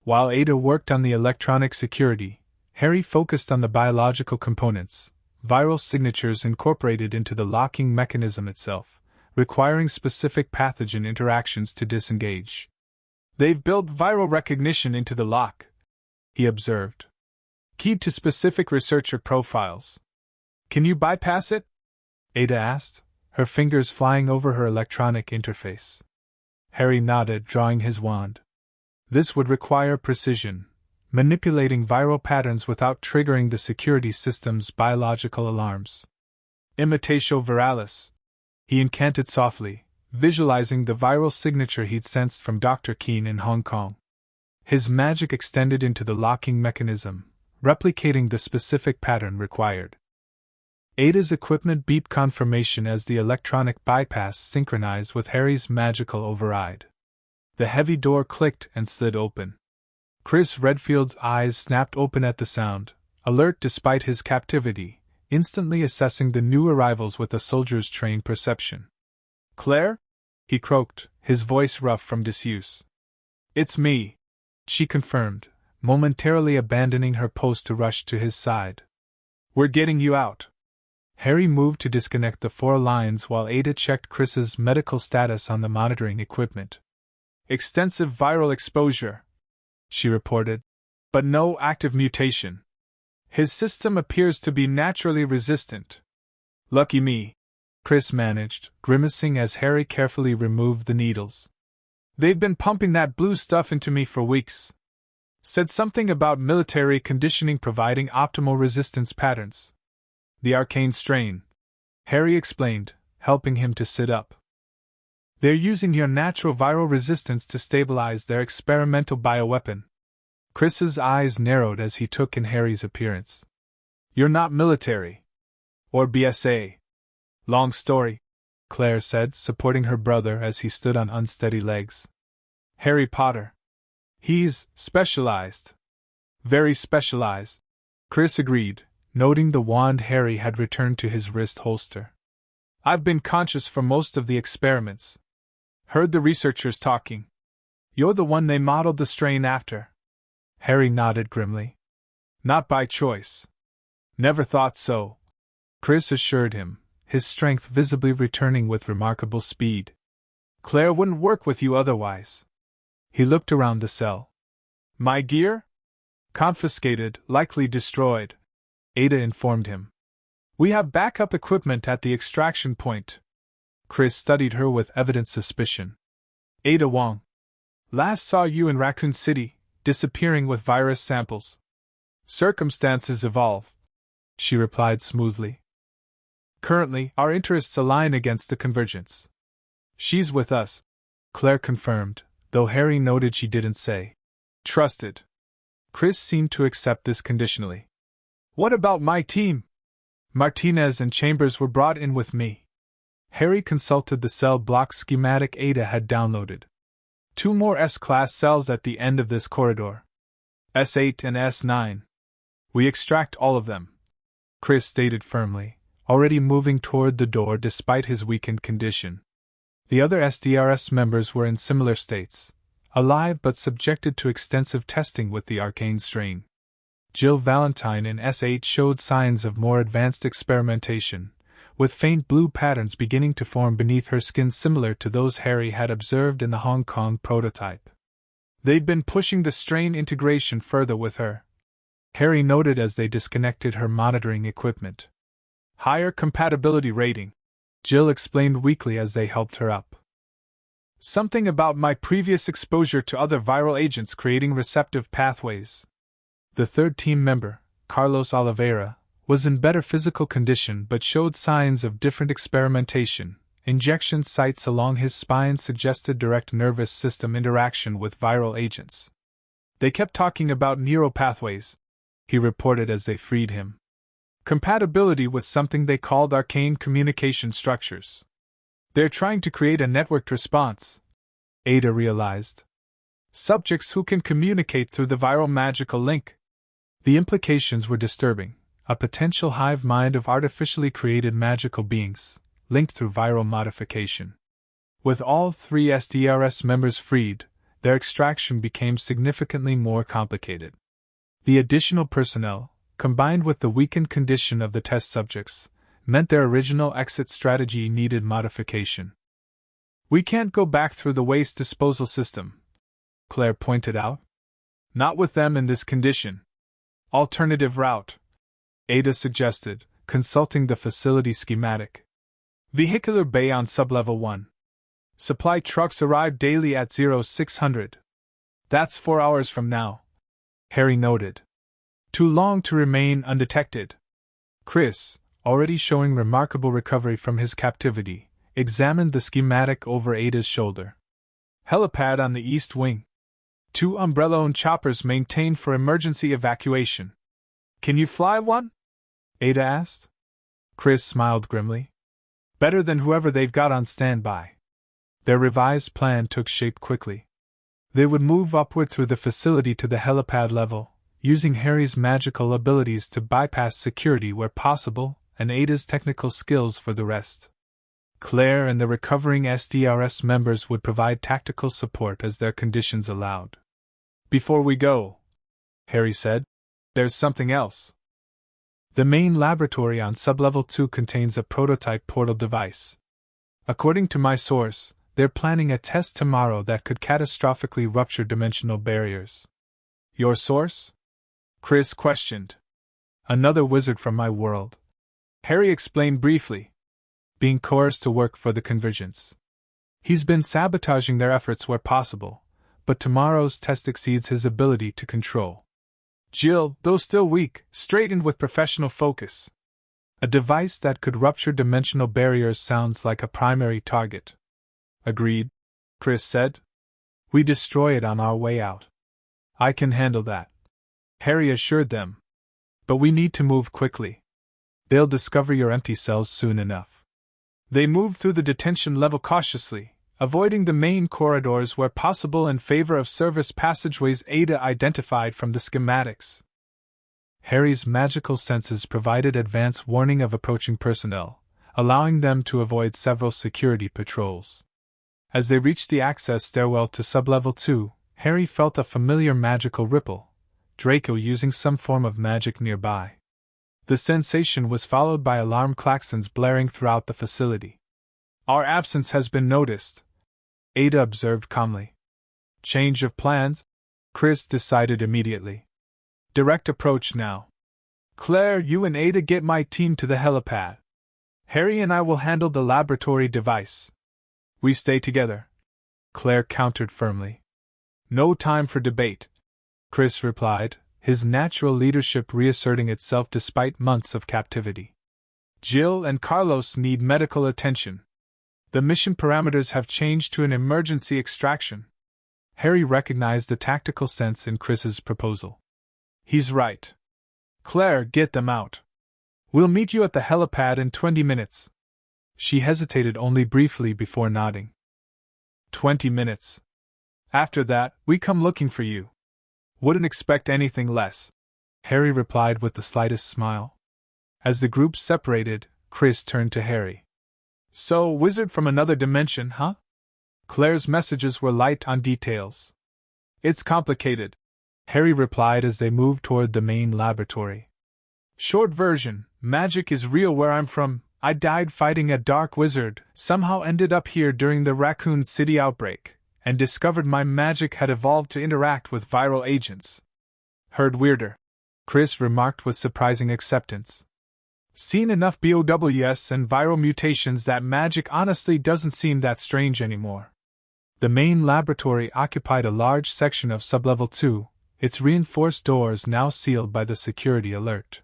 While Ada worked on the electronic security, Harry focused on the biological components, viral signatures incorporated into the locking mechanism itself, requiring specific pathogen interactions to disengage. "They've built viral recognition into the lock," he observed. "Keyed to specific researcher profiles. Can you bypass it?" Ada asked, her fingers flying over her electronic interface. Harry nodded, drawing his wand. This would require precision, manipulating viral patterns without triggering the security system's biological alarms. "Imitatio viralis," he incanted softly, visualizing the viral signature he'd sensed from Dr. Keene in Hong Kong. His magic extended into the locking mechanism, replicating the specific pattern required. Ada's equipment beeped confirmation as the electronic bypass synchronized with Harry's magical override. The heavy door clicked and slid open. Chris Redfield's eyes snapped open at the sound, alert despite his captivity, instantly assessing the new arrivals with a soldier's trained perception. "Claire?" he croaked, his voice rough from disuse. "It's me," she confirmed, momentarily abandoning her post to rush to his side. "We're getting you out." Harry moved to disconnect the 4 lines while Ada checked Chris's medical status on the monitoring equipment. "Extensive viral exposure," she reported, "but no active mutation. His system appears to be naturally resistant." "Lucky me," Chris managed, grimacing as Harry carefully removed the needles. "They've been pumping that blue stuff into me for weeks. Said something about military conditioning providing optimal resistance patterns. The Arcane strain," Harry explained, helping him to sit up. "They're using your natural viral resistance to stabilize their experimental bioweapon." Chris's eyes narrowed as he took in Harry's appearance. "You're not military. Or BSA. Long story," Claire said, supporting her brother as he stood on unsteady legs. "Harry Potter. He's specialized. Very specialized," Chris agreed, noting the wand Harry had returned to his wrist holster. "I've been conscious for most of the experiments. Heard the researchers talking. You're the one they modeled the strain after." Harry nodded grimly. "Not by choice. Never thought so," Chris assured him, his strength visibly returning with remarkable speed. "Claire wouldn't work with you otherwise." He looked around the cell. "My gear? Confiscated, likely destroyed," Ada informed him. "We have backup equipment at the extraction point." Chris studied her with evident suspicion. "Ada Wong. Last saw you in Raccoon City, disappearing with virus samples." "Circumstances evolve," she replied smoothly. "Currently, our interests align against the Convergence." "She's with us," Claire confirmed, though Harry noted she didn't say trusted. Chris seemed to accept this conditionally. "What about my team?" "Martinez and Chambers were brought in with me." Harry consulted the cell block schematic Ada had downloaded. 2 more S-class cells at the end of this corridor. S8 and S9. We extract all of them, Chris stated firmly, already moving toward the door despite his weakened condition. The other SDRS members were in similar states, alive but subjected to extensive testing with the Arcane strain. Jill Valentine in S8 showed signs of more advanced experimentation, with faint blue patterns beginning to form beneath her skin similar to those Harry had observed in the Hong Kong prototype. They'd been pushing the strain integration further with her, Harry noted as they disconnected her monitoring equipment. Higher compatibility rating, Jill explained weakly as they helped her up. Something about my previous exposure to other viral agents creating receptive pathways. The third team member, Carlos Oliveira, was in better physical condition but showed signs of different experimentation. Injection sites along his spine suggested direct nervous system interaction with viral agents. They kept talking about neuropathways, he reported as they freed him. Compatibility with something they called arcane communication structures. They're trying to create a networked response, Ada realized. Subjects who can communicate through the viral magical link. The implications were disturbing. A potential hive mind of artificially created magical beings, linked through viral modification. With all 3 SDRS members freed, their extraction became significantly more complicated. The additional personnel, combined with the weakened condition of the test subjects, meant their original exit strategy needed modification. We can't go back through the waste disposal system, Claire pointed out. Not with them in this condition. Alternative route, Ada suggested, consulting the facility schematic. Vehicular bay on sublevel 1. Supply trucks arrive daily at 0600. That's 4 hours from now, Harry noted. Too long to remain undetected. Chris, already showing remarkable recovery from his captivity, examined the schematic over Ada's shoulder. Helipad on the east wing. 2 umbrella-owned choppers maintained for emergency evacuation. Can you fly one? Ada asked. Chris smiled grimly. Better than whoever they've got on standby. Their revised plan took shape quickly. They would move upward through the facility to the helipad level, using Harry's magical abilities to bypass security where possible, and Ada's technical skills for the rest. Claire and the recovering SDRS members would provide tactical support as their conditions allowed. Before we go, Harry said, there's something else. The main laboratory on sublevel 2 contains a prototype portal device. According to my source, they're planning a test tomorrow that could catastrophically rupture dimensional barriers. Your source? Chris questioned. Another wizard from my world. Harry explained briefly. Being coerced to work for the Convergence. He's been sabotaging their efforts where possible, but tomorrow's test exceeds his ability to control. Jill, though still weak, straightened with professional focus. A device that could rupture dimensional barriers sounds like a primary target. Agreed, Chris said. We destroy it on our way out. I can handle that, Harry assured them. But we need to move quickly. They'll discover your empty cells soon enough. They moved through the detention level cautiously, avoiding the main corridors where possible in favor of service passageways Ada identified from the schematics. Harry's magical senses provided advance warning of approaching personnel, allowing them to avoid several security patrols. As they reached the access stairwell to sublevel 2, Harry felt a familiar magical ripple, Draco using some form of magic nearby. The sensation was followed by alarm klaxons blaring throughout the facility. Our absence has been noticed, Ada observed calmly. Change of plans? Chris decided immediately. Direct approach now. Claire, you and Ada get my team to the helipad. Harry and I will handle the laboratory device. We stay together, Claire countered firmly. No time for debate, Chris replied, his natural leadership reasserting itself despite months of captivity. Jill and Carlos need medical attention. The mission parameters have changed to an emergency extraction. Harry recognized the tactical sense in Chris's proposal. He's right. Claire, get them out. We'll meet you at the helipad in 20 minutes. She hesitated only briefly before nodding. 20 minutes. After that, we come looking for you. Wouldn't expect anything less, Harry replied with the slightest smile. As the group separated, Chris turned to Harry. So, wizard from another dimension, huh? Claire's messages were light on details. It's complicated, Harry replied as they moved toward the main laboratory. Short version, magic is real where I'm from. I died fighting a dark wizard, somehow ended up here during the Raccoon City outbreak, and discovered my magic had evolved to interact with viral agents. Heard weirder, Chris remarked with surprising acceptance. Seen enough BOWS and viral mutations that magic honestly doesn't seem that strange anymore. The main laboratory occupied a large section of Sublevel 2, its reinforced doors now sealed by the security alert.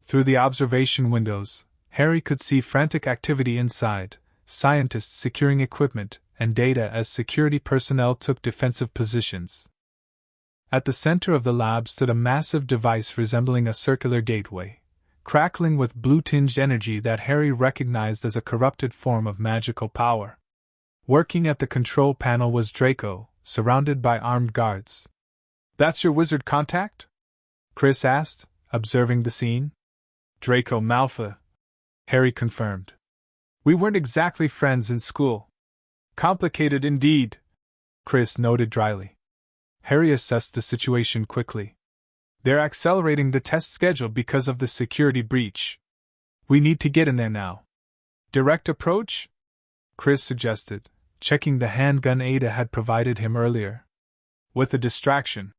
Through the observation windows, Harry could see frantic activity inside, scientists securing equipment and data as security personnel took defensive positions. At the center of the lab stood a massive device resembling a circular gateway, crackling with blue-tinged energy that Harry recognized as a corrupted form of magical power. Working at the control panel was Draco, surrounded by armed guards. "That's your wizard contact?" Chris asked, observing the scene. "Draco Malfoy," Harry confirmed. "We weren't exactly friends in school." "Complicated indeed," Chris noted dryly. Harry assessed the situation quickly. "They're accelerating the test schedule because of the security breach. We need to get in there now." "Direct approach?" Chris suggested, checking the handgun Ada had provided him earlier. "With a distraction,"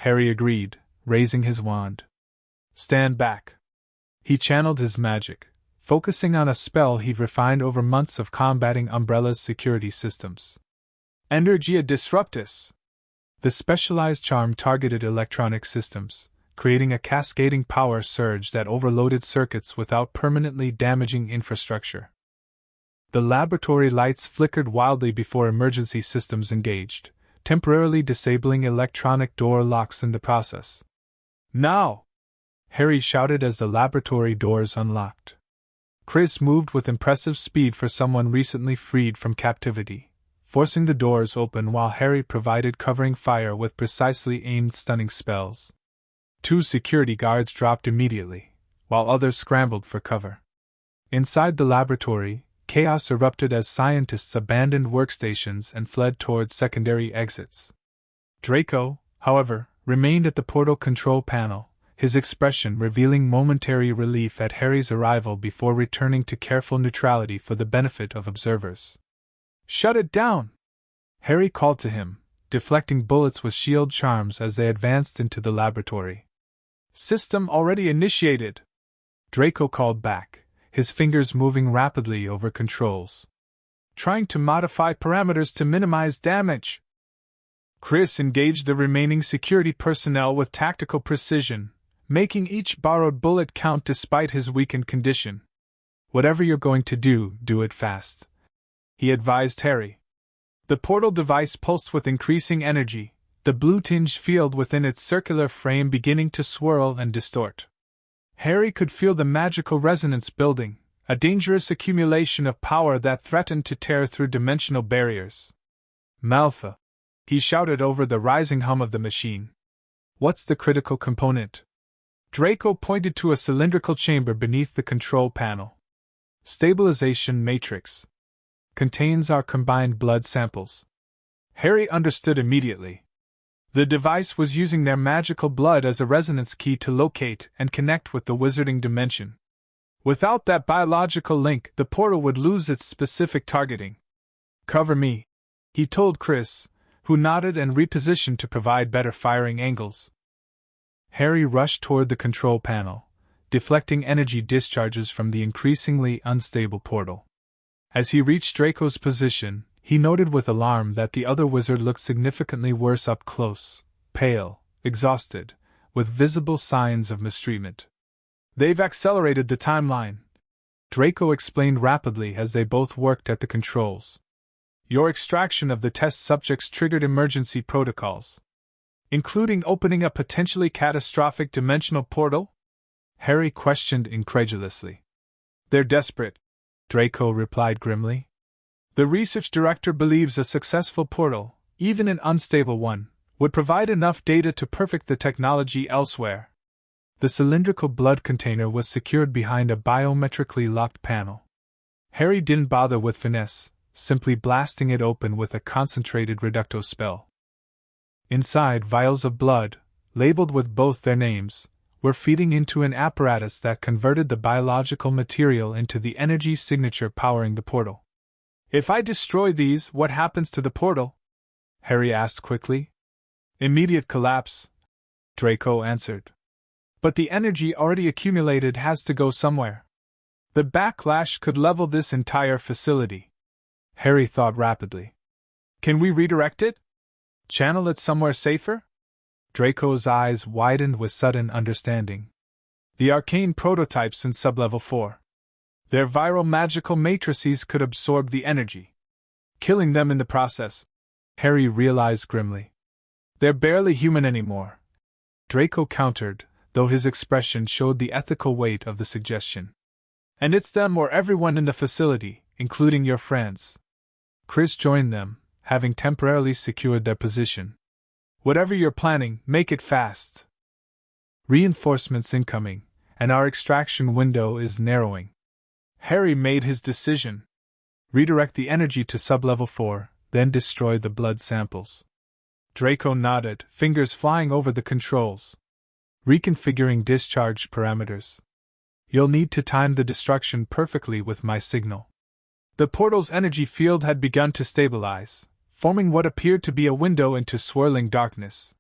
Harry agreed, raising his wand. "Stand back." He channeled his magic, focusing on a spell he'd refined over months of combating Umbrella's security systems. Energia Disruptus. The specialized charm targeted electronic systems, creating a cascading power surge that overloaded circuits without permanently damaging infrastructure. The laboratory lights flickered wildly before emergency systems engaged, temporarily disabling electronic door locks in the process. "Now!" Harry shouted as the laboratory doors unlocked. Chris moved with impressive speed for someone recently freed from captivity, forcing the doors open while Harry provided covering fire with precisely aimed stunning spells. 2 security guards dropped immediately, while others scrambled for cover. Inside the laboratory, chaos erupted as scientists abandoned workstations and fled towards secondary exits. Draco, however, remained at the portal control panel, his expression revealing momentary relief at Harry's arrival before returning to careful neutrality for the benefit of observers. "Shut it down!" Harry called to him, deflecting bullets with shield charms as they advanced into the laboratory. "System already initiated," Draco called back, his fingers moving rapidly over controls. "Trying to modify parameters to minimize damage." Chris engaged the remaining security personnel with tactical precision, making each borrowed bullet count despite his weakened condition. "Whatever you're going to do, do it fast," he advised Harry. The portal device pulsed with increasing energy, the blue-tinged field within its circular frame beginning to swirl and distort. Harry could feel the magical resonance building, a dangerous accumulation of power that threatened to tear through dimensional barriers. "Malfoy," he shouted over the rising hum of the machine. "What's the critical component?" Draco pointed to a cylindrical chamber beneath the control panel. "Stabilization matrix. Contains our combined blood samples." Harry understood immediately. The device was using their magical blood as a resonance key to locate and connect with the wizarding dimension. Without that biological link, the portal would lose its specific targeting. "Cover me," he told Chris, who nodded and repositioned to provide better firing angles. Harry rushed toward the control panel, deflecting energy discharges from the increasingly unstable portal. As he reached Draco's position, he noted with alarm that the other wizard looked significantly worse up close, pale, exhausted, with visible signs of mistreatment. "They've accelerated the timeline," Draco explained rapidly as they both worked at the controls. "Your extraction of the test subjects triggered emergency protocols, including opening a potentially catastrophic dimensional portal?" Harry questioned incredulously. "They're desperate," Draco replied grimly. "The research director believes a successful portal, even an unstable one, would provide enough data to perfect the technology elsewhere." The cylindrical blood container was secured behind a biometrically locked panel. Harry didn't bother with finesse, simply blasting it open with a concentrated reducto spell. Inside, vials of blood, labeled with both their names, were feeding into an apparatus that converted the biological material into the energy signature powering the portal. "If I destroy these, what happens to the portal?" Harry asked quickly. "Immediate collapse," Draco answered. "But the energy already accumulated has to go somewhere. The backlash could level this entire facility." Harry thought rapidly. Can we redirect it? Channel it somewhere safer? Draco's eyes widened with sudden understanding. The arcane prototypes in sublevel 4. Their viral magical matrices could absorb the energy, killing them in the process, Harry realized grimly. They're barely human anymore, Draco countered, though his expression showed the ethical weight of the suggestion. And it's them or everyone in the facility, including your friends. Chris joined them, having temporarily secured their position. Whatever you're planning, make it fast. Reinforcements incoming, and our extraction window is narrowing. Harry made his decision. Redirect the energy to sublevel 4, then destroy the blood samples. Draco nodded, fingers flying over the controls. Reconfiguring discharge parameters. You'll need to time the destruction perfectly with my signal. The portal's energy field had begun to stabilize, forming what appeared to be a window into swirling darkness.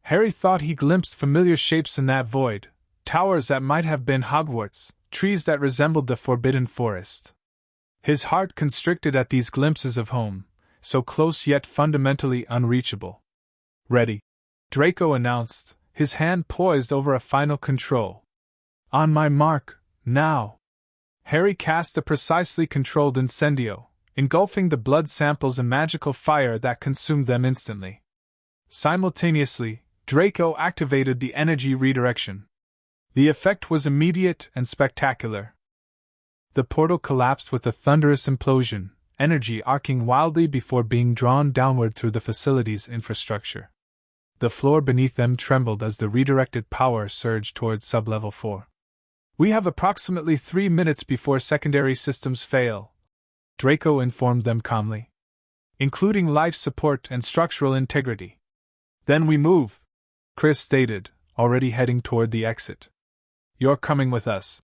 Harry thought he glimpsed familiar shapes in that void, towers that might have been Hogwarts, trees that resembled the Forbidden Forest. His heart constricted at these glimpses of home, so close yet fundamentally unreachable. Ready, Draco announced, his hand poised over a final control. On my mark, now. Harry cast a precisely controlled incendio, engulfing the blood samples in magical fire that consumed them instantly. Simultaneously, Draco activated the energy redirection. The effect was immediate and spectacular. The portal collapsed with a thunderous implosion, energy arcing wildly before being drawn downward through the facility's infrastructure. The floor beneath them trembled as the redirected power surged towards sublevel 4. We have approximately 3 minutes before secondary systems fail, Draco informed them calmly. Including life support and structural integrity. Then we move, Chris stated, already heading toward the exit. You're coming with us,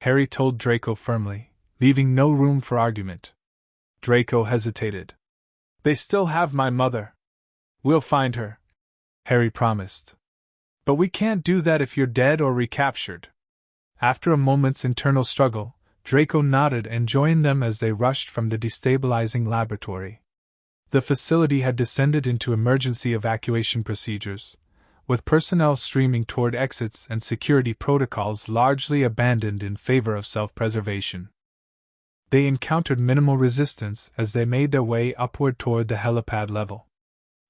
Harry told Draco firmly, leaving no room for argument. Draco hesitated. They still have my mother. We'll find her, Harry promised. But we can't do that if you're dead or recaptured. After a moment's internal struggle, Draco nodded and joined them as they rushed from the destabilizing laboratory. The facility had descended into emergency evacuation procedures, with personnel streaming toward exits and security protocols largely abandoned in favor of self-preservation. They encountered minimal resistance as they made their way upward toward the helipad level.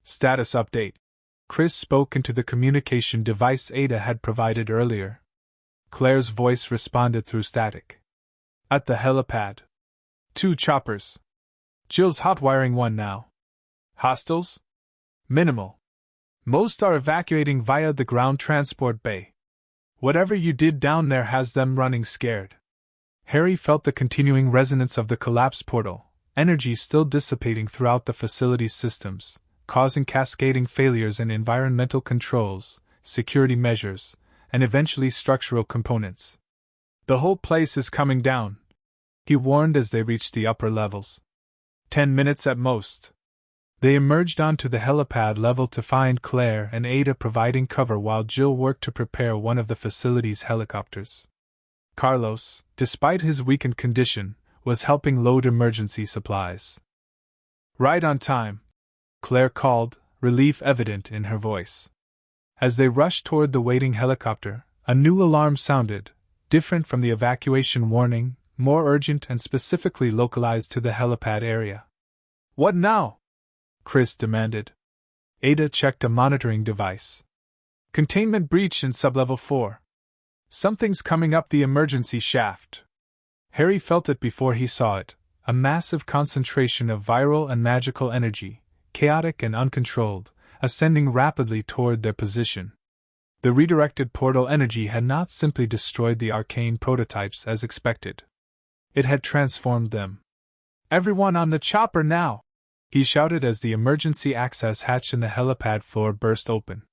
Status update. Chris spoke into the communication device Ada had provided earlier. Claire's voice responded through static. At the helipad. 2 choppers. Jill's hotwiring one now. Hostiles? Minimal. Most are evacuating via the ground transport bay. Whatever you did down there has them running scared. Harry felt the continuing resonance of the collapsed portal, energy still dissipating throughout the facility's systems, causing cascading failures in environmental controls, security measures, and eventually structural components. The whole place is coming down, he warned as they reached the upper levels. 10 minutes at most. They emerged onto the helipad level to find Claire and Ada providing cover while Jill worked to prepare one of the facility's helicopters. Carlos, despite his weakened condition, was helping load emergency supplies. Right on time, Claire called, relief evident in her voice. As they rushed toward the waiting helicopter, a new alarm sounded, different from the evacuation warning, more urgent and specifically localized to the helipad area. What now? Chris demanded. Ada checked a monitoring device. Containment breach in sublevel 4. Something's coming up the emergency shaft. Harry felt it before he saw it, a massive concentration of viral and magical energy, chaotic and uncontrolled, ascending rapidly toward their position. The redirected portal energy had not simply destroyed the arcane prototypes as expected. It had transformed them. Everyone on the chopper now! He shouted as the emergency access hatch in the helipad floor burst open.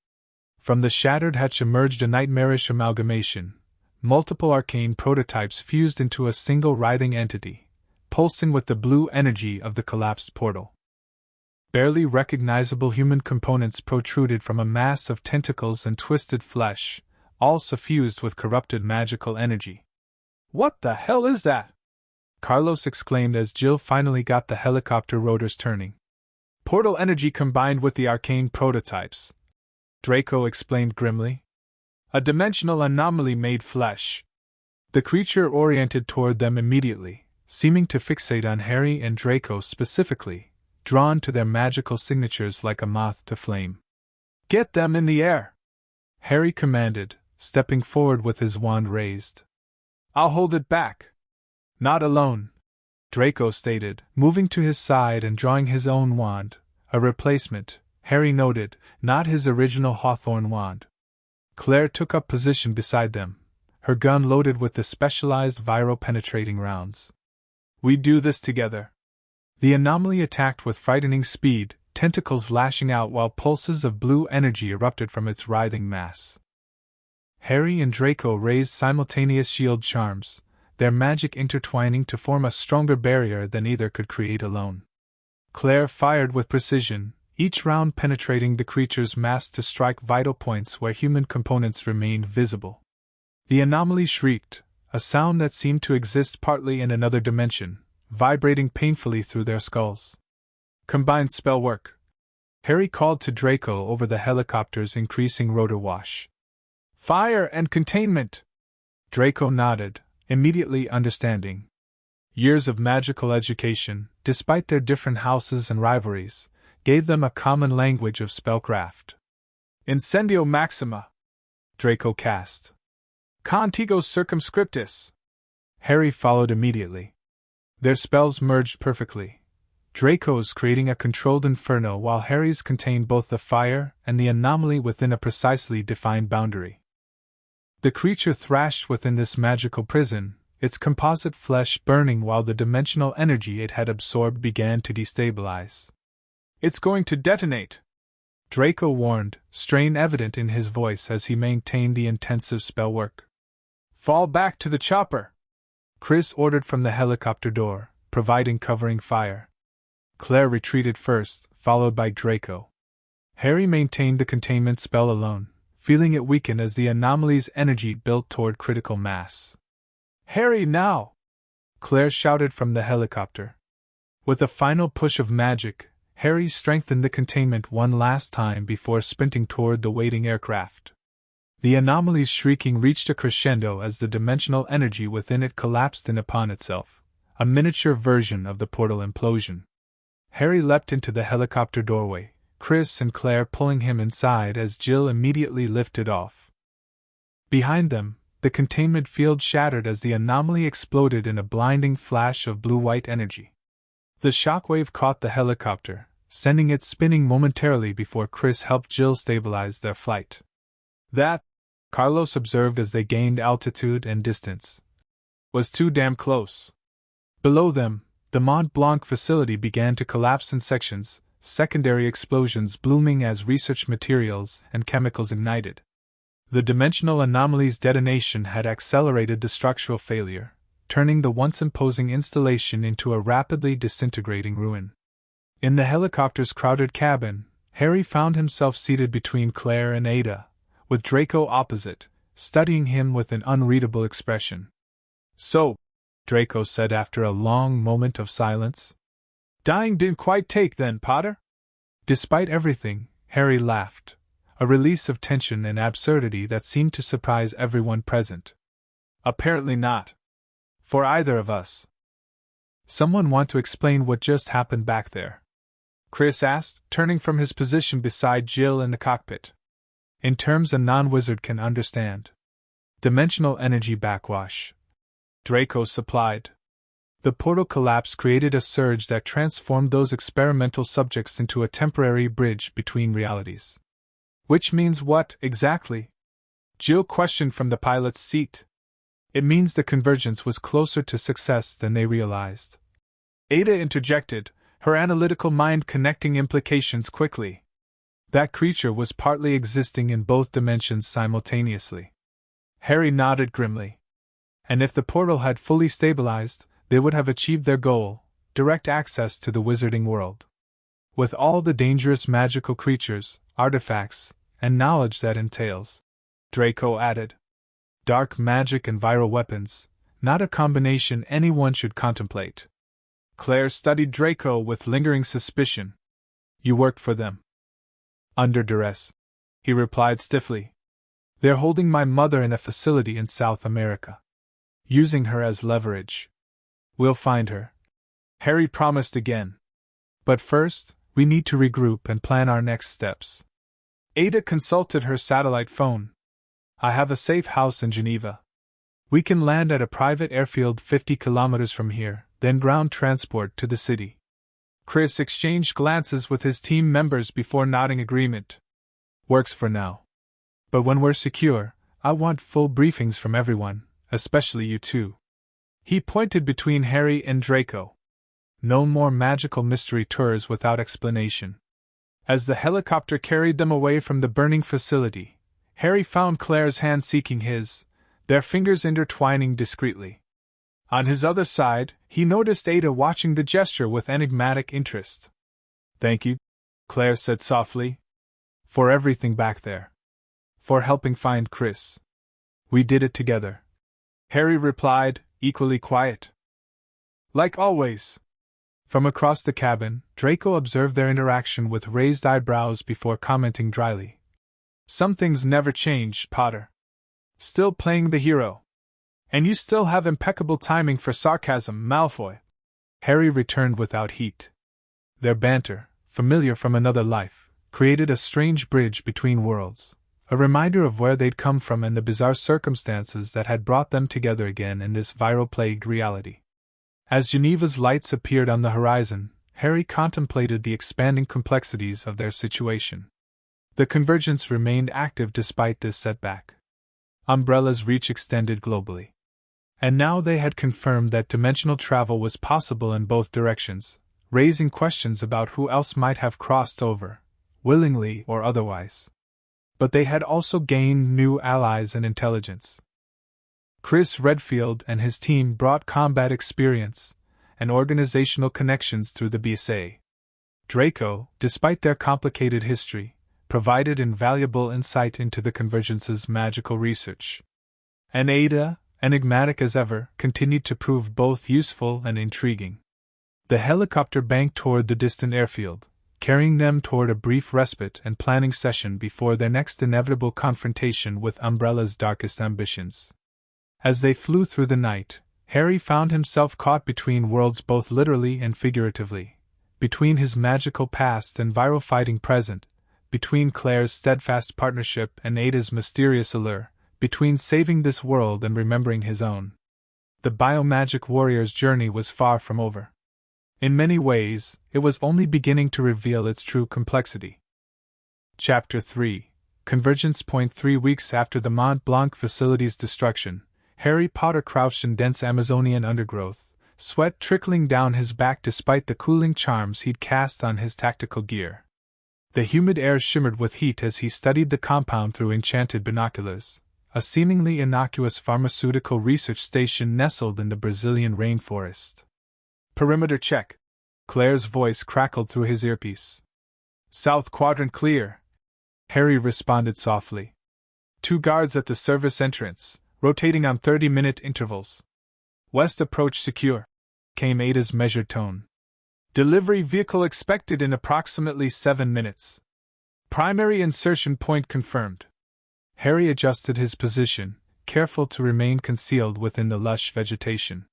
From the shattered hatch emerged a nightmarish amalgamation. Multiple arcane prototypes fused into a single writhing entity, pulsing with the blue energy of the collapsed portal. Barely recognizable human components protruded from a mass of tentacles and twisted flesh, all suffused with corrupted magical energy. What the hell is that? Carlos exclaimed as Jill finally got the helicopter rotors turning. Portal energy combined with the arcane prototypes, Draco explained grimly. A dimensional anomaly made flesh. The creature oriented toward them immediately, seeming to fixate on Harry and Draco specifically, drawn to their magical signatures like a moth to flame. Get them in the air! Harry commanded, stepping forward with his wand raised. I'll hold it back. Not alone, Draco stated, moving to his side and drawing his own wand, a replacement, Harry noted, not his original Hawthorn wand. Claire took up position beside them, her gun loaded with the specialized viral-penetrating rounds. We do this together. The anomaly attacked with frightening speed, tentacles lashing out while pulses of blue energy erupted from its writhing mass. Harry and Draco raised simultaneous shield charms, their magic intertwining to form a stronger barrier than either could create alone. Claire fired with precision, each round penetrating the creature's mass to strike vital points where human components remained visible. The anomaly shrieked, a sound that seemed to exist partly in another dimension, vibrating painfully through their skulls. Combined spell work. Harry called to Draco over the helicopter's increasing rotor wash. Fire and containment! Draco nodded, immediately understanding. Years of magical education, despite their different houses and rivalries, gave them a common language of spellcraft. Incendio Maxima! Draco cast. Contigo Circumscriptus! Harry followed immediately. Their spells merged perfectly. Draco's creating a controlled inferno while Harry's contained both the fire and the anomaly within a precisely defined boundary. The creature thrashed within this magical prison, its composite flesh burning while the dimensional energy it had absorbed began to destabilize. It's going to detonate! Draco warned, strain evident in his voice as he maintained the intensive spell work. Fall back to the chopper! Chris ordered from the helicopter door, providing covering fire. Claire retreated first, followed by Draco. Harry maintained the containment spell alone, feeling it weaken as the anomaly's energy built toward critical mass. Harry, now! Claire shouted from the helicopter. With a final push of magic, Harry strengthened the containment one last time before sprinting toward the waiting aircraft. The anomaly's shrieking reached a crescendo as the dimensional energy within it collapsed in upon itself, a miniature version of the portal implosion. Harry leapt into the helicopter doorway, Chris and Claire pulling him inside as Jill immediately lifted off. Behind them, the containment field shattered as the anomaly exploded in a blinding flash of blue-white energy. The shockwave caught the helicopter, sending it spinning momentarily before Chris helped Jill stabilize their flight. That, Carlos observed as they gained altitude and distance, was too damn close. Below them, the Mont Blanc facility began to collapse in sections, secondary explosions blooming as research materials and chemicals ignited. The dimensional anomaly's detonation had accelerated the structural failure, turning the once imposing installation into a rapidly disintegrating ruin. In the helicopter's crowded cabin, Harry found himself seated between Claire and Ada, with Draco opposite, studying him with an unreadable expression. So, Draco said after a long moment of silence. Dying didn't quite take then, Potter? Despite everything, Harry laughed, a release of tension and absurdity that seemed to surprise everyone present. Apparently not. For either of us. Someone want to explain what just happened back there? Chris asked, turning from his position beside Jill in the cockpit. In terms a non-wizard can understand. Dimensional energy backwash. Draco supplied. The portal collapse created a surge that transformed those experimental subjects into a temporary bridge between realities. Which means what, exactly? Jill questioned from the pilot's seat. It means the convergence was closer to success than they realized. Ada interjected, her analytical mind connecting implications quickly. That creature was partly existing in both dimensions simultaneously. Harry nodded grimly. And if the portal had fully stabilized, they would have achieved their goal, direct access to the wizarding world. With all the dangerous magical creatures, artifacts, and knowledge that entails, Draco added. Dark magic and viral weapons, not a combination anyone should contemplate. Claire studied Draco with lingering suspicion. You worked for them. Under duress, he replied stiffly. They're holding my mother in a facility in South America. Using her as leverage. We'll find her. Harry promised again. But first, we need to regroup and plan our next steps. Ada consulted her satellite phone. I have a safe house in Geneva. We can land at a private airfield 50 kilometers from here, then ground transport to the city. Chris exchanged glances with his team members before nodding agreement. Works for now. But when we're secure, I want full briefings from everyone, especially you two. He pointed between Harry and Draco. No more magical mystery tours without explanation. As the helicopter carried them away from the burning facility, Harry found Claire's hand seeking his, their fingers intertwining discreetly. On his other side, he noticed Ada watching the gesture with enigmatic interest. Thank you, Claire said softly. For everything back there. For helping find Chris. We did it together. Harry replied, equally quiet. Like always. From across the cabin, Draco observed their interaction with raised eyebrows before commenting dryly. Some things never changed, Potter. Still playing the hero. And you still have impeccable timing for sarcasm, Malfoy. Harry returned without heat. Their banter, familiar from another life, created a strange bridge between worlds, a reminder of where they'd come from and the bizarre circumstances that had brought them together again in this viral-plagued reality. As Geneva's lights appeared on the horizon, Harry contemplated the expanding complexities of their situation. The Convergence remained active despite this setback. Umbrella's reach extended globally. And now they had confirmed that dimensional travel was possible in both directions, raising questions about who else might have crossed over, willingly or otherwise. But they had also gained new allies and intelligence. Chris Redfield and his team brought combat experience and organizational connections through the BSA. Draco, despite their complicated history, provided invaluable insight into the Convergence's magical research. And Ada, enigmatic as ever, continued to prove both useful and intriguing. The helicopter banked toward the distant airfield, carrying them toward a brief respite and planning session before their next inevitable confrontation with Umbrella's darkest ambitions. As they flew through the night, Harry found himself caught between worlds both literally and figuratively, between his magical past and viral fighting present, between Claire's steadfast partnership and Ada's mysterious allure, between saving this world and remembering his own. The biomagic warrior's journey was far from over. In many ways, it was only beginning to reveal its true complexity. Chapter 3 Convergence. 3 weeks after the Mont Blanc facility's destruction, Harry Potter crouched in dense Amazonian undergrowth, sweat trickling down his back despite the cooling charms he'd cast on his tactical gear. The humid air shimmered with heat as he studied the compound through enchanted binoculars, a seemingly innocuous pharmaceutical research station nestled in the Brazilian rainforest. Perimeter check. Claire's voice crackled through his earpiece. South quadrant clear. Harry responded softly. 2 guards at the service entrance, rotating on 30-minute intervals. West approach secure, came Ada's measured tone. Delivery vehicle expected in approximately 7 minutes. Primary insertion point confirmed. Harry adjusted his position, careful to remain concealed within the lush vegetation.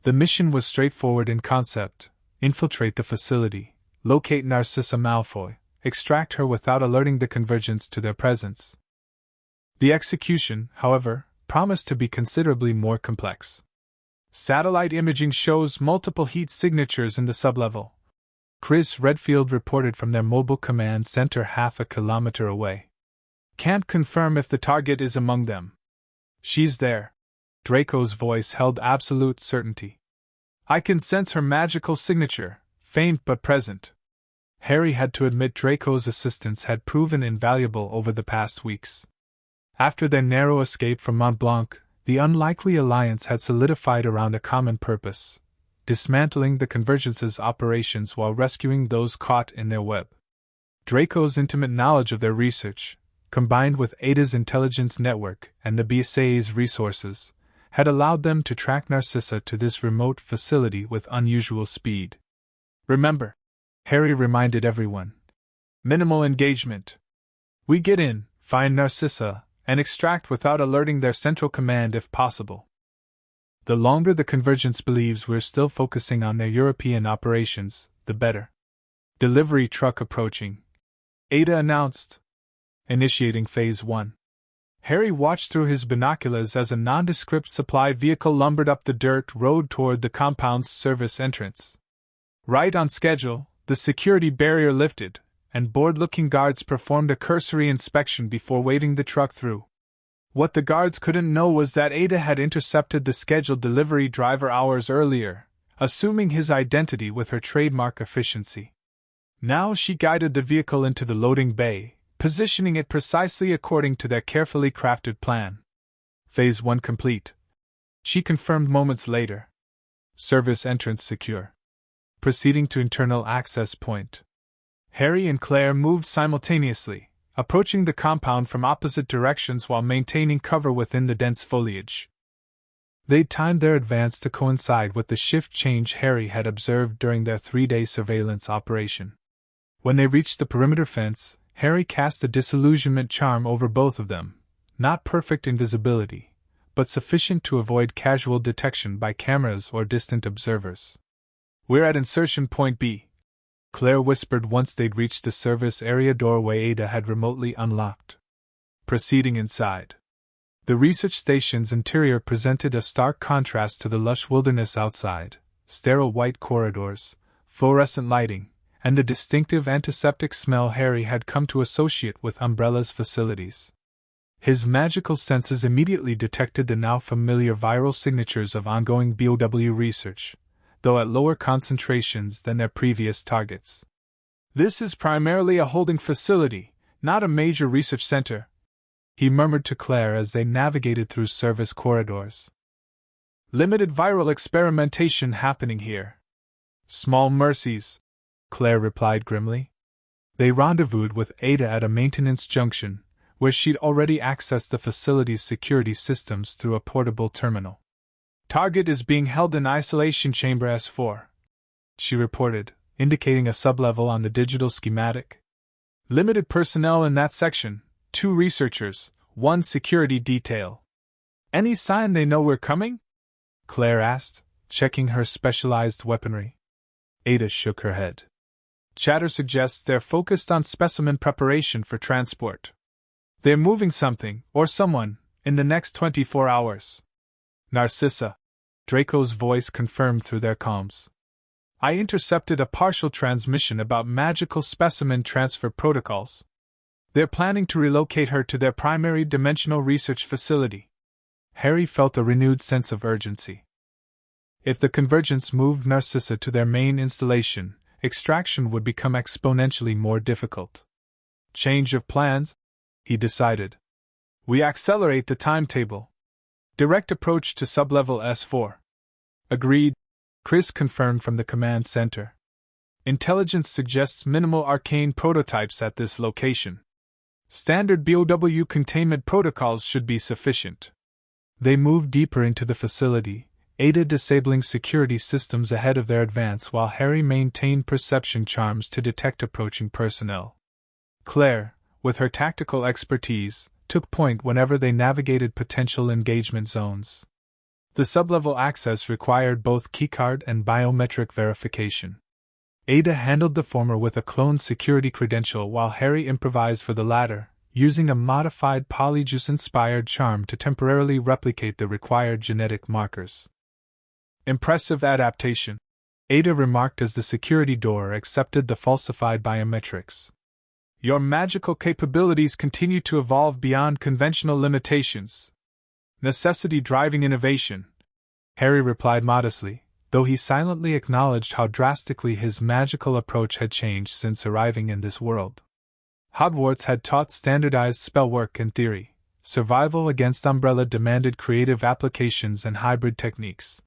The mission was straightforward in concept: infiltrate the facility, locate Narcissa Malfoy, extract her without alerting the Convergence to their presence. The execution, however, promised to be considerably more complex. Satellite imaging shows multiple heat signatures in the sublevel. Chris Redfield reported from their mobile command center half a kilometer away. Can't confirm if the target is among them. She's there. Draco's voice held absolute certainty. I can sense her magical signature, faint but present. Harry had to admit Draco's assistance had proven invaluable over the past weeks. After their narrow escape from Mont Blanc, the unlikely alliance had solidified around a common purpose: dismantling the Convergence's operations while rescuing those caught in their web. Draco's intimate knowledge of their research, combined with Ada's intelligence network and the BSA's resources, had allowed them to track Narcissa to this remote facility with unusual speed. Remember, Harry reminded everyone, Minimal engagement. We get in, find Narcissa, and extract without alerting their central command if possible. The longer the Convergence believes we're still focusing on their European operations, the better. Delivery truck approaching, Ada announced. Initiating Phase 1. Harry watched through his binoculars as a nondescript supply vehicle lumbered up the dirt road toward the compound's service entrance. Right on schedule, the security barrier lifted, and bored-looking guards performed a cursory inspection before waving the truck through. What the guards couldn't know was that Ada had intercepted the scheduled delivery driver hours earlier, assuming his identity with her trademark efficiency. Now she guided the vehicle into the loading bay, positioning it precisely according to their carefully crafted plan. Phase 1 complete, she confirmed moments later. Service entrance secure. Proceeding to internal access point. Harry and Claire moved simultaneously, approaching the compound from opposite directions while maintaining cover within the dense foliage. They timed their advance to coincide with the shift change Harry had observed during their 3-day surveillance operation. When they reached the perimeter fence, Harry cast a disillusionment charm over both of them, not perfect invisibility, but sufficient to avoid casual detection by cameras or distant observers. "We're at insertion point B," Claire whispered once they'd reached the service area doorway Ada had remotely unlocked. Proceeding inside. The research station's interior presented a stark contrast to the lush wilderness outside: sterile white corridors, fluorescent lighting, and the distinctive antiseptic smell Harry had come to associate with Umbrella's facilities. His magical senses immediately detected the now familiar viral signatures of ongoing BOW research, though at lower concentrations than their previous targets. "This is primarily a holding facility, not a major research center," he murmured to Claire as they navigated through service corridors. "Limited viral experimentation happening here." "Small mercies," Claire replied grimly. They rendezvoused with Ada at a maintenance junction, where she'd already accessed the facility's security systems through a portable terminal. "Target is being held in Isolation Chamber S4, she reported, indicating a sublevel on the digital schematic. "Limited personnel in that section, 2 researchers, 1 security detail." "Any sign they know we're coming?" Claire asked, checking her specialized weaponry. Ada shook her head. "Chatter suggests they're focused on specimen preparation for transport. They're moving something, or someone, in the next 24 hours. Narcissa," Draco's voice confirmed through their comms. "I intercepted a partial transmission about magical specimen transfer protocols. They're planning to relocate her to their primary dimensional research facility." Harry felt a renewed sense of urgency. If the Convergence moved Narcissa to their main installation, extraction would become exponentially more difficult. "Change of plans," he decided. "We accelerate the timetable. Direct approach to sublevel S4. "Agreed," Chris confirmed from the command center. "Intelligence suggests minimal arcane prototypes at this location. Standard BOW containment protocols should be sufficient." They moved deeper into the facility, Ada disabling security systems ahead of their advance while Harry maintained perception charms to detect approaching personnel. Claire, with her tactical expertise, took point whenever they navigated potential engagement zones. The sublevel access required both keycard and biometric verification. Ada handled the former with a cloned security credential while Harry improvised for the latter, using a modified polyjuice-inspired charm to temporarily replicate the required genetic markers. "Impressive adaptation," Ada remarked as the security door accepted the falsified biometrics. "Your magical capabilities continue to evolve beyond conventional limitations. Necessity driving innovation," Harry replied modestly, though he silently acknowledged how drastically his magical approach had changed since arriving in this world. Hogwarts had taught standardized spellwork and theory. Survival against Umbrella demanded creative applications and hybrid techniques.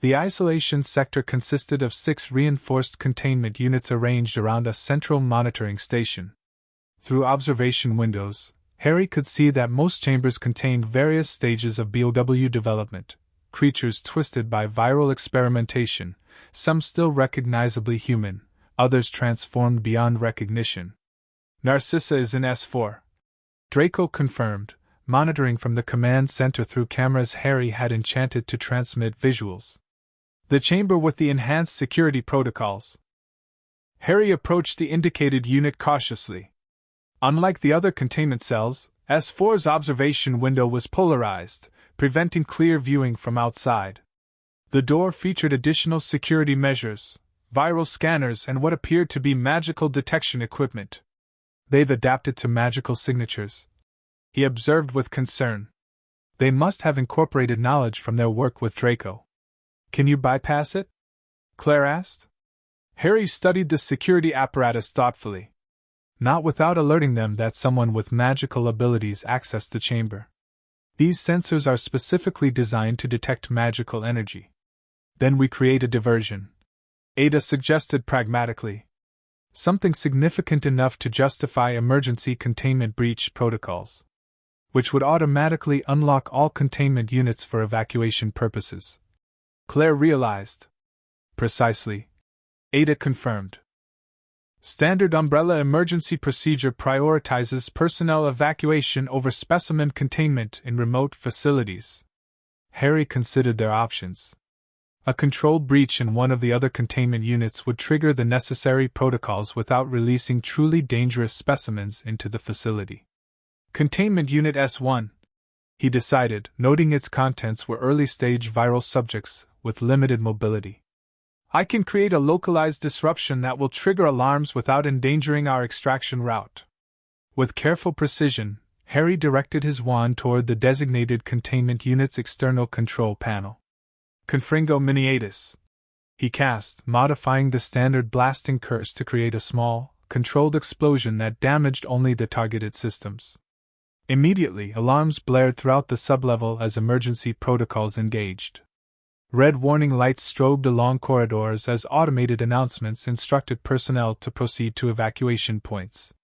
The isolation sector consisted of 6 reinforced containment units arranged around a central monitoring station. Through observation windows, Harry could see that most chambers contained various stages of BOW development, creatures twisted by viral experimentation, some still recognizably human, others transformed beyond recognition. Narcissa is in S4. Draco confirmed, monitoring from the command center through cameras Harry had enchanted to transmit visuals. The chamber with the enhanced security protocols. Harry approached the indicated unit cautiously. Unlike the other containment cells, S4's observation window was polarized, preventing clear viewing from outside. The door featured additional security measures, viral scanners, and what appeared to be magical detection equipment. They've adapted to magical signatures, he observed with concern. They must have incorporated knowledge from their work with Draco. Can you bypass it? Claire asked. Harry studied the security apparatus thoughtfully. Not without alerting them that someone with magical abilities accessed the chamber. These sensors are specifically designed to detect magical energy. Then we create a diversion, Ada suggested pragmatically. Something significant enough to justify emergency containment breach protocols, which would automatically unlock all containment units for evacuation purposes. Claire realized. Precisely. Ada confirmed. Standard Umbrella emergency procedure prioritizes personnel evacuation over specimen containment in remote facilities. Harry considered their options. A controlled breach in one of the other containment units would trigger the necessary protocols without releasing truly dangerous specimens into the facility. Containment Unit S1, he decided, noting its contents were early-stage viral subjects with limited mobility. I can create a localized disruption that will trigger alarms without endangering our extraction route. With careful precision, Harry directed his wand toward the designated containment unit's external control panel. Confringo miniatus, he cast, modifying the standard blasting curse to create a small, controlled explosion that damaged only the targeted systems. Immediately, alarms blared throughout the sublevel as emergency protocols engaged. Red warning lights strobed along corridors as automated announcements instructed personnel to proceed to evacuation points.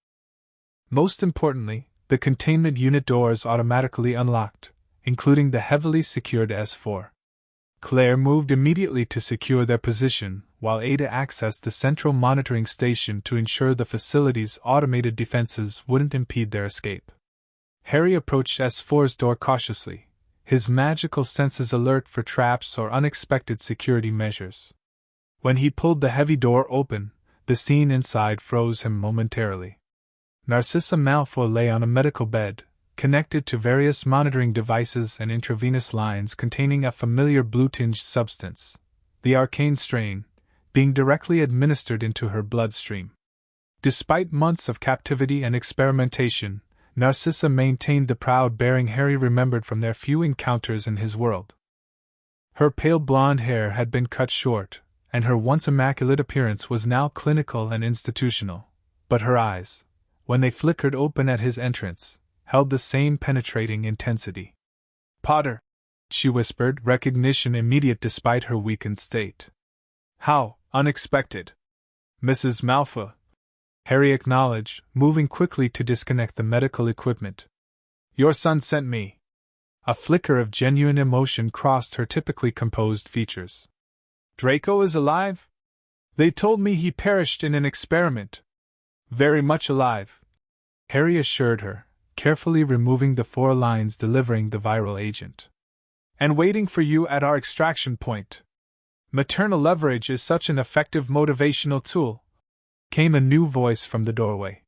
Most importantly, the containment unit doors automatically unlocked, including the heavily secured S4. Claire moved immediately to secure their position, while Ada accessed the central monitoring station to ensure the facility's automated defenses wouldn't impede their escape. Harry approached S4's door cautiously, his magical senses alert for traps or unexpected security measures. When he pulled the heavy door open, the scene inside froze him momentarily. Narcissa Malfoy lay on a medical bed, connected to various monitoring devices and intravenous lines containing a familiar blue-tinged substance, the Arcane strain, being directly administered into her bloodstream. Despite months of captivity and experimentation, Narcissa maintained the proud bearing Harry remembered from their few encounters in his world. Her pale blonde hair had been cut short, and her once immaculate appearance was now clinical and institutional, but her eyes, when they flickered open at his entrance, held the same penetrating intensity. "Potter," she whispered, recognition immediate despite her weakened state. "How unexpected." "Mrs. Malfoy," Harry acknowledged, moving quickly to disconnect the medical equipment. "Your son sent me." A flicker of genuine emotion crossed her typically composed features. "Draco is alive? They told me he perished in an experiment." "Very much alive," Harry assured her, carefully removing the 4 lines delivering the viral agent. "And waiting for you at our extraction point. Maternal leverage is such an effective motivational tool," came a new voice from the doorway.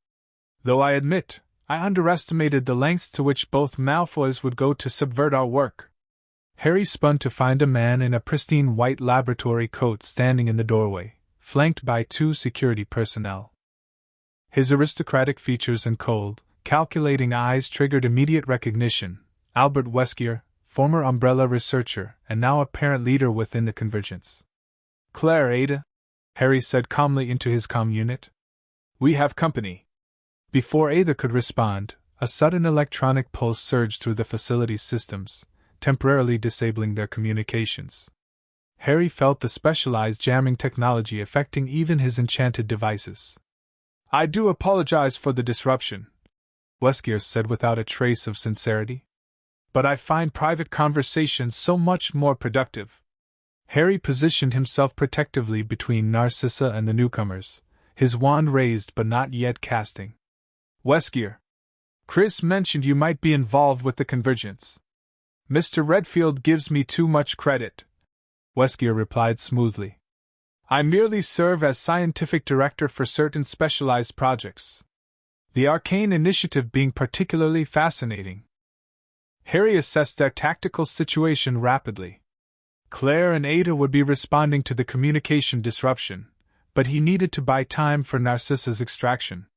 "Though I admit, I underestimated the lengths to which both Malfoys would go to subvert our work." Harry spun to find a man in a pristine white laboratory coat standing in the doorway, flanked by 2 security personnel. His aristocratic features and cold, calculating eyes triggered immediate recognition. Albert Weskier, former Umbrella researcher and now apparent leader within the Convergence. "Claire, Ada," Harry said calmly into his comm unit. "We have company." Before Ada could respond, a sudden electronic pulse surged through the facility's systems, temporarily disabling their communications. Harry felt the specialized jamming technology affecting even his enchanted devices. "I do apologize for the disruption," Weskier said without a trace of sincerity. "But I find private conversations so much more productive." Harry positioned himself protectively between Narcissa and the newcomers, his wand raised but not yet casting. Weskier. Chris mentioned you might be involved with the Convergence. Mr. Redfield gives me too much credit, Weskier replied smoothly. I merely serve as scientific director for certain specialized projects. The Arcane initiative being particularly fascinating. Harry assessed their tactical situation rapidly. Claire and Ada would be responding to the communication disruption, but he needed to buy time for Narcissa's extraction.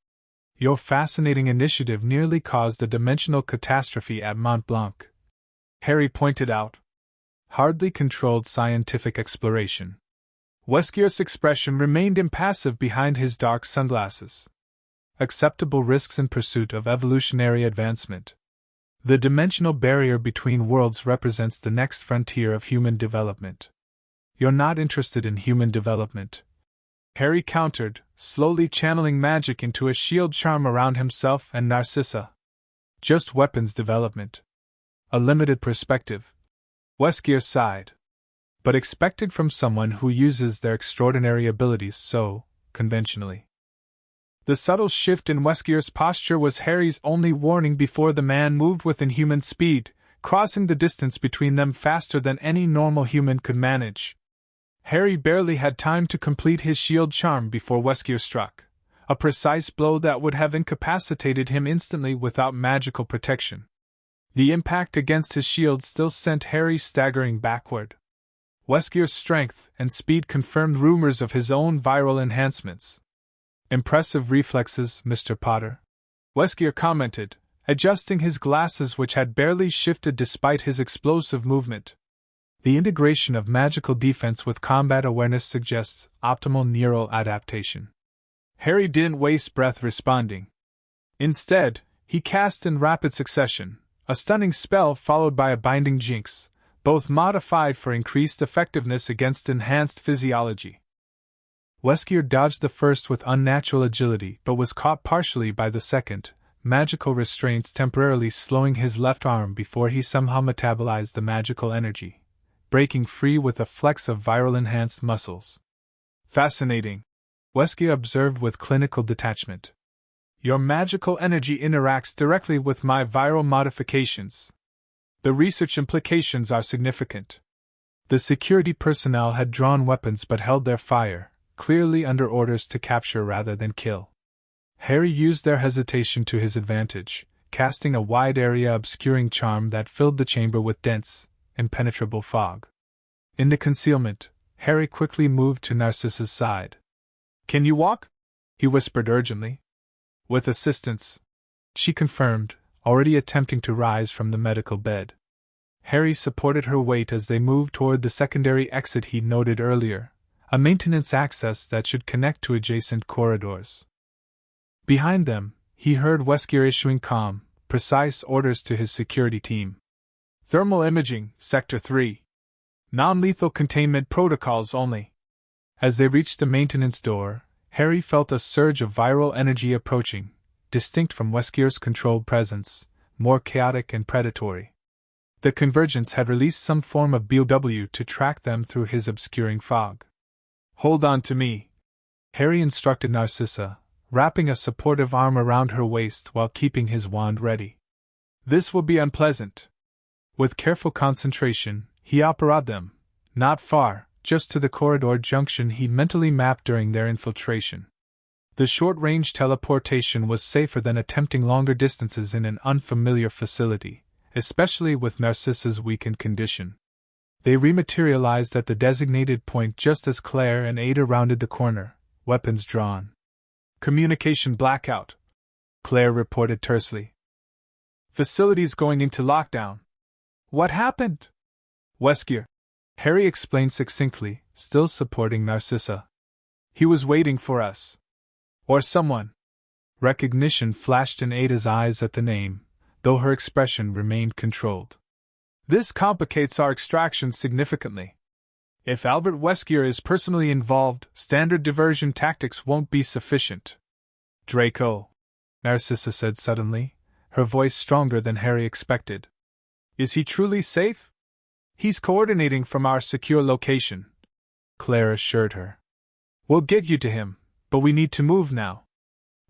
Your fascinating initiative nearly caused a dimensional catastrophe at Mont Blanc, Harry pointed out. Hardly controlled scientific exploration. Weskier's expression remained impassive behind his dark sunglasses. Acceptable risks in pursuit of evolutionary advancement. The dimensional barrier between worlds represents the next frontier of human development. You're not interested in human development, Harry countered, slowly channeling magic into a shield charm around himself and Narcissa. Just weapons development. A limited perspective. Weskier sighed. But expected from someone who uses their extraordinary abilities so conventionally. The subtle shift in Weskier's posture was Harry's only warning before the man moved with inhuman speed, crossing the distance between them faster than any normal human could manage. Harry barely had time to complete his shield charm before Weskier struck, a precise blow that would have incapacitated him instantly without magical protection. The impact against his shield still sent Harry staggering backward. Weskier's strength and speed confirmed rumors of his own viral enhancements. Impressive reflexes, Mr. Potter, Weskier commented, adjusting his glasses which had barely shifted despite his explosive movement. The integration of magical defense with combat awareness suggests optimal neural adaptation. Harry didn't waste breath responding. Instead, he cast in rapid succession a stunning spell followed by a binding jinx, both modified for increased effectiveness against enhanced physiology. Weskier dodged the first with unnatural agility but was caught partially by the second, magical restraints temporarily slowing his left arm before he somehow metabolized the magical energy, breaking free with a flex of viral-enhanced muscles. Fascinating, Weskier observed with clinical detachment. Your magical energy interacts directly with my viral modifications. The research implications are significant. The security personnel had drawn weapons but held their fire, clearly under orders to capture rather than kill. Harry used their hesitation to his advantage, casting a wide area obscuring charm that filled the chamber with dense, impenetrable fog. In the concealment, Harry quickly moved to Narcissa's side. Can you walk? He whispered urgently. With assistance, she confirmed, already attempting to rise from the medical bed. Harry supported her weight as they moved toward the secondary exit he noted earlier, a maintenance access that should connect to adjacent corridors. Behind them, he heard Weskier issuing calm, precise orders to his security team. Thermal imaging, Sector 3. Non-lethal containment protocols only. As they reached the maintenance door, Harry felt a surge of viral energy approaching, distinct from Weskier's controlled presence, more chaotic and predatory. The Convergence had released some form of BOW to track them through his obscuring fog. Hold on to me, Harry instructed Narcissa, wrapping a supportive arm around her waist while keeping his wand ready. This will be unpleasant. With careful concentration, he apparat them, not far, just to the corridor junction he mentally mapped during their infiltration. The short-range teleportation was safer than attempting longer distances in an unfamiliar facility, especially with Narcissa's weakened condition. They rematerialized at the designated point just as Claire and Ada rounded the corner, weapons drawn. Communication blackout, Claire reported tersely. Facilities going into lockdown. What happened? Weskier, Harry explained succinctly, still supporting Narcissa. He was waiting for us. Or someone. Recognition flashed in Ada's eyes at the name, though her expression remained controlled. This complicates our extraction significantly. If Albert Weskier is personally involved, standard diversion tactics won't be sufficient. Draco, Narcissa said suddenly, her voice stronger than Harry expected. Is he truly safe? He's coordinating from our secure location, Claire assured her. We'll get you to him, but we need to move now.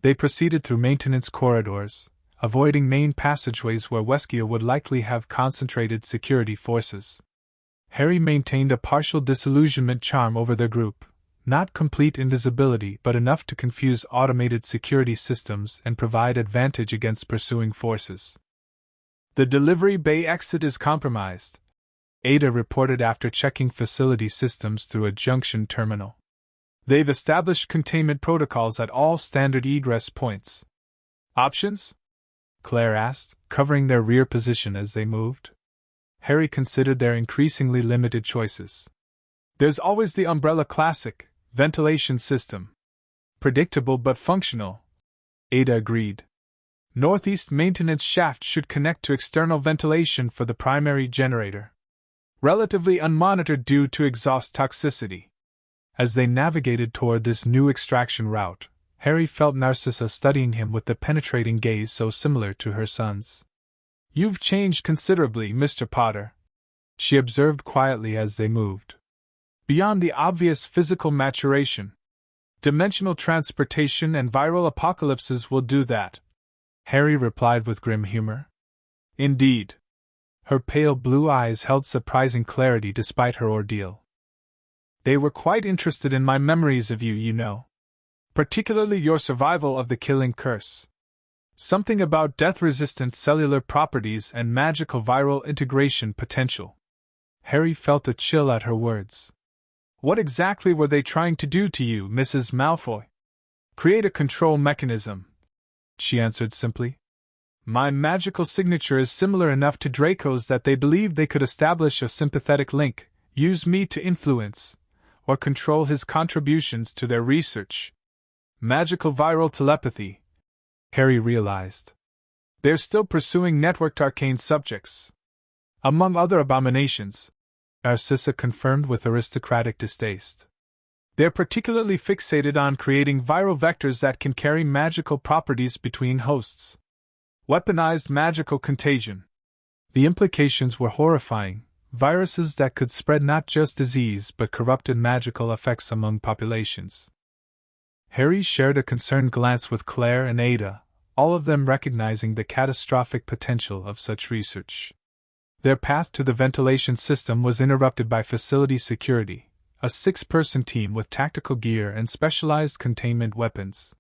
They proceeded through maintenance corridors, avoiding main passageways where Wesker would likely have concentrated security forces. Harry maintained a partial disillusionment charm over their group, not complete invisibility but enough to confuse automated security systems and provide advantage against pursuing forces. The delivery bay exit is compromised, Ada reported after checking facility systems through a junction terminal. They've established containment protocols at all standard egress points. Options? Claire asked, covering their rear position as they moved. Harry considered their increasingly limited choices. There's always the Umbrella Classic ventilation system. Predictable but functional, Ada agreed. Northeast maintenance shaft should connect to external ventilation for the primary generator. Relatively unmonitored due to exhaust toxicity. As they navigated toward this new extraction route, Harry felt Narcissa studying him with the penetrating gaze so similar to her son's. "You've changed considerably, Mr. Potter," she observed quietly as they moved. "Beyond the obvious physical maturation. Dimensional transportation and viral apocalypses will do that," Harry replied with grim humor. "Indeed." Her pale blue eyes held surprising clarity despite her ordeal. "They were quite interested in my memories of you, you know. Particularly your survival of the killing curse. Something about death-resistant cellular properties and magical viral integration potential." Harry felt a chill at her words. "What exactly were they trying to do to you, Mrs. Malfoy?" "Create a control mechanism," she answered simply. "My magical signature is similar enough to Draco's that they believed they could establish a sympathetic link, use me to influence, or control his contributions to their research. Magical viral telepathy," Harry realized. "They're still pursuing networked arcane subjects. Among other abominations," Narcissa confirmed with aristocratic distaste. "They're particularly fixated on creating viral vectors that can carry magical properties between hosts. Weaponized magical contagion." The implications were horrifying. Viruses that could spread not just disease but corrupted magical effects among populations. Harry shared a concerned glance with Claire and Ada, all of them recognizing the catastrophic potential of such research. Their path to the ventilation system was interrupted by facility security, a 6-person team with tactical gear and specialized containment weapons.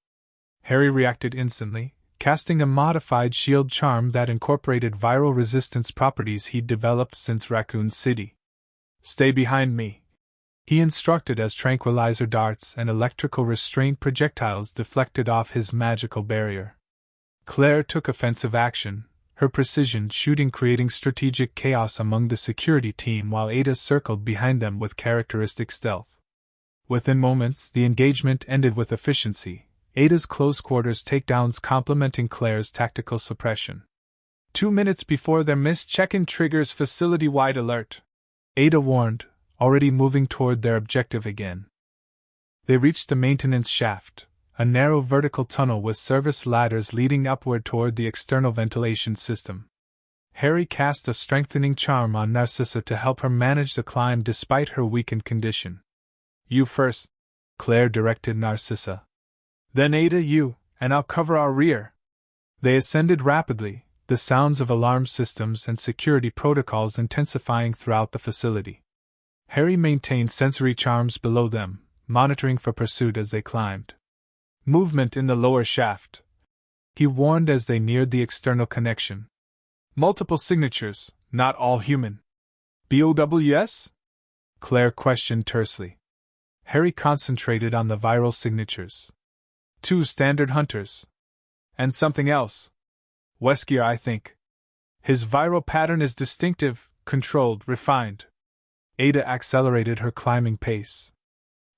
Harry reacted instantly, casting a modified shield charm that incorporated viral resistance properties he'd developed since Raccoon City. "Stay behind me," he instructed as tranquilizer darts and electrical restraint projectiles deflected off his magical barrier. Claire took offensive action, her precision shooting creating strategic chaos among the security team while Ada circled behind them with characteristic stealth. Within moments, the engagement ended with efficiency, Ada's close-quarters takedowns complementing Claire's tactical suppression. 2 minutes before their missed check-in triggers facility-wide alert, Ada warned, already moving toward their objective again. They reached the maintenance shaft, a narrow vertical tunnel with service ladders leading upward toward the external ventilation system. Harry cast a strengthening charm on Narcissa to help her manage the climb despite her weakened condition. "You first," Claire directed Narcissa. "Then Ada, you, and I'll cover our rear." They ascended rapidly, the sounds of alarm systems and security protocols intensifying throughout the facility. Harry maintained sensory charms below them, monitoring for pursuit as they climbed. "Movement in the lower shaft," he warned as they neared the external connection. "Multiple signatures, not all human." "BOWS?" Claire questioned tersely. Harry concentrated on the viral signatures. 2 standard hunters. And something else. Wesker, I think. His viral pattern is distinctive, controlled, refined. Ada accelerated her climbing pace.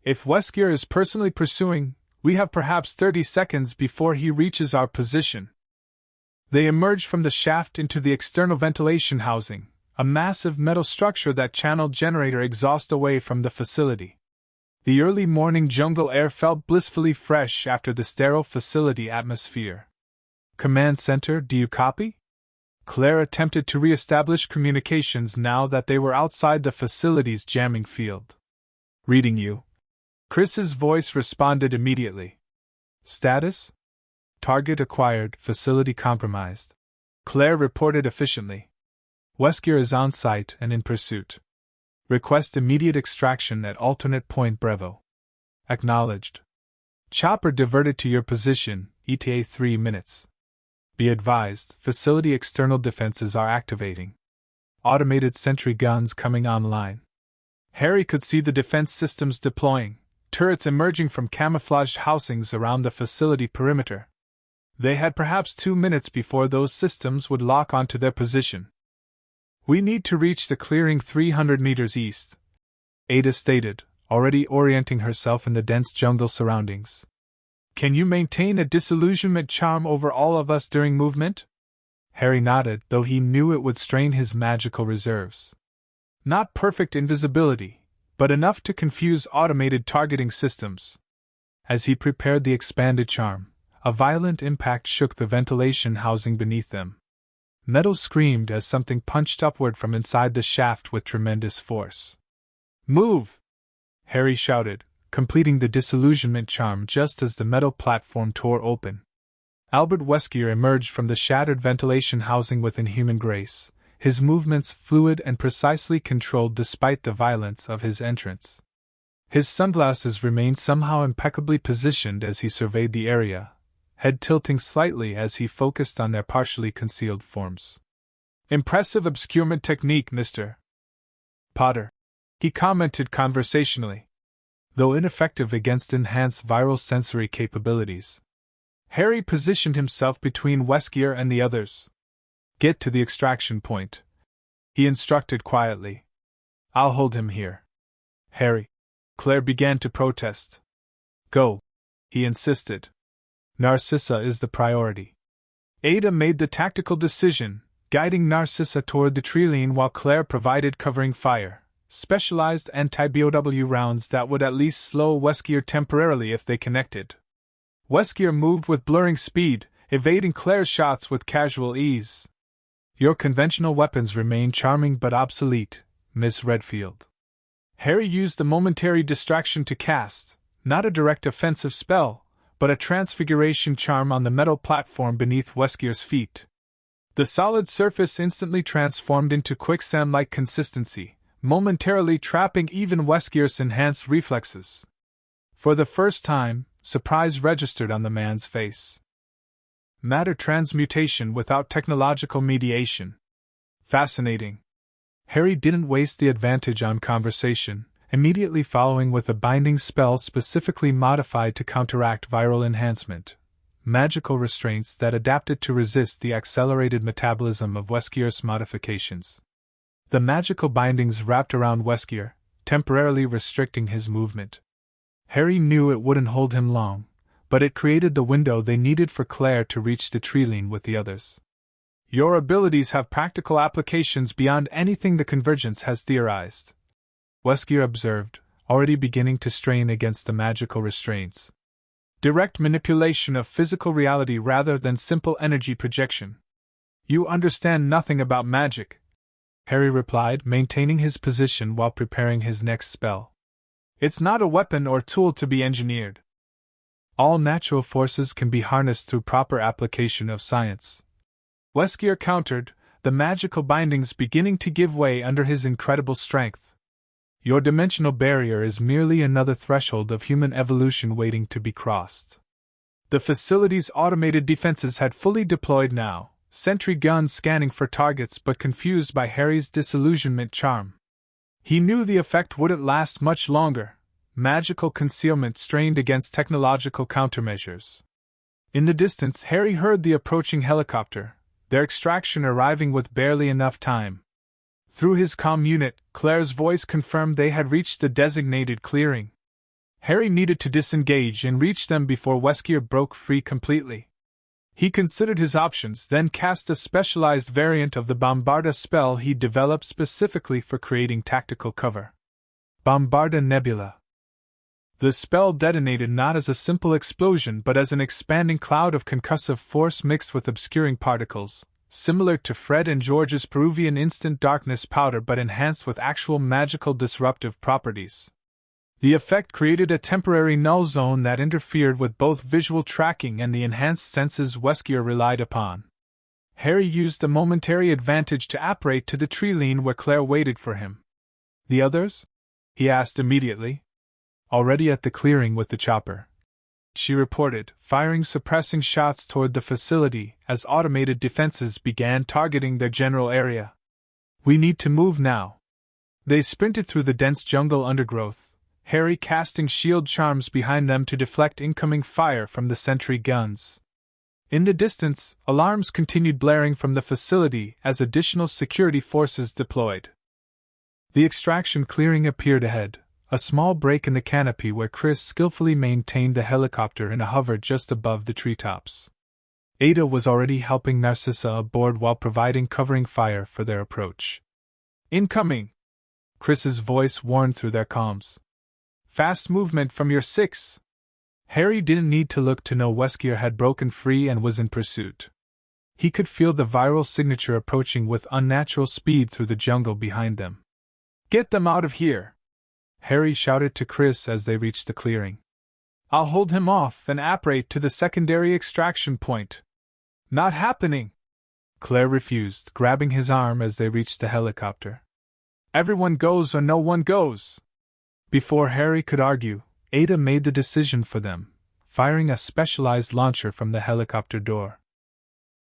"If Wesker is personally pursuing, we have perhaps 30 seconds before he reaches our position." They emerged from the shaft into the external ventilation housing, a massive metal structure that channeled generator exhaust away from the facility. The early morning jungle air felt blissfully fresh after the sterile facility atmosphere. "Command Center, do you copy?" Claire attempted to re-establish communications now that they were outside the facility's jamming field. "Reading you." Chris's voice responded immediately. "Status?" Target acquired, facility compromised. Claire reported efficiently. Weskier is on site and in pursuit. Request immediate extraction at alternate point Brevo. Acknowledged. Chopper diverted to your position, ETA 3 minutes. Be advised, facility external defenses are activating. Automated sentry guns coming online. Harry could see the defense systems deploying, turrets emerging from camouflaged housings around the facility perimeter. They had perhaps 2 minutes before those systems would lock onto their position. We need to reach the clearing 300 meters east, Ada stated, already orienting herself in the dense jungle surroundings. Can you maintain a disillusionment charm over all of us during movement? Harry nodded, though he knew it would strain his magical reserves. Not perfect invisibility, but enough to confuse automated targeting systems. As he prepared the expanded charm, a violent impact shook the ventilation housing beneath them. Metal screamed as something punched upward from inside the shaft with tremendous force. Move! Harry shouted, completing the disillusionment charm just as the metal platform tore open. Albert Weskier emerged from the shattered ventilation housing with inhuman grace, his movements fluid and precisely controlled despite the violence of his entrance. His sunglasses remained somehow impeccably positioned as he surveyed the area, head tilting slightly as he focused on their partially concealed forms. Impressive obscurement technique, Mr. Potter, he commented conversationally, though ineffective against enhanced viral sensory capabilities. Harry positioned himself between Weskier and the others. Get to the extraction point, he instructed quietly. I'll hold him here. Harry. Claire began to protest. Go, he insisted. Narcissa is the priority. Ada made the tactical decision, guiding Narcissa toward the Trilene while Claire provided covering fire, specialized anti-BOW rounds that would at least slow Weskier temporarily if they connected. Weskier moved with blurring speed, evading Claire's shots with casual ease. Your conventional weapons remain charming but obsolete, Miss Redfield. Harry used the momentary distraction to cast, not a direct offensive spell, but a transfiguration charm on the metal platform beneath Weskier's feet. The solid surface instantly transformed into quicksand-like consistency, momentarily trapping even Weskier's enhanced reflexes. For the first time, surprise registered on the man's face. Matter transmutation without technological mediation. Fascinating. Harry didn't waste the advantage on conversation, immediately following with a binding spell specifically modified to counteract viral enhancement, magical restraints that adapted to resist the accelerated metabolism of Weskier's modifications. The magical bindings wrapped around Weskier, temporarily restricting his movement. Harry knew it wouldn't hold him long, but it created the window they needed for Claire to reach the Trilene with the others. Your abilities have practical applications beyond anything the Convergence has theorized, Weskier observed, already beginning to strain against the magical restraints. Direct manipulation of physical reality rather than simple energy projection. You understand nothing about magic, Harry replied, maintaining his position while preparing his next spell. It's not a weapon or tool to be engineered. All natural forces can be harnessed through proper application of science. Weskier countered, the magical bindings beginning to give way under his incredible strength. Your dimensional barrier is merely another threshold of human evolution waiting to be crossed. The facility's automated defenses had fully deployed now, sentry guns scanning for targets but confused by Harry's disillusionment charm. He knew the effect wouldn't last much longer. Magical concealment strained against technological countermeasures. In the distance, Harry heard the approaching helicopter, their extraction arriving with barely enough time. Through his comm unit, Claire's voice confirmed they had reached the designated clearing. Harry needed to disengage and reach them before Weskier broke free completely. He considered his options, then cast a specialized variant of the Bombarda spell he developed specifically for creating tactical cover. Bombarda Nebula. The spell detonated not as a simple explosion but as an expanding cloud of concussive force mixed with obscuring particles, similar to Fred and George's Peruvian instant darkness powder but enhanced with actual magical disruptive properties. The effect created a temporary null zone that interfered with both visual tracking and the enhanced senses Weskier relied upon. Harry used the momentary advantage to apparate to the tree line where Claire waited for him. The others? He asked immediately. Already at the clearing with the chopper, she reported, firing suppressing shots toward the facility as automated defenses began targeting their general area. We need to move now. They sprinted through the dense jungle undergrowth, Harry casting shield charms behind them to deflect incoming fire from the sentry guns. In the distance, alarms continued blaring from the facility as additional security forces deployed. The extraction clearing appeared ahead, a small break in the canopy where Chris skillfully maintained the helicopter in a hover just above the treetops. Ada was already helping Narcissa aboard while providing covering fire for their approach. Incoming! Chris's voice warned through their comms. Fast movement from your 6. Harry didn't need to look to know Weskier had broken free and was in pursuit. He could feel the viral signature approaching with unnatural speed through the jungle behind them. Get them out of here! Harry shouted to Chris as they reached the clearing. I'll hold him off and apparate to the secondary extraction point. Not happening! Claire refused, grabbing his arm as they reached the helicopter. Everyone goes or no one goes! Before Harry could argue, Ada made the decision for them, firing a specialized launcher from the helicopter door.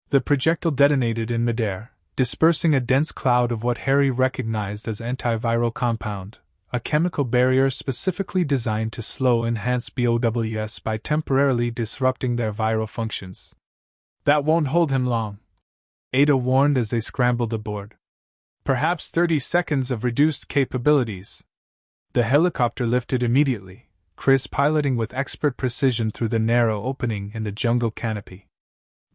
The projectile detonated in midair, dispersing a dense cloud of what Harry recognized as antiviral compound, a chemical barrier specifically designed to slow enhanced BOWs by temporarily disrupting their viral functions. That won't hold him long, Ada warned as they scrambled aboard. Perhaps 30 seconds of reduced capabilities. The helicopter lifted immediately, Chris piloting with expert precision through the narrow opening in the jungle canopy.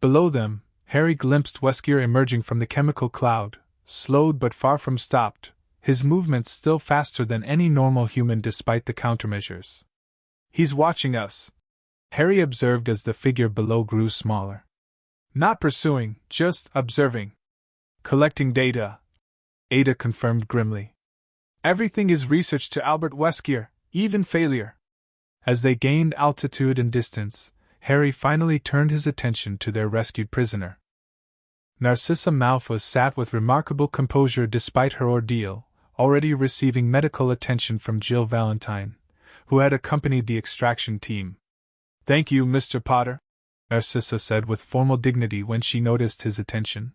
Below them, Harry glimpsed Weskier emerging from the chemical cloud, slowed but far from stopped, his movements still faster than any normal human despite the countermeasures. He's watching us, Harry observed as the figure below grew smaller. Not pursuing, just observing. Collecting data, Ada confirmed grimly. Everything is research to Albert Weskier, even failure. As they gained altitude and distance, Harry finally turned his attention to their rescued prisoner. Narcissa Malfoy sat with remarkable composure despite her ordeal, already receiving medical attention from Jill Valentine, who had accompanied the extraction team. Thank you, Mr. Potter, Narcissa said with formal dignity when she noticed his attention.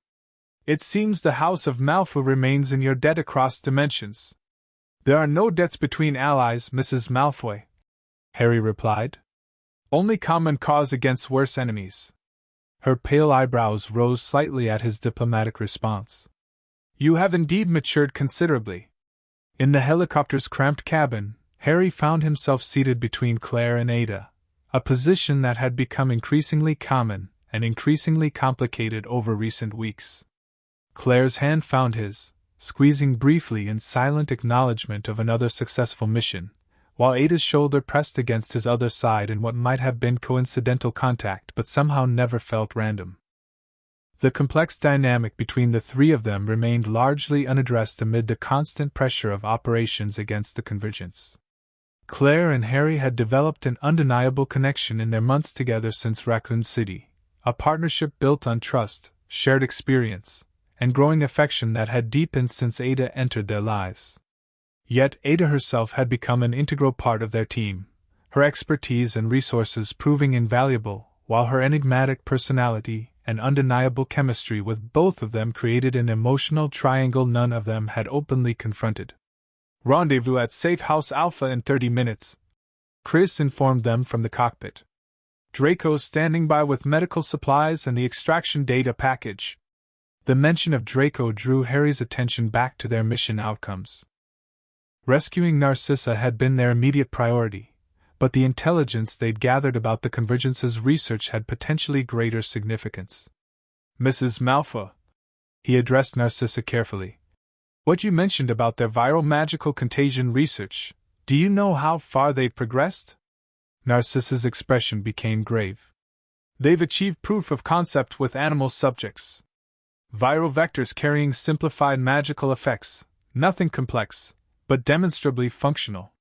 It seems the House of Malfoy remains in your debt across dimensions. There are no debts between allies, Mrs. Malfoy, Harry replied. Only common cause against worse enemies. Her pale eyebrows rose slightly at his diplomatic response. You have indeed matured considerably. In the helicopter's cramped cabin, Harry found himself seated between Claire and Ada, a position that had become increasingly common and increasingly complicated over recent weeks. Claire's hand found his, squeezing briefly in silent acknowledgement of another successful mission, while Ada's shoulder pressed against his other side in what might have been coincidental contact but somehow never felt random. The complex dynamic between the three of them remained largely unaddressed amid the constant pressure of operations against the Convergence. Claire and Harry had developed an undeniable connection in their months together since Raccoon City, a partnership built on trust, shared experience, and growing affection that had deepened since Ada entered their lives. Yet Ada herself had become an integral part of their team, her expertise and resources proving invaluable, while her enigmatic personality and undeniable chemistry with both of them created an emotional triangle none of them had openly confronted. Rendezvous at Safe House Alpha in 30 minutes, Chris informed them from the cockpit. Draco's standing by with medical supplies and the extraction data package. The mention of Draco drew Harry's attention back to their mission outcomes. Rescuing Narcissa had been their immediate priority, but the intelligence they'd gathered about the Convergence's research had potentially greater significance. Mrs. Malfoy, he addressed Narcissa carefully. What you mentioned about their viral magical contagion research, do you know how far they've progressed? Narcissa's expression became grave. They've achieved proof of concept with animal subjects. Viral vectors carrying simplified magical effects, nothing complex, but demonstrably functional.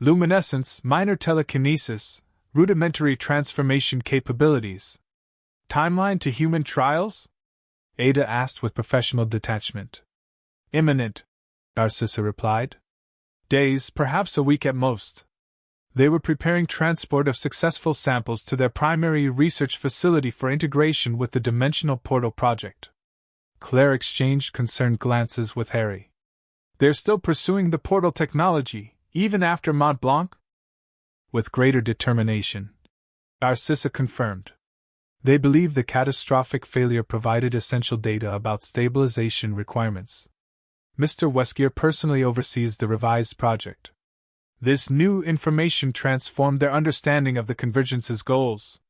luminescence, minor telekinesis, rudimentary transformation capabilities. Timeline to human trials? Ada asked with professional detachment. Imminent, Narcissa replied. Days, perhaps a week at most. They were preparing transport of successful samples to their primary research facility for integration with the Dimensional Portal project. Claire exchanged concerned glances with Harry. They're still pursuing the portal technology, even after Mont Blanc? With greater determination, Narcissa confirmed. They believe the catastrophic failure provided essential data about stabilization requirements. Mr. Weskier personally oversees the revised project. This new information transformed their understanding of the Convergence's goals.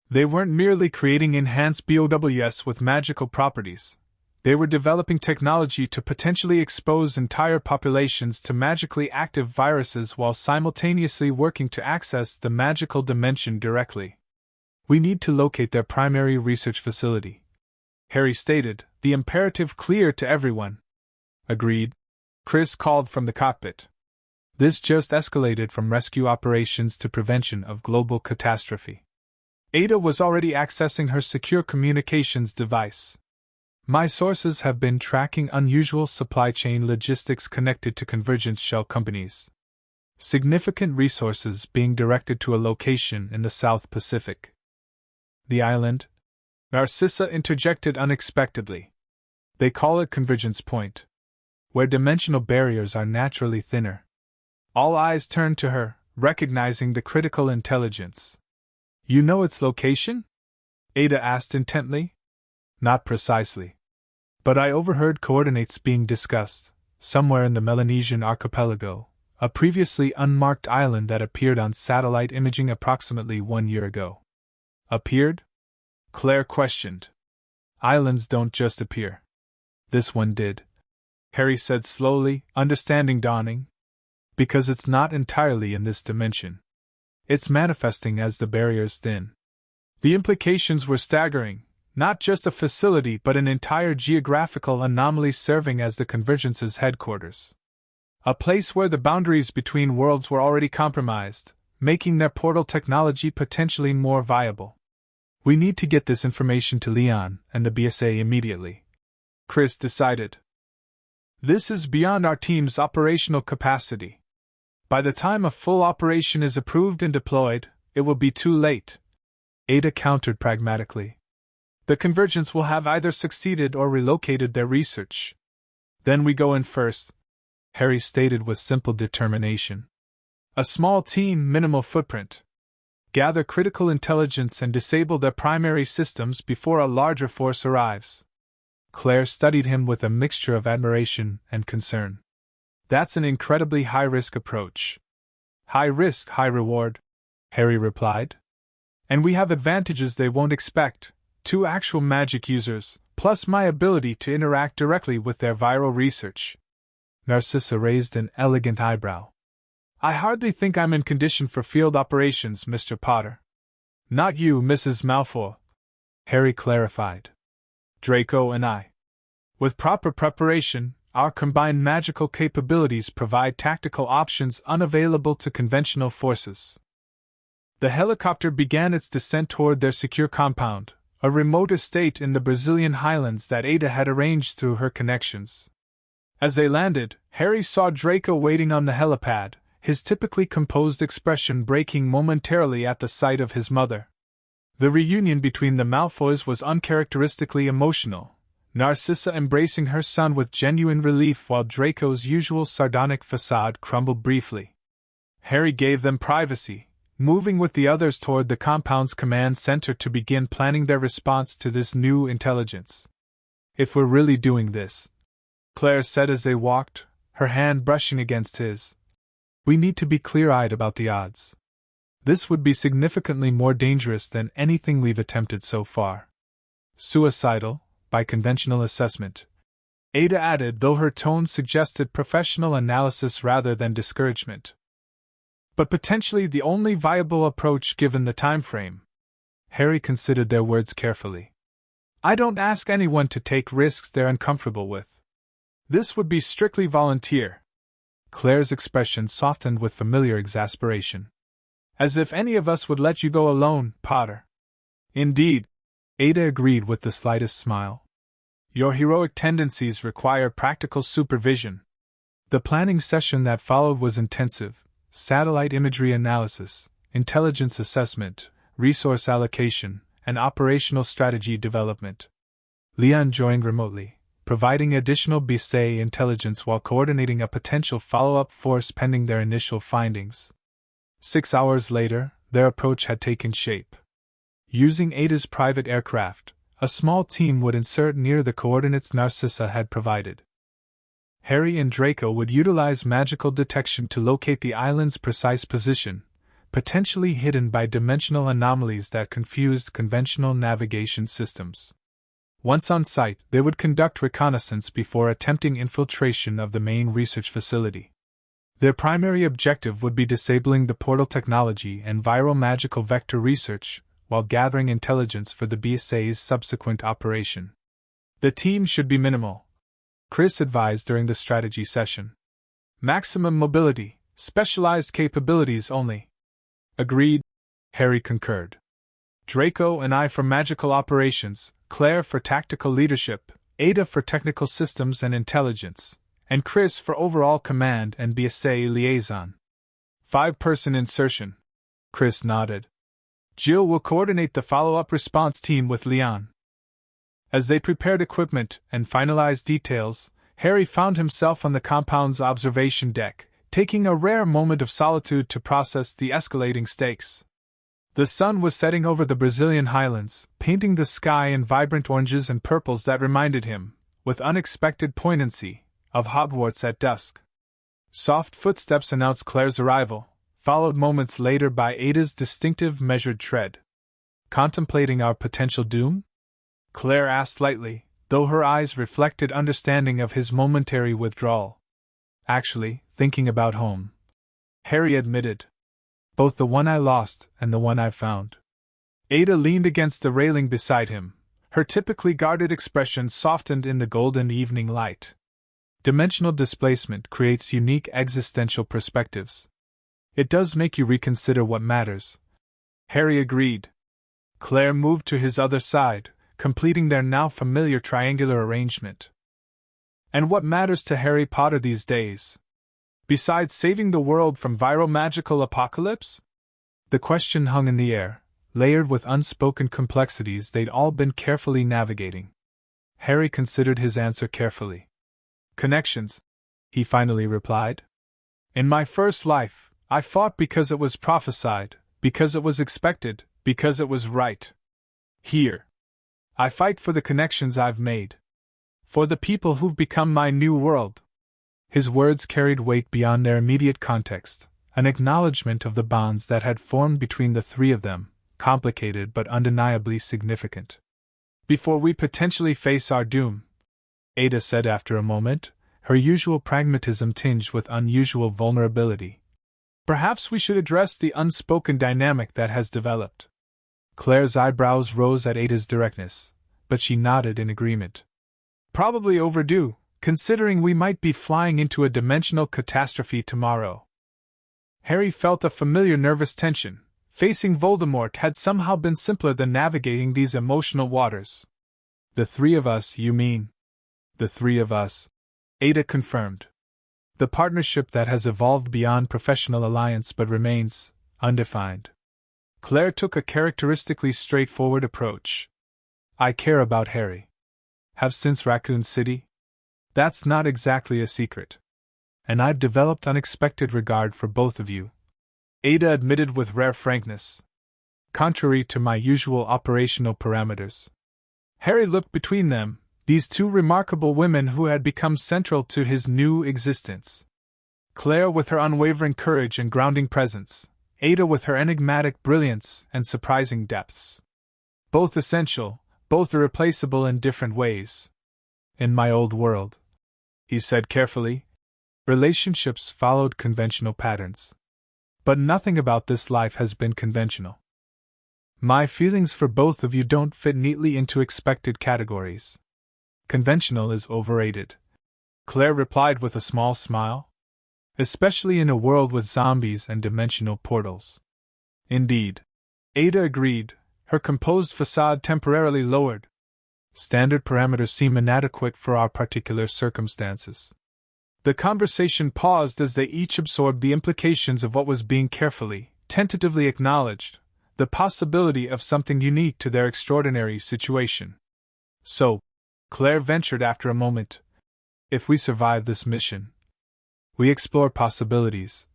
They weren't merely creating enhanced BOWS with magical properties. They were developing technology to potentially expose entire populations to magically active viruses while simultaneously working to access the magical dimension directly. We need to locate their primary research facility, Harry stated, the imperative clear to everyone. Agreed, Chris called from the cockpit. This just escalated from rescue operations to prevention of global catastrophe. Ada was already accessing her secure communications device. My sources have been tracking unusual supply chain logistics connected to Convergence shell companies. Significant resources being directed to a location in the South Pacific. The island? Narcissa interjected unexpectedly. They call it Convergence Point, where dimensional barriers are naturally thinner. All eyes turned to her, recognizing the critical intelligence. You know its location? Ada asked intently. Not precisely. But I overheard coordinates being discussed, somewhere in the Melanesian archipelago, a previously unmarked island that appeared on satellite imaging approximately 1 year ago. Appeared? Claire questioned. Islands don't just appear. This one did, Harry said slowly, understanding dawning. Because it's not entirely in this dimension. It's manifesting as the barriers thin. The implications were staggering, not just a facility but an entire geographical anomaly serving as the Convergence's headquarters. A place where the boundaries between worlds were already compromised, making their portal technology potentially more viable. We need to get this information to Leon and the BSA immediately, Chris decided. This is beyond our team's operational capacity. By the time a full operation is approved and deployed, it will be too late, Ada countered pragmatically. The Convergence will have either succeeded or relocated their research. Then we go in first, Harry stated with simple determination. A small team, minimal footprint. Gather critical intelligence and disable their primary systems before a larger force arrives. Claire studied him with a mixture of admiration and concern. That's an incredibly high-risk approach. High risk, high reward, Harry replied. And we have advantages they won't expect. 2 actual magic users, plus my ability to interact directly with their viral research. Narcissa raised an elegant eyebrow. I hardly think I'm in condition for field operations, Mr. Potter. Not you, Mrs. Malfoy, Harry clarified. Draco and I. With proper preparation, our combined magical capabilities provide tactical options unavailable to conventional forces. The helicopter began its descent toward their secure compound, a remote estate in the Brazilian highlands that Ada had arranged through her connections. As they landed, Harry saw Draco waiting on the helipad, his typically composed expression breaking momentarily at the sight of his mother. The reunion between the Malfoys was uncharacteristically emotional, Narcissa embracing her son with genuine relief while Draco's usual sardonic facade crumbled briefly. Harry gave them privacy, moving with the others toward the compound's command center to begin planning their response to this new intelligence. If we're really doing this, Claire said as they walked, her hand brushing against his, we need to be clear-eyed about the odds. This would be significantly more dangerous than anything we've attempted so far. Suicidal, by conventional assessment, Ada added, though her tone suggested professional analysis rather than discouragement. But potentially the only viable approach given the time frame. Harry considered their words carefully. I don't ask anyone to take risks they're uncomfortable with. This would be strictly volunteer. Claire's expression softened with familiar exasperation. As if any of us would let you go alone, Potter. Indeed, Ada agreed with the slightest smile. Your heroic tendencies require practical supervision. The planning session that followed was intensive: satellite imagery analysis, intelligence assessment, resource allocation, and operational strategy development. Leon joined remotely, providing additional BSA intelligence while coordinating a potential follow-up force pending their initial findings. 6 hours later, their approach had taken shape. Using Ada's private aircraft, a small team would insert near the coordinates Narcissa had provided. Harry and Draco would utilize magical detection to locate the island's precise position, potentially hidden by dimensional anomalies that confused conventional navigation systems. Once on site, they would conduct reconnaissance before attempting infiltration of the main research facility. Their primary objective would be disabling the portal technology and viral magical vector research, while gathering intelligence for the BSA's subsequent operation. The team should be minimal, Chris advised during the strategy session. Maximum mobility, specialized capabilities only. Agreed, Harry concurred. Draco and I for magical operations, Claire for tactical leadership, Ada for technical systems and intelligence, and Chris for overall command and BSA liaison. 5-person insertion. Chris nodded. Jill will coordinate the follow-up response team with Leon. As they prepared equipment and finalized details, Harry found himself on the compound's observation deck, taking a rare moment of solitude to process the escalating stakes. The sun was setting over the Brazilian highlands, painting the sky in vibrant oranges and purples that reminded him, with unexpected poignancy, of Hogwarts at dusk. Soft footsteps announced Claire's arrival, followed moments later by Ada's distinctive measured tread. Contemplating our potential doom? Claire asked lightly, though her eyes reflected understanding of his momentary withdrawal. Actually, thinking about home, Harry admitted. Both the one I lost and the one I found. Ada leaned against the railing beside him, her typically guarded expression softened in the golden evening light. Dimensional displacement creates unique existential perspectives. It does make you reconsider what matters. Harry agreed. Claire moved to his other side, completing their now familiar triangular arrangement. And what matters to Harry Potter these days? Besides saving the world from viral magical apocalypse? The question hung in the air, layered with unspoken complexities they'd all been carefully navigating. Harry considered his answer carefully. Connections, he finally replied. In my first life, I fought because it was prophesied, because it was expected, because it was right. Here, I fight for the connections I've made. For the people who've become my new world. His words carried weight beyond their immediate context, an acknowledgement of the bonds that had formed between the three of them, complicated but undeniably significant. Before we potentially face our doom, Ada said after a moment, her usual pragmatism tinged with unusual vulnerability. Perhaps we should address the unspoken dynamic that has developed. Claire's eyebrows rose at Ada's directness, but she nodded in agreement. Probably overdue, considering we might be flying into a dimensional catastrophe tomorrow. Harry felt a familiar nervous tension. Facing Voldemort had somehow been simpler than navigating these emotional waters. The three of us, you mean? The three of us, Ada confirmed. The partnership that has evolved beyond professional alliance but remains undefined. Claire took a characteristically straightforward approach. I care about Harry. Have since Raccoon City? That's not exactly a secret. And I've developed unexpected regard for both of you. Ada admitted with rare frankness. Contrary to my usual operational parameters. Harry looked between them, these two remarkable women who had become central to his new existence. Claire with her unwavering courage and grounding presence, Ada with her enigmatic brilliance and surprising depths. Both essential, both irreplaceable in different ways. In my old world, he said carefully, relationships followed conventional patterns. But nothing about this life has been conventional. My feelings for both of you don't fit neatly into expected categories. Conventional is overrated, Claire replied with a small smile. especially in a world with zombies and dimensional portals. Indeed. Ada agreed, her composed facade temporarily lowered. Standard parameters seem inadequate for our particular circumstances. The conversation paused as they each absorbed the implications of what was being carefully, tentatively acknowledged, the possibility of something unique to their extraordinary situation. So, Claire ventured after a moment, if we survive this mission, we explore possibilities.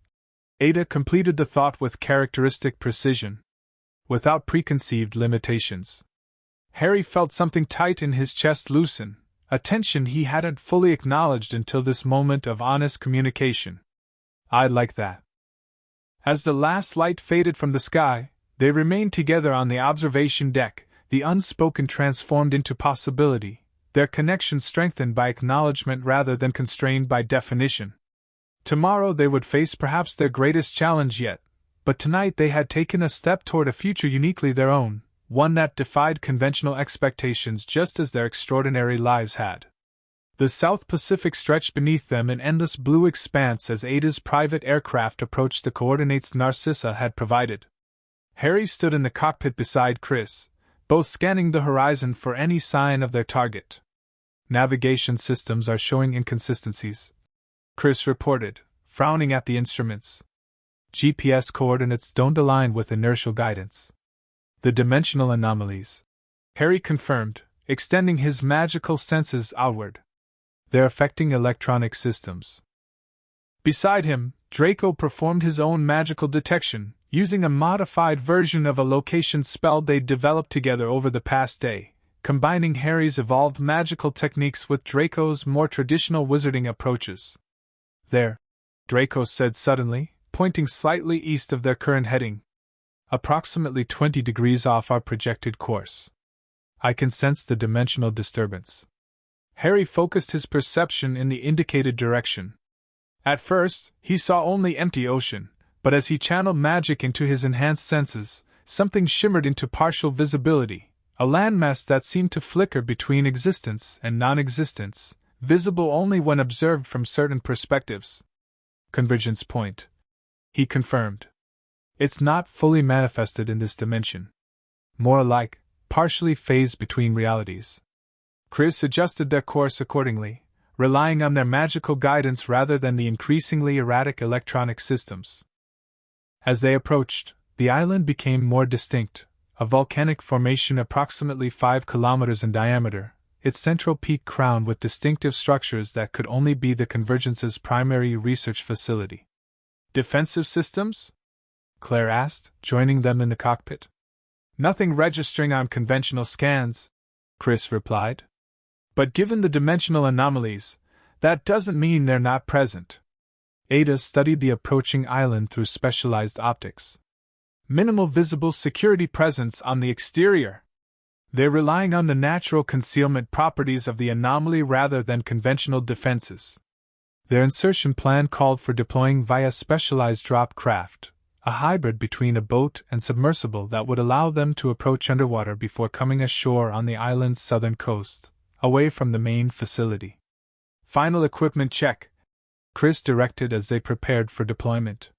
Ada completed the thought with characteristic precision, without preconceived limitations. Harry felt something tight in his chest loosen, a tension he hadn't fully acknowledged until this moment of honest communication. I'd like that. As the last light faded from the sky, they remained together on the observation deck, the unspoken transformed into possibility, their connection strengthened by acknowledgement rather than constrained by definition. Tomorrow they would face perhaps their greatest challenge yet, but tonight they had taken a step toward a future uniquely their own, one that defied conventional expectations just as their extraordinary lives had. The South Pacific stretched beneath them in endless blue expanse as Ada's private aircraft approached the coordinates Narcissa had provided. Harry stood in the cockpit beside Chris, both scanning the horizon for any sign of their target. Navigation systems are showing inconsistencies, Chris reported, frowning at the instruments. GPS coordinates don't align with inertial guidance. The dimensional anomalies, Harry confirmed, extending his magical senses outward. They're affecting electronic systems. Beside him, Draco performed his own magical detection, using a modified version of a location spell they'd developed together over the past day, combining Harry's evolved magical techniques with Draco's more traditional wizarding approaches. There, Draco said suddenly, pointing slightly east of their current heading. Approximately 20 degrees off our projected course. I can sense the dimensional disturbance. Harry focused his perception in the indicated direction. At first, he saw only empty ocean, but as he channeled magic into his enhanced senses, something shimmered into partial visibility, a landmass that seemed to flicker between existence and non-existence, visible only when observed from certain perspectives. Convergence point, he confirmed. It's not fully manifested in this dimension. More like, partially phased between realities. Chris adjusted their course accordingly, relying on their magical guidance rather than the increasingly erratic electronic systems. As they approached, the island became more distinct, a volcanic formation approximately 5 kilometers in diameter, its central peak crowned with distinctive structures that could only be the Convergence's primary research facility. Defensive systems? Claire asked, joining them in the cockpit. Nothing registering on conventional scans, Chris replied. But given the dimensional anomalies, that doesn't mean they're not present. Ada studied the approaching island through specialized optics. Minimal visible security presence on the exterior. They're relying on the natural concealment properties of the anomaly rather than conventional defenses. Their insertion plan called for deploying via specialized drop craft, a hybrid between a boat and submersible that would allow them to approach underwater before coming ashore on the island's southern coast, away from the main facility. Final equipment check, Chris directed as they prepared for deployment.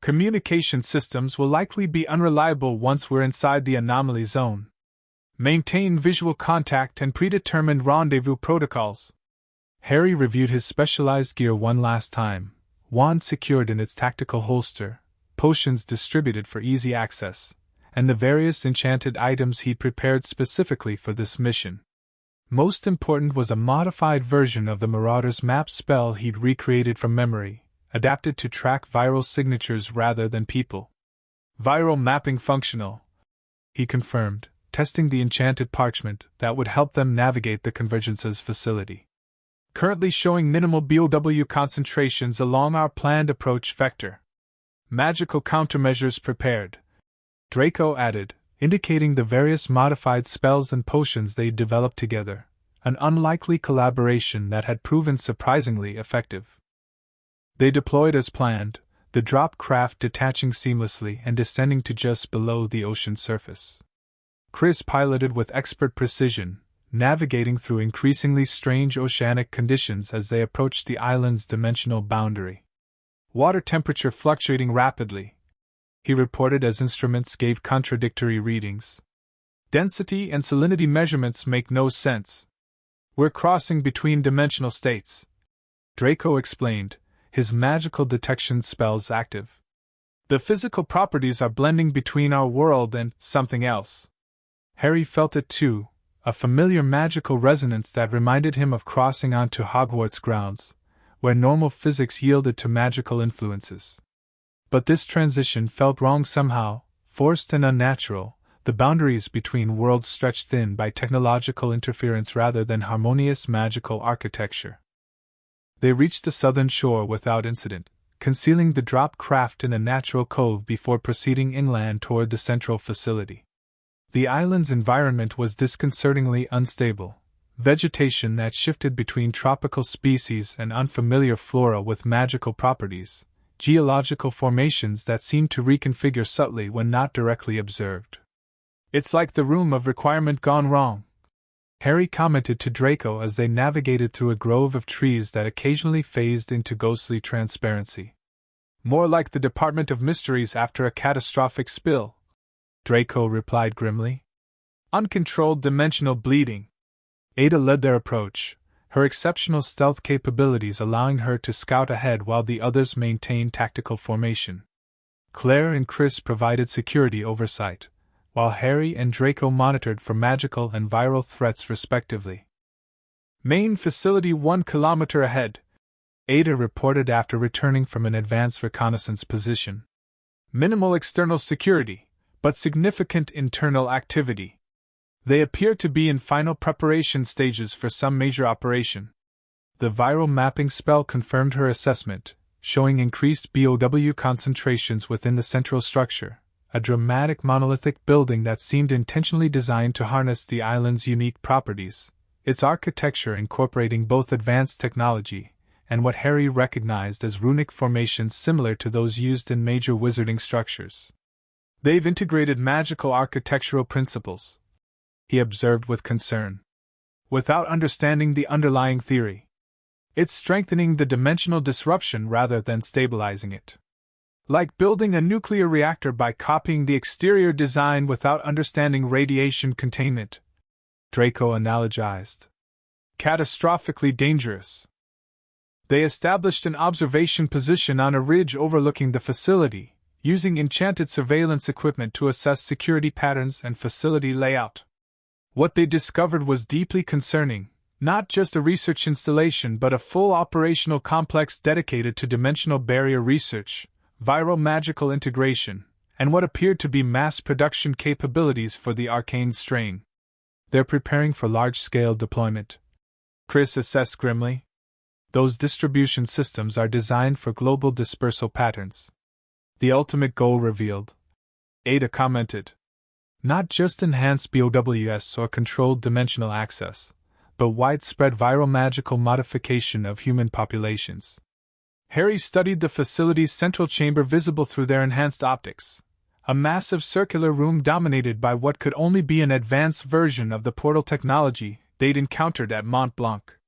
Communication systems will likely be unreliable once we're inside the anomaly zone. Maintain visual contact and predetermined rendezvous protocols. Harry reviewed his specialized gear one last time, wand secured in its tactical holster, potions distributed for easy access, and the various enchanted items he'd prepared specifically for this mission. Most important was a modified version of the Marauder's map spell he'd recreated from memory, adapted to track viral signatures rather than people. Viral mapping functional, he confirmed, testing the enchanted parchment that would help them navigate the Convergence's facility. Currently showing minimal BOW concentrations along our planned approach vector. Magical countermeasures prepared, Draco added, indicating the various modified spells and potions they'd developed together, an unlikely collaboration that had proven surprisingly effective. They deployed as planned, the drop craft detaching seamlessly and descending to just below the ocean surface. Chris piloted with expert precision, navigating through increasingly strange oceanic conditions as they approached the island's dimensional boundary. water temperature fluctuating rapidly, he reported as instruments gave contradictory readings. Density and salinity measurements make no sense. We're crossing between dimensional states, Draco explained, his magical detection spells active. The physical properties are blending between our world and something else. Harry felt it too, a familiar magical resonance that reminded him of crossing onto Hogwarts grounds, where normal physics yielded to magical influences. But this transition felt wrong somehow, forced and unnatural, the boundaries between worlds stretched thin by technological interference rather than harmonious magical architecture. They reached the southern shore without incident, concealing the drop craft in a natural cove before proceeding inland toward the central facility. The island's environment was disconcertingly unstable, vegetation that shifted between tropical species and unfamiliar flora with magical properties, geological formations that seemed to reconfigure subtly when not directly observed. "It's like the room of requirement gone wrong," Harry commented to Draco as they navigated through a grove of trees that occasionally phased into ghostly transparency. "More like the Department of Mysteries after a catastrophic spill," Draco replied grimly. "Uncontrolled dimensional bleeding." Ada led their approach, her exceptional stealth capabilities allowing her to scout ahead while the others maintained tactical formation. Claire and Chris provided security oversight, while Harry and Draco monitored for magical and viral threats respectively. "Main facility 1 kilometer ahead," Ada reported after returning from an advanced reconnaissance position. "Minimal external security, but significant internal activity. They appear to be in final preparation stages for some major operation." The viral mapping spell confirmed her assessment, showing increased BOW concentrations within the central structure, a dramatic monolithic building that seemed intentionally designed to harness the island's unique properties, its architecture incorporating both advanced technology and what Harry recognized as runic formations similar to those used in major wizarding structures. "They've integrated magical architectural principles," he observed with concern, "without understanding the underlying theory. It's strengthening the dimensional disruption rather than stabilizing it. Like building a nuclear reactor by copying the exterior design without understanding radiation containment," Draco analogized. "Catastrophically dangerous." They established an observation position on a ridge overlooking the facility, using enchanted surveillance equipment to assess security patterns and facility layout. What they discovered was deeply concerning, not just a research installation but a full operational complex dedicated to dimensional barrier research, viral magical integration, and what appeared to be mass production capabilities for the Arcane strain. "They're preparing for large-scale deployment," Chris assessed grimly. "Those distribution systems are designed for global dispersal patterns. The ultimate goal revealed," Ada commented. "Not just enhanced BOWs or controlled dimensional access, but widespread viral magical modification of human populations." Harry studied the facility's central chamber visible through their enhanced optics, a massive circular room dominated by what could only be an advanced version of the portal technology they'd encountered at Mont Blanc.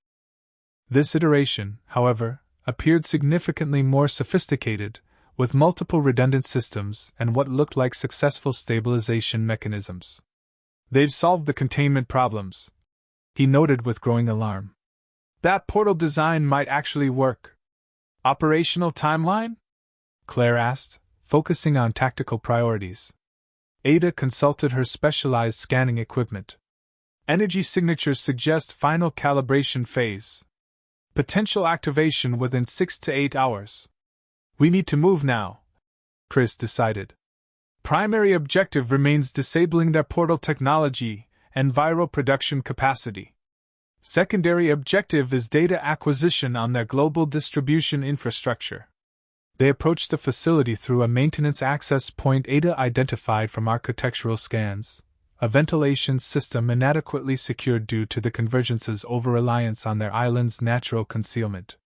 This iteration, however, appeared significantly more sophisticated, with multiple redundant systems and what looked like successful stabilization mechanisms. "They've solved the containment problems," he noted with growing alarm. "That portal design might actually work." "Operational timeline?" Claire asked, focusing on tactical priorities. Ada consulted her specialized scanning equipment. "Energy signatures suggest final calibration phase. Potential activation within 6 to 8 hours. We need to move now," Chris decided. "Primary objective remains disabling their portal technology and viral production capacity. Secondary objective is data acquisition on their global distribution infrastructure." They approached the facility through a maintenance access point Ada identified from architectural scans, a ventilation system inadequately secured due to the Convergence's over-reliance on their island's natural concealment.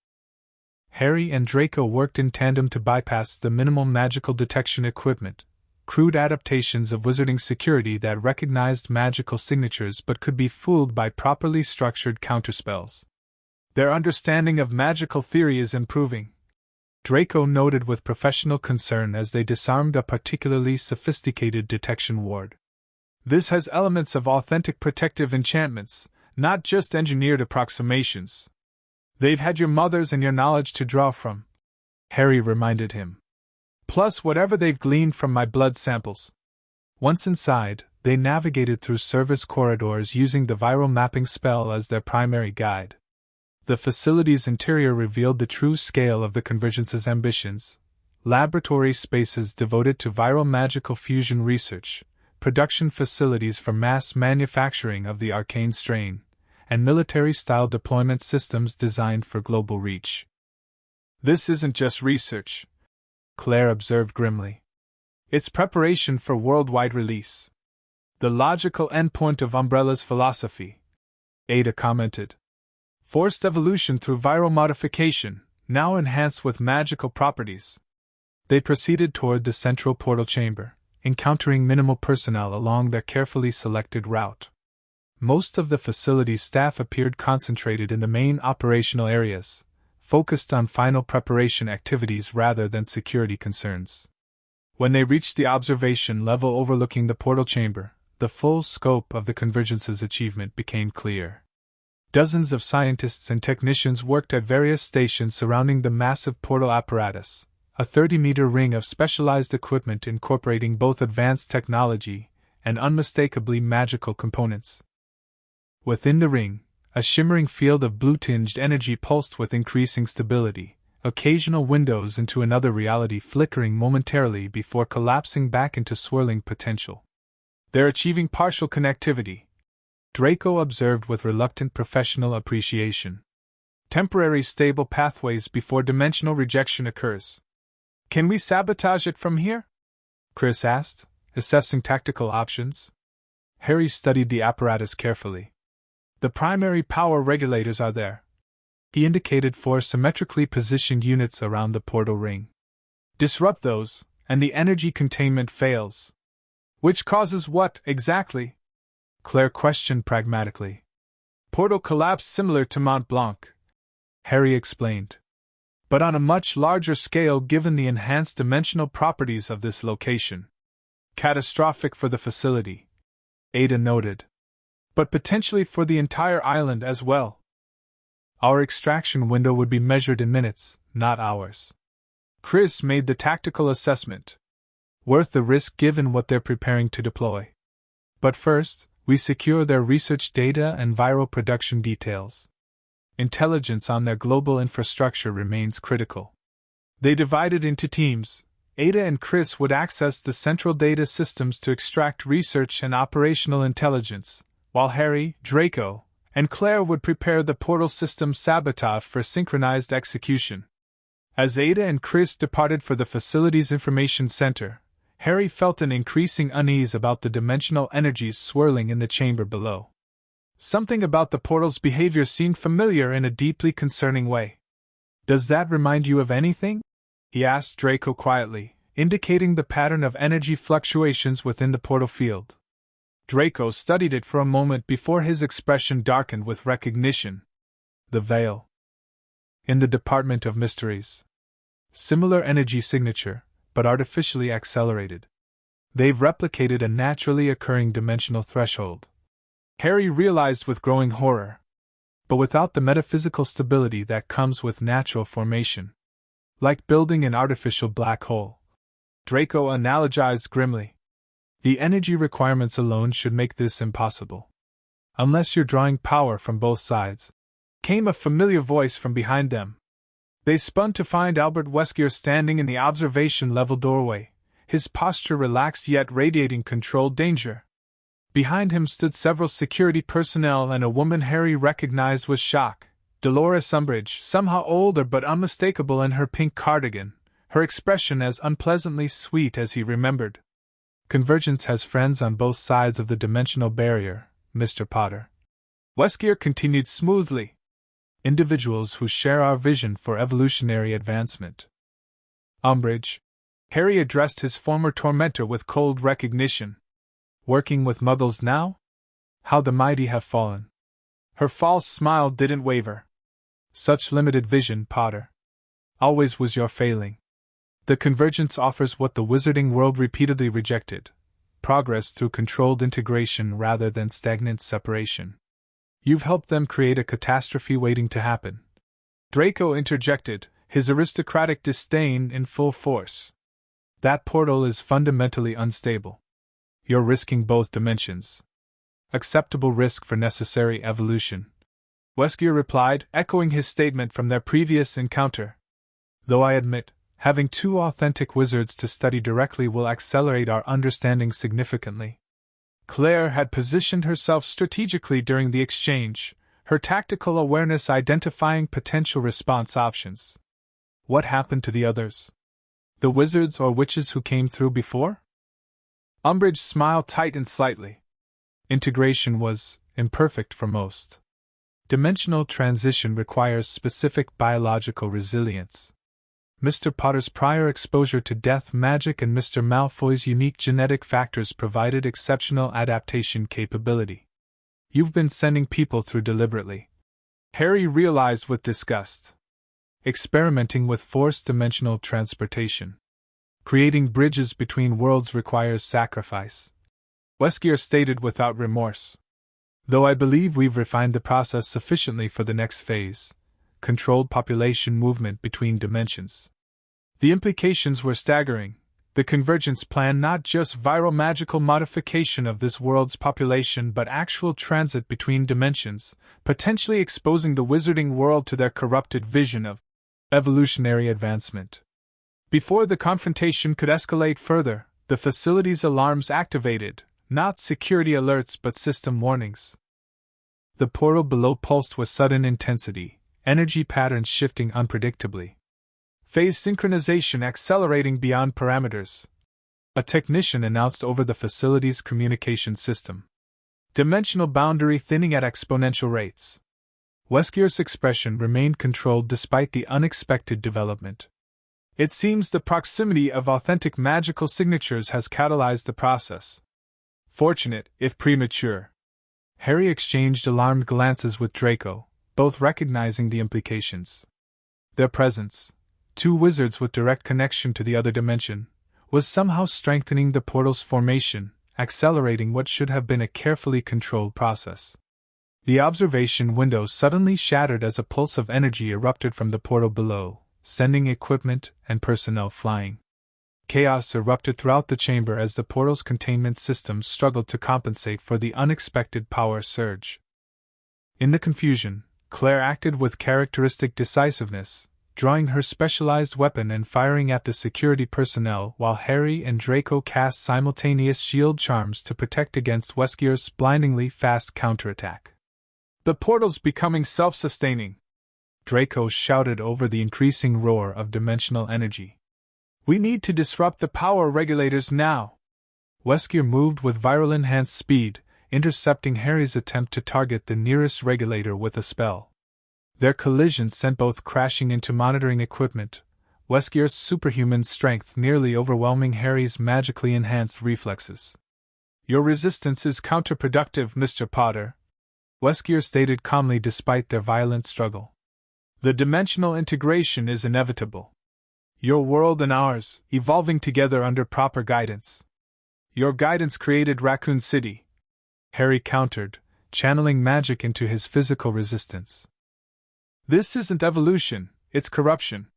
Harry and Draco worked in tandem to bypass the minimal magical detection equipment, crude adaptations of wizarding security that recognized magical signatures but could be fooled by properly structured counterspells. "Their understanding of magical theory is improving," Draco noted with professional concern as they disarmed a particularly sophisticated detection ward. This has elements of authentic protective enchantments, not just engineered approximations. They've had your mother's and your knowledge to draw from, Harry reminded him. Plus whatever they've gleaned from my blood samples. Once inside, they navigated through service corridors using the viral mapping spell as their primary guide. The facility's interior revealed the true scale of the Convergence's ambitions: laboratory spaces devoted to viral magical fusion research, production facilities for mass manufacturing of the Arcane strain, and military-style deployment systems designed for global reach. This isn't just research, Claire observed grimly. It's preparation for worldwide release. The logical endpoint of Umbrella's philosophy, Ada commented. Forced evolution through viral modification, now enhanced with magical properties. They proceeded toward the central portal chamber, encountering minimal personnel along their carefully selected route. Most of the facility's staff appeared concentrated in the main operational areas, focused on final preparation activities rather than security concerns. When they reached the observation level overlooking the portal chamber, the full scope of the Convergence's achievement became clear. Dozens of scientists and technicians worked at various stations surrounding the massive portal apparatus, a 30-meter ring of specialized equipment incorporating both advanced technology and unmistakably magical components. Within the ring, a shimmering field of blue-tinged energy pulsed with increasing stability, occasional windows into another reality flickering momentarily before collapsing back into swirling potential. They're achieving partial connectivity, Draco observed with reluctant professional appreciation. Temporary stable pathways before dimensional rejection occurs. Can we sabotage it from here? Chris asked, assessing tactical options. Harry studied the apparatus carefully. The primary power regulators are there. He indicated 4 symmetrically positioned units around the portal ring. Disrupt those, and the energy containment fails. Which causes what, exactly? Claire questioned pragmatically. Portal collapse similar to Mont Blanc, Harry explained. But on a much larger scale given the enhanced dimensional properties of this location. Catastrophic for the facility, Ada noted. But potentially for the entire island as well. Our extraction window would be measured in minutes, not hours. Chris made the tactical assessment. Worth the risk given what they're preparing to deploy. But first, we secure their research data and viral production details. Intelligence on their global infrastructure remains critical. They divided into teams. Ada and Chris would access the central data systems to extract research and operational intelligence, while Harry, Draco, and Claire would prepare the portal system sabotage for synchronized execution. As Ada and Chris departed for the facility's information center, Harry felt an increasing unease about the dimensional energies swirling in the chamber below. Something about the portal's behavior seemed familiar in a deeply concerning way. Does that remind you of anything? He asked Draco quietly, indicating the pattern of energy fluctuations within the portal field. Draco studied it for a moment before his expression darkened with recognition. The veil. In the Department of Mysteries. Similar energy signature, but artificially accelerated. They've replicated a naturally occurring dimensional threshold. Harry realized with growing horror. But without the metaphysical stability that comes with natural formation. Like building an artificial black hole. Draco analogized grimly. The energy requirements alone should make this impossible. Unless you're drawing power from both sides. Came a familiar voice from behind them. They spun to find Albert Wesker standing in the observation-level doorway, his posture relaxed yet radiating controlled danger. Behind him stood several security personnel and a woman Harry recognized with shock, Dolores Umbridge, somehow older but unmistakable in her pink cardigan, her expression as unpleasantly sweet as he remembered. Convergence has friends on both sides of the dimensional barrier, Mr. Potter. Wesker continued smoothly. Individuals who share our vision for evolutionary advancement. Umbridge. Harry addressed his former tormentor with cold recognition. Working with Muggles now? How the mighty have fallen. Her false smile didn't waver. Such limited vision, Potter. always was your failing. The Convergence offers what the wizarding world repeatedly rejected: progress through controlled integration rather than stagnant separation. You've helped them create a catastrophe waiting to happen. Draco interjected, his aristocratic disdain in full force. That portal is fundamentally unstable. You're risking both dimensions. Acceptable risk for necessary evolution. Weskier replied, echoing his statement from their previous encounter. Though I admit, having two authentic wizards to study directly will accelerate our understanding significantly. Claire had positioned herself strategically during the exchange, her tactical awareness identifying potential response options. What happened to the others? The wizards or witches who came through before? Umbridge's smile tightened slightly. Integration was imperfect for most. Dimensional transition requires specific biological resilience. Mr. Potter's prior exposure to death magic and Mr. Malfoy's unique genetic factors provided exceptional adaptation capability. You've been sending people through deliberately. Harry realized with disgust. Experimenting with force-dimensional transportation. Creating bridges between worlds requires sacrifice. Weskier stated without remorse. Though I believe we've refined the process sufficiently for the next phase, controlled population movement between dimensions. The implications were staggering. The Convergence plan not just viral magical modification of this world's population but actual transit between dimensions, potentially exposing the wizarding world to their corrupted vision of evolutionary advancement. Before the confrontation could escalate further, the facility's alarms activated, not security alerts but system warnings. The portal below pulsed with sudden intensity, energy patterns shifting unpredictably. Phase synchronization accelerating beyond parameters. A technician announced over the facility's communication system. Dimensional boundary thinning at exponential rates. Weskier's expression remained controlled despite the unexpected development. It seems the proximity of authentic magical signatures has catalyzed the process. Fortunate, if premature. Harry exchanged alarmed glances with Draco, both recognizing the implications. Their presence, two wizards with direct connection to the other dimension, was somehow strengthening the portal's formation, accelerating what should have been a carefully controlled process. The observation window suddenly shattered as a pulse of energy erupted from the portal below, sending equipment and personnel flying. Chaos erupted throughout the chamber as the portal's containment systems struggled to compensate for the unexpected power surge. In the confusion, Claire acted with characteristic decisiveness, drawing her specialized weapon and firing at the security personnel while Harry and Draco cast simultaneous shield charms to protect against Weskier's blindingly fast counterattack. The portal's becoming self-sustaining, Draco shouted over the increasing roar of dimensional energy. We need to disrupt the power regulators now. Weskier moved with viral-enhanced speed, intercepting Harry's attempt to target the nearest regulator with a spell. Their collision sent both crashing into monitoring equipment, Weskier's superhuman strength nearly overwhelming Harry's magically enhanced reflexes. Your resistance is counterproductive, Mr. Potter, Weskier stated calmly despite their violent struggle. The dimensional integration is inevitable. Your world and ours, evolving together under proper guidance. Your guidance created Raccoon City, Harry countered, channeling magic into his physical resistance. This isn't evolution, it's corruption.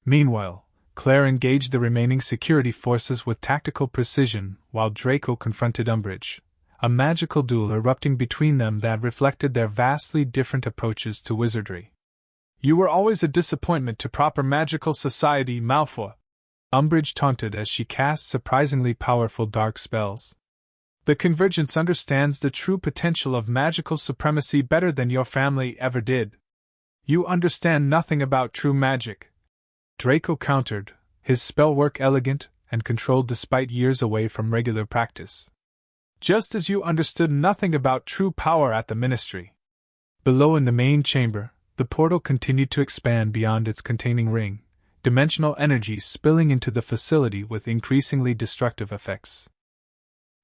Meanwhile, Claire engaged the remaining security forces with tactical precision while Draco confronted Umbridge, a magical duel erupting between them that reflected their vastly different approaches to wizardry. You were always a disappointment to proper magical society, Malfoy, Umbridge taunted as she cast surprisingly powerful dark spells. The Convergence understands the true potential of magical supremacy better than your family ever did. You understand nothing about true magic, Draco countered, his spellwork elegant and controlled despite years away from regular practice. Just as you understood nothing about true power at the Ministry. Below in the main chamber, the portal continued to expand beyond its containing ring, dimensional energy spilling into the facility with increasingly destructive effects.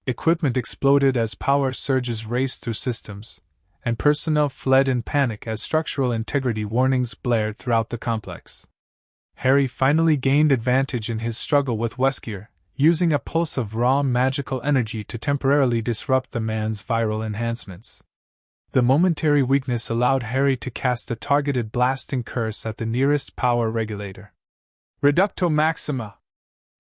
Equipment exploded as power surges raced through systems, and personnel fled in panic as structural integrity warnings blared throughout the complex. Harry finally gained advantage in his struggle with Weskier, using a pulse of raw magical energy to temporarily disrupt the man's viral enhancements. The momentary weakness allowed Harry to cast a targeted blasting curse at the nearest power regulator. Reducto Maxima!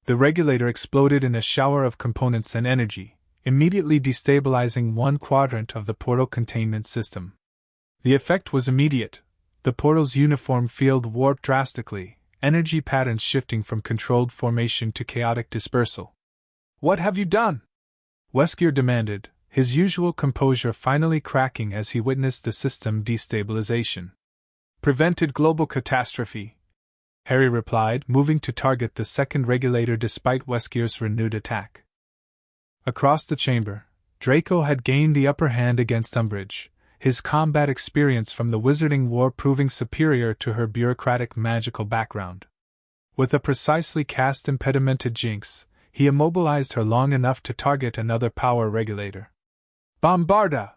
The regulator exploded in a shower of components and energy, immediately destabilizing one quadrant of the portal containment system. The effect was immediate. The portal's uniform field warped drastically, energy patterns shifting from controlled formation to chaotic dispersal. "What have you done?" Weskier demanded, his usual composure finally cracking as he witnessed the system destabilization. "Prevented global catastrophe," Harry replied, moving to target the second regulator despite Weskier's renewed attack. Across the chamber, Draco had gained the upper hand against Umbridge, his combat experience from the Wizarding War proving superior to her bureaucratic magical background. With a precisely cast impedimented jinx, he immobilized her long enough to target another power regulator. Bombarda!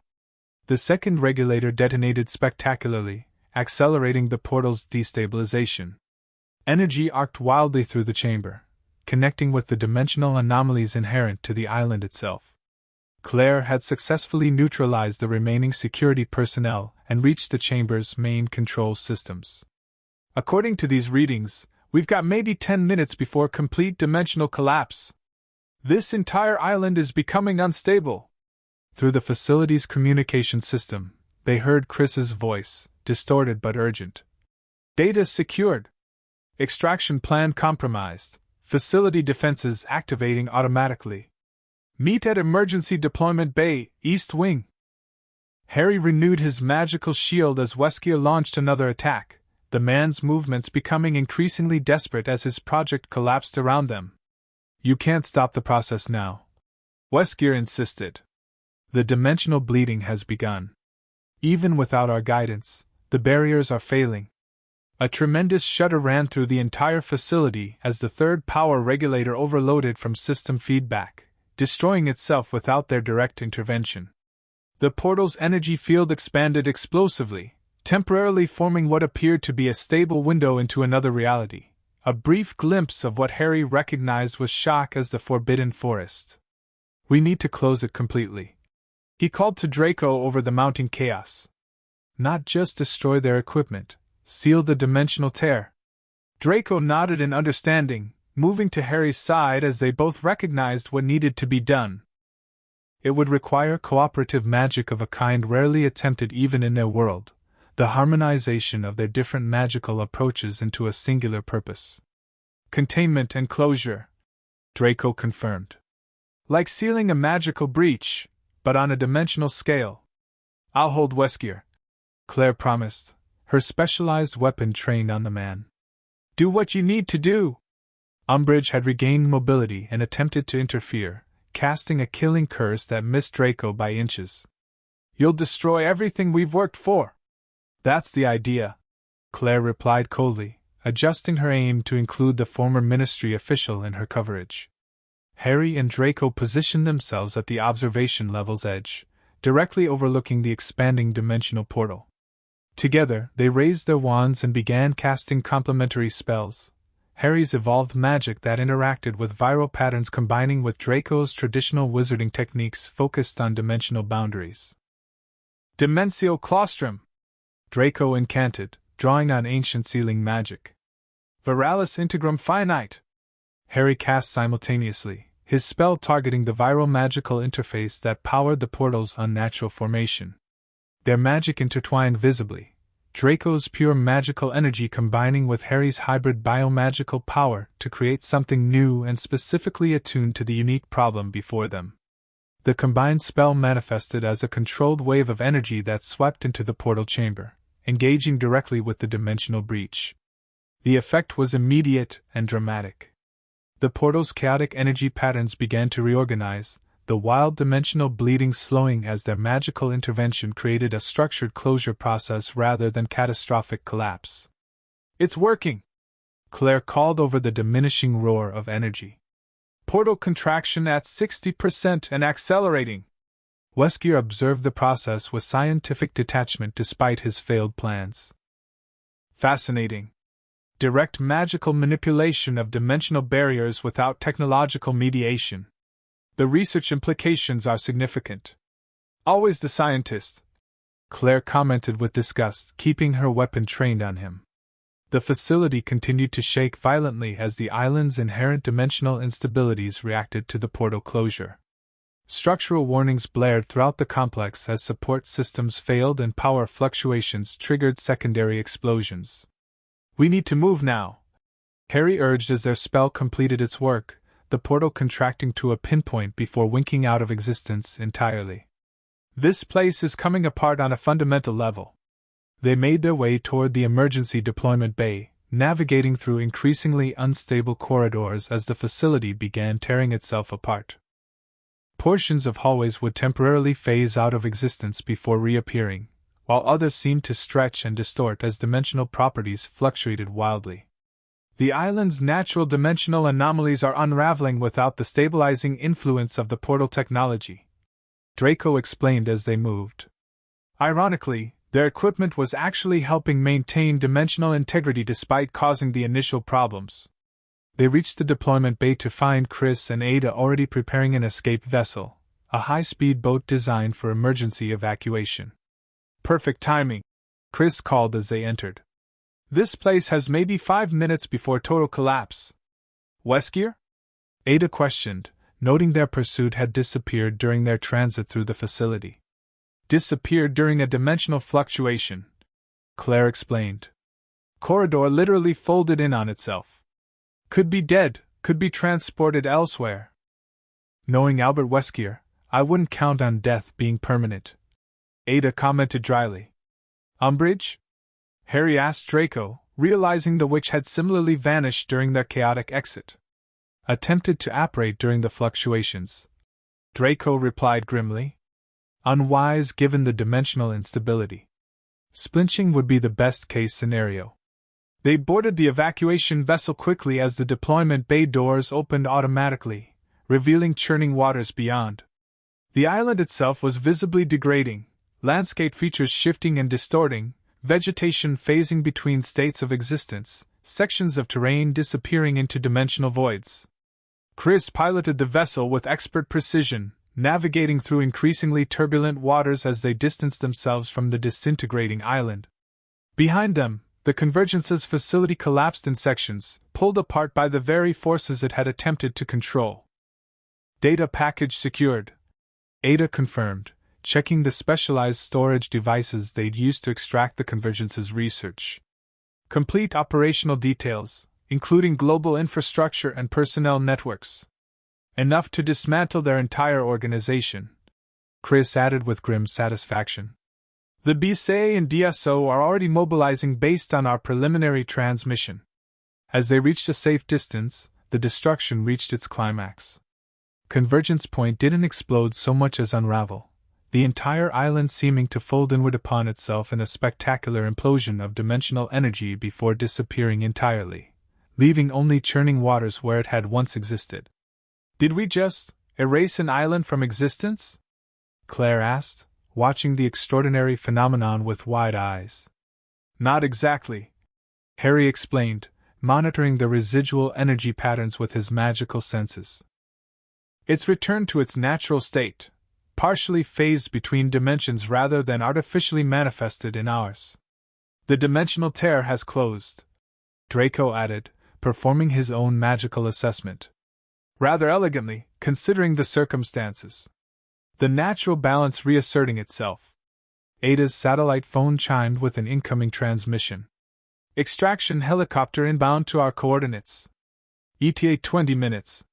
The second regulator detonated spectacularly, accelerating the portal's destabilization. Energy arced wildly through the chamber, connecting with the dimensional anomalies inherent to the island itself. Claire had successfully neutralized the remaining security personnel and reached the chamber's main control systems. "According to these readings, we've got maybe 10 minutes before complete dimensional collapse. This entire island is becoming unstable." Through the facility's communication system, they heard Chris's voice, distorted but urgent. "Data secured. Extraction plan compromised. Facility defenses activating automatically. Meet at Emergency Deployment Bay, East Wing." Harry renewed his magical shield as Weskier launched another attack, the man's movements becoming increasingly desperate as his project collapsed around them. "You can't stop the process now," Weskier insisted. "The dimensional bleeding has begun. Even without our guidance, the barriers are failing." A tremendous shudder ran through the entire facility as the third power regulator overloaded from system feedback, destroying itself without their direct intervention. The portal's energy field expanded explosively, temporarily forming what appeared to be a stable window into another reality. A brief glimpse of what Harry recognized was shock as the Forbidden Forest. "We need to close it completely," he called to Draco over the mounting chaos. "Not just destroy their equipment, seal the dimensional tear." Draco nodded in understanding, moving to Harry's side as they both recognized what needed to be done. It would require cooperative magic of a kind rarely attempted even in their world, the harmonization of their different magical approaches into a singular purpose. "Containment and closure," Draco confirmed. "Like sealing a magical breach, but on a dimensional scale." "I'll hold Weskier," Claire promised, her specialized weapon trained on the man. "Do what you need to do." Umbridge had regained mobility and attempted to interfere, casting a killing curse that missed Draco by inches. "You'll destroy everything we've worked for." "That's the idea," Claire replied coldly, adjusting her aim to include the former ministry official in her coverage. Harry and Draco positioned themselves at the observation level's edge, directly overlooking the expanding dimensional portal. Together, they raised their wands and began casting complementary spells. Harry's evolved magic that interacted with viral patterns combining with Draco's traditional wizarding techniques focused on dimensional boundaries. "Dimensio Claustrum," Draco incanted, drawing on ancient sealing magic. "Viralis Integrum Finite," Harry cast simultaneously, his spell targeting the viral magical interface that powered the portal's unnatural formation. Their magic intertwined visibly, Draco's pure magical energy combining with Harry's hybrid biomagical power to create something new and specifically attuned to the unique problem before them. The combined spell manifested as a controlled wave of energy that swept into the portal chamber, engaging directly with the dimensional breach. The effect was immediate and dramatic. The portal's chaotic energy patterns began to reorganize, the wild dimensional bleeding slowing as their magical intervention created a structured closure process rather than catastrophic collapse. "It's working!" Claire called over the diminishing roar of energy. "Portal contraction at 60% and accelerating." Weskier observed the process with scientific detachment despite his failed plans. "Fascinating," direct magical manipulation of dimensional barriers without technological mediation. The research implications are significant. Always the scientist, Claire commented with disgust, keeping her weapon trained on him. The facility continued to shake violently as the island's inherent dimensional instabilities reacted to the portal closure. Structural warnings blared throughout the complex as support systems failed and power fluctuations triggered secondary explosions. "We need to move now," Harry urged as their spell completed its work, the portal contracting to a pinpoint before winking out of existence entirely. "This place is coming apart on a fundamental level." They made their way toward the emergency deployment bay, navigating through increasingly unstable corridors as the facility began tearing itself apart. Portions of hallways would temporarily phase out of existence before reappearing, while others seemed to stretch and distort as dimensional properties fluctuated wildly. "The island's natural dimensional anomalies are unraveling without the stabilizing influence of the portal technology," Draco explained as they moved. Ironically, their equipment was actually helping maintain dimensional integrity despite causing the initial problems. They reached the deployment bay to find Chris and Ada already preparing an escape vessel, a high-speed boat designed for emergency evacuation. "Perfect timing," Chris called as they entered. "This place has maybe 5 minutes before total collapse." "Weskier?" Ada questioned, noting their pursuit had disappeared during their transit through the facility. "Disappeared during a dimensional fluctuation," Claire explained. "Corridor literally folded in on itself. Could be dead, could be transported elsewhere." "Knowing Albert Weskier, I wouldn't count on death being permanent," Ada commented dryly. "Umbridge?" Harry asked Draco, realizing the witch had similarly vanished during their chaotic exit. "Attempted to apparate during the fluctuations," Draco replied grimly. "Unwise given the dimensional instability. Splinching would be the best-case scenario." They boarded the evacuation vessel quickly as the deployment bay doors opened automatically, revealing churning waters beyond. The island itself was visibly degrading, landscape features shifting and distorting, vegetation phasing between states of existence, sections of terrain disappearing into dimensional voids. Chris piloted the vessel with expert precision, navigating through increasingly turbulent waters as they distanced themselves from the disintegrating island. Behind them, the Convergence's facility collapsed in sections, pulled apart by the very forces it had attempted to control. "Data package secured," Ada confirmed, checking the specialized storage devices they'd used to extract the Convergence's research. "Complete operational details, including global infrastructure and personnel networks. Enough to dismantle their entire organization," Chris added with grim satisfaction. "The BSA and DSO are already mobilizing based on our preliminary transmission." As they reached a safe distance, the destruction reached its climax. Convergence Point didn't explode so much as unravel, the entire island seeming to fold inward upon itself in a spectacular implosion of dimensional energy before disappearing entirely, leaving only churning waters where it had once existed. "Did we just erase an island from existence?" Claire asked, watching the extraordinary phenomenon with wide eyes. "Not exactly," Harry explained, monitoring the residual energy patterns with his magical senses. "It's returned to its natural state, partially phased between dimensions rather than artificially manifested in ours. The dimensional tear has closed," Draco added, performing his own magical assessment. "Rather elegantly, considering the circumstances. The natural balance reasserting itself." Ada's satellite phone chimed with an incoming transmission. "Extraction helicopter inbound to our coordinates. ETA 20 minutes.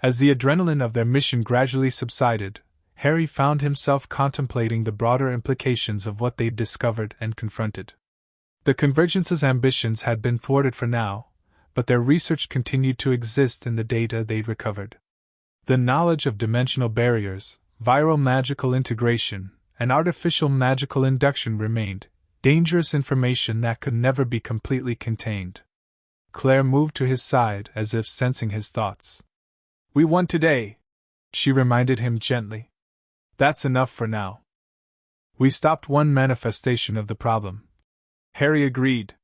As the adrenaline of their mission gradually subsided, Harry found himself contemplating the broader implications of what they'd discovered and confronted. The Convergence's ambitions had been thwarted for now, but their research continued to exist in the data they'd recovered. The knowledge of dimensional barriers, viral magical integration, and artificial magical induction remained, dangerous information that could never be completely contained. Claire moved to his side as if sensing his thoughts. "We won today," she reminded him gently. "That's enough for now." "We stopped one manifestation of the problem," Harry agreed.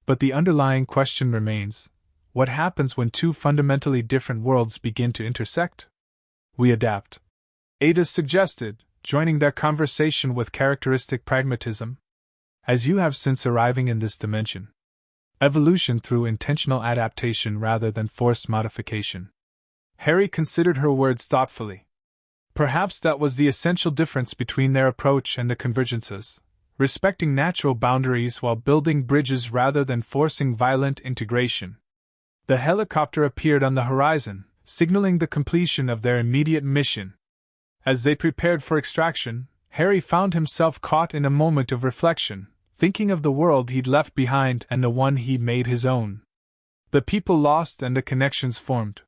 But the underlying question remains: what happens when two fundamentally different worlds begin to intersect? We adapt, Ada suggested, joining their conversation with characteristic pragmatism. As you have since arriving in this dimension. Evolution through intentional adaptation rather than forced modification. Harry considered her words thoughtfully. Perhaps that was the essential difference between their approach and the Convergence's, respecting natural boundaries while building bridges rather than forcing violent integration. The helicopter appeared on the horizon, signaling the completion of their immediate mission. As they prepared for extraction, Harry found himself caught in a moment of reflection, thinking of the world he'd left behind and the one he'd made his own. The people lost and the connections formed.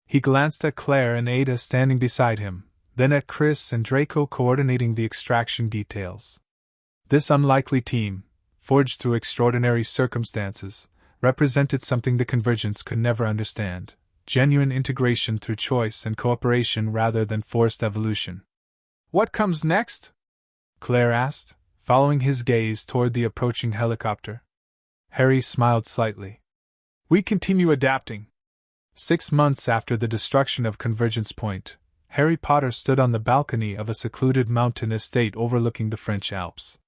He glanced at Claire and Ada standing beside him, then at Chris and Draco coordinating the extraction details. This unlikely team, forged through extraordinary circumstances, represented something the Convergence could never understand: genuine integration through choice and cooperation rather than forced evolution. "What comes next?" Claire asked, following his gaze toward the approaching helicopter. Harry smiled slightly. "We continue adapting." 6 months after the destruction of Convergence Point, Harry Potter stood on the balcony of a secluded mountain estate overlooking the French Alps.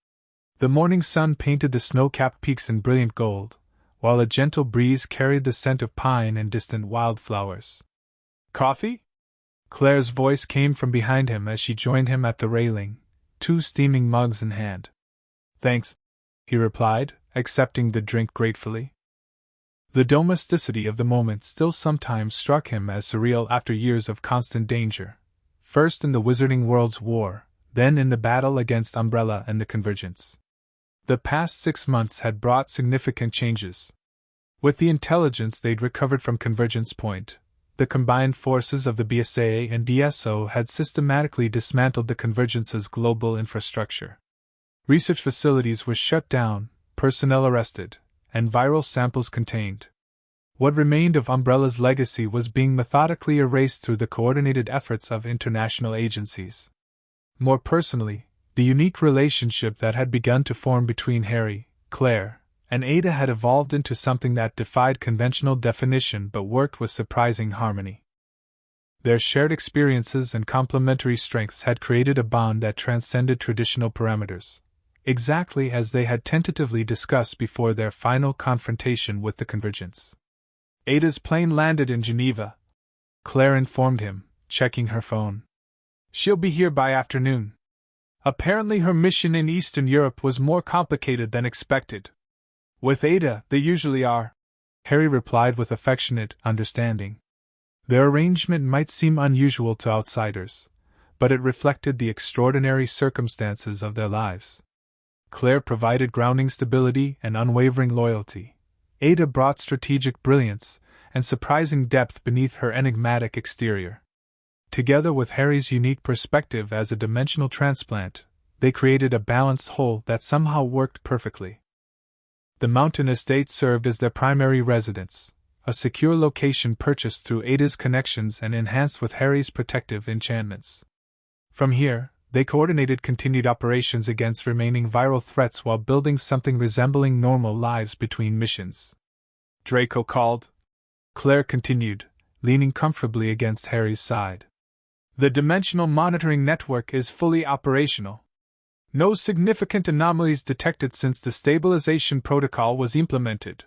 The morning sun painted the snow-capped peaks in brilliant gold, while a gentle breeze carried the scent of pine and distant wildflowers. "Coffee?" Claire's voice came from behind him as she joined him at the railing, 2 steaming mugs in hand. "Thanks," he replied, accepting the drink gratefully. The domesticity of the moment still sometimes struck him as surreal after years of constant danger, first in the Wizarding World's war, then in the battle against Umbrella and the Convergence. The past 6 months had brought significant changes. With the intelligence they'd recovered from Convergence Point, the combined forces of the BSAA and DSO had systematically dismantled the Convergence's global infrastructure. Research facilities were shut down, personnel arrested, and viral samples contained. What remained of Umbrella's legacy was being methodically erased through the coordinated efforts of international agencies. More personally, the unique relationship that had begun to form between Harry, Claire, and Ada had evolved into something that defied conventional definition but worked with surprising harmony. Their shared experiences and complementary strengths had created a bond that transcended traditional parameters, exactly as they had tentatively discussed before their final confrontation with the Convergence. Ada's plane landed in Geneva, Claire informed him, checking her phone. "She'll be here by afternoon." Apparently her mission in Eastern Europe was more complicated than expected. "With Ada, they usually are," Harry replied with affectionate understanding. Their arrangement might seem unusual to outsiders, but it reflected the extraordinary circumstances of their lives. Claire provided grounding stability and unwavering loyalty. Ada brought strategic brilliance and surprising depth beneath her enigmatic exterior. Together with Harry's unique perspective as a dimensional transplant, they created a balanced whole that somehow worked perfectly. The mountain estate served as their primary residence, a secure location purchased through Ada's connections and enhanced with Harry's protective enchantments. From here, they coordinated continued operations against remaining viral threats while building something resembling normal lives between missions. "Draco called," Claire continued, leaning comfortably against Harry's side. "The dimensional monitoring network is fully operational. No significant anomalies detected since the stabilization protocol was implemented."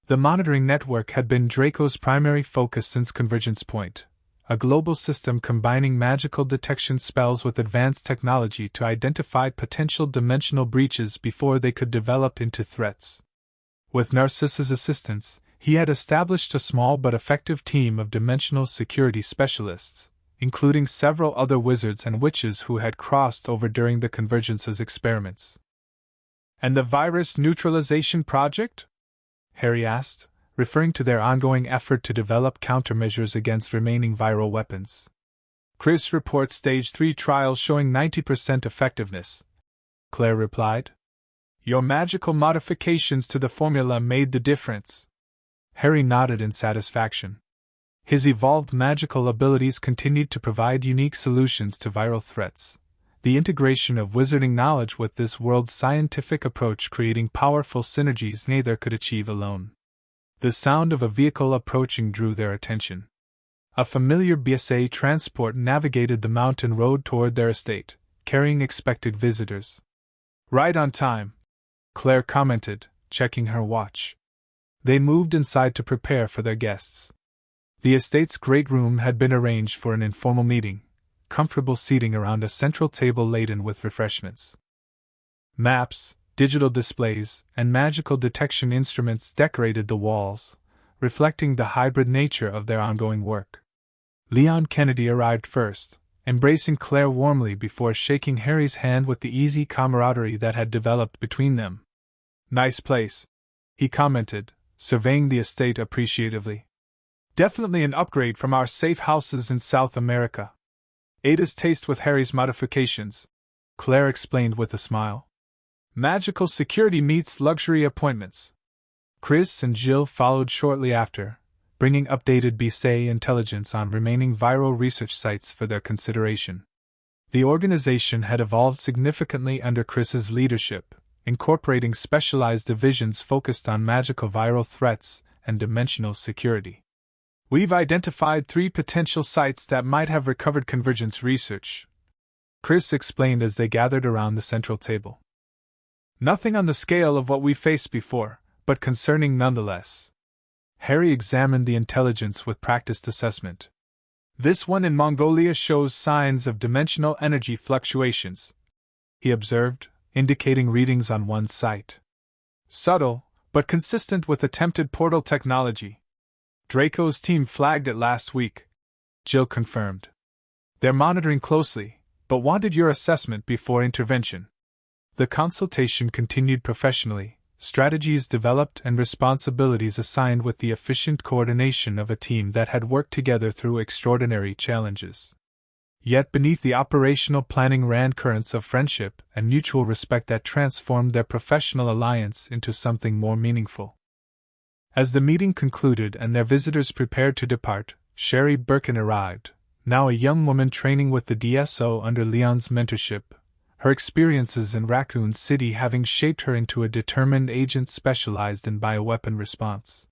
The monitoring network had been Draco's primary focus since Convergence Point, a global system combining magical detection spells with advanced technology to identify potential dimensional breaches before they could develop into threats. With Narcissa's assistance, he had established a small but effective team of dimensional security specialists, including several other wizards and witches who had crossed over during the Convergence's experiments. "And the virus neutralization project?" Harry asked, referring to their ongoing effort to develop countermeasures against remaining viral weapons. "Chris reports Stage 3 trials showing 90% effectiveness," Claire replied. "Your magical modifications to the formula made the difference." Harry nodded in satisfaction. His evolved magical abilities continued to provide unique solutions to viral threats, the integration of wizarding knowledge with this world's scientific approach creating powerful synergies neither could achieve alone. The sound of a vehicle approaching drew their attention. A familiar BSA transport navigated the mountain road toward their estate, carrying expected visitors. Right on time, Claire commented, checking her watch. They moved inside to prepare for their guests. The estate's great room had been arranged for an informal meeting, comfortable seating around a central table laden with refreshments. Maps, digital displays, and magical detection instruments decorated the walls, reflecting the hybrid nature of their ongoing work. Leon Kennedy arrived first, embracing Claire warmly before shaking Harry's hand with the easy camaraderie that had developed between them. "Nice place," he commented, surveying the estate appreciatively. "Definitely an upgrade from our safe houses in South America." Ada's taste with Harry's modifications, Claire explained with a smile. Magical security meets luxury appointments. Chris and Jill followed shortly after, bringing updated BSA intelligence on remaining viral research sites for their consideration. The organization had evolved significantly under Chris's leadership, incorporating specialized divisions focused on magical viral threats and dimensional security. "We've identified 3 potential sites that might have recovered Convergence research," Chris explained as they gathered around the central table. "Nothing on the scale of what we faced before, but concerning nonetheless." Harry examined the intelligence with practiced assessment. "This one in Mongolia shows signs of dimensional energy fluctuations," he observed, indicating readings on one site. "Subtle, but consistent with attempted portal technology. Draco's team flagged it last week," Jill confirmed. "They're monitoring closely, but wanted your assessment before intervention." The consultation continued professionally, strategies developed and responsibilities assigned with the efficient coordination of a team that had worked together through extraordinary challenges. Yet beneath the operational planning ran currents of friendship and mutual respect that transformed their professional alliance into something more meaningful. As the meeting concluded and their visitors prepared to depart, Sherry Birkin arrived, now a young woman training with the DSO under Leon's mentorship, her experiences in Raccoon City having shaped her into a determined agent specialized in bioweapon response.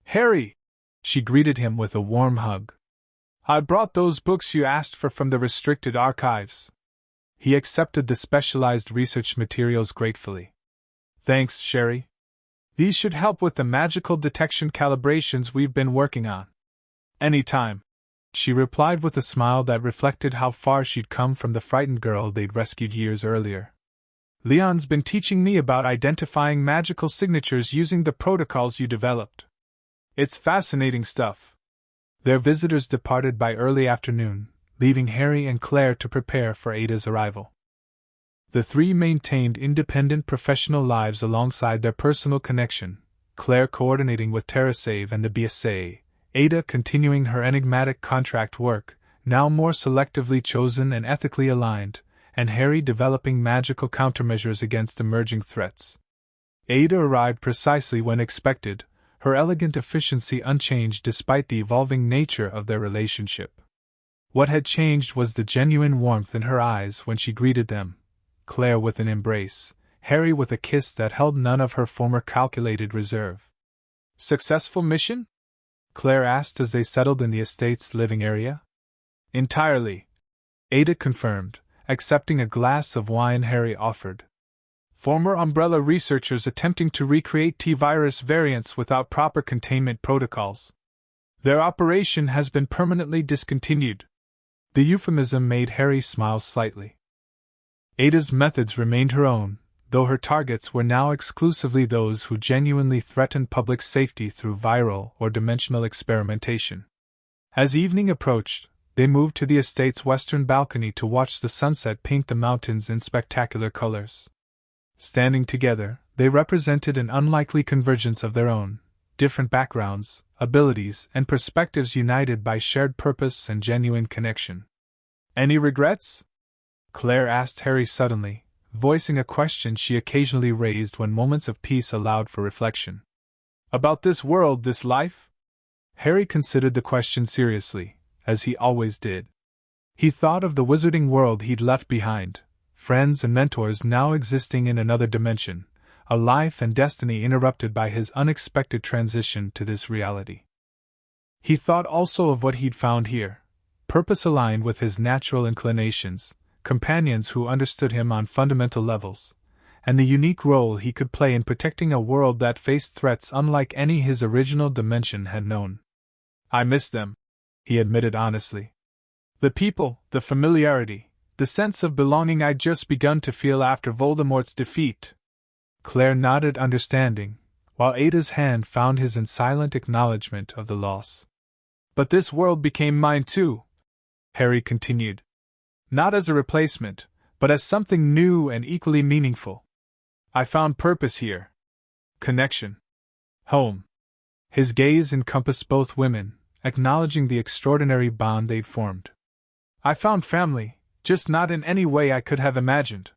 "Harry!" she greeted him with a warm hug. "I brought those books you asked for from the restricted archives." He accepted the specialized research materials gratefully. "Thanks, Sherry. These should help with the magical detection calibrations we've been working on." "Anytime," she replied with a smile that reflected how far she'd come from the frightened girl they'd rescued years earlier. "Leon's been teaching me about identifying magical signatures using the protocols you developed. It's fascinating stuff." Their visitors departed by early afternoon, leaving Harry and Claire to prepare for Ada's arrival. The 3 maintained independent professional lives alongside their personal connection, Claire coordinating with TerraSave and the BSA, Ada continuing her enigmatic contract work, now more selectively chosen and ethically aligned, and Harry developing magical countermeasures against emerging threats. Ada arrived precisely when expected, her elegant efficiency unchanged despite the evolving nature of their relationship. What had changed was the genuine warmth in her eyes when she greeted them, Claire with an embrace, Harry with a kiss that held none of her former calculated reserve. "Successful mission?" Claire asked as they settled in the estate's living area. "Entirely," Ada confirmed, accepting a glass of wine Harry offered. "Former Umbrella researchers attempting to recreate T-virus variants without proper containment protocols. Their operation has been permanently discontinued." The euphemism made Harry smile slightly. Ada's methods remained her own, though her targets were now exclusively those who genuinely threatened public safety through viral or dimensional experimentation. As evening approached, they moved to the estate's western balcony to watch the sunset paint the mountains in spectacular colors. Standing together, they represented an unlikely convergence of their own, different backgrounds, abilities, and perspectives united by shared purpose and genuine connection. "Any regrets?" Claire asked Harry suddenly, voicing a question she occasionally raised when moments of peace allowed for reflection. "About this world, this life?" Harry considered the question seriously, as he always did. He thought of the wizarding world he'd left behind, friends and mentors now existing in another dimension, a life and destiny interrupted by his unexpected transition to this reality. He thought also of what he'd found here, purpose aligned with his natural inclinations, companions who understood him on fundamental levels, and the unique role he could play in protecting a world that faced threats unlike any his original dimension had known. "I miss them," he admitted honestly. "The people, the familiarity, the sense of belonging I'd just begun to feel after Voldemort's defeat." Claire nodded understanding, while Ada's hand found his in silent acknowledgement of the loss. "But this world became mine too," Harry continued. "Not as a replacement, but as something new and equally meaningful. I found purpose here. Connection. Home." His gaze encompassed both women, acknowledging the extraordinary bond they'd formed. "I found family, just not in any way I could have imagined.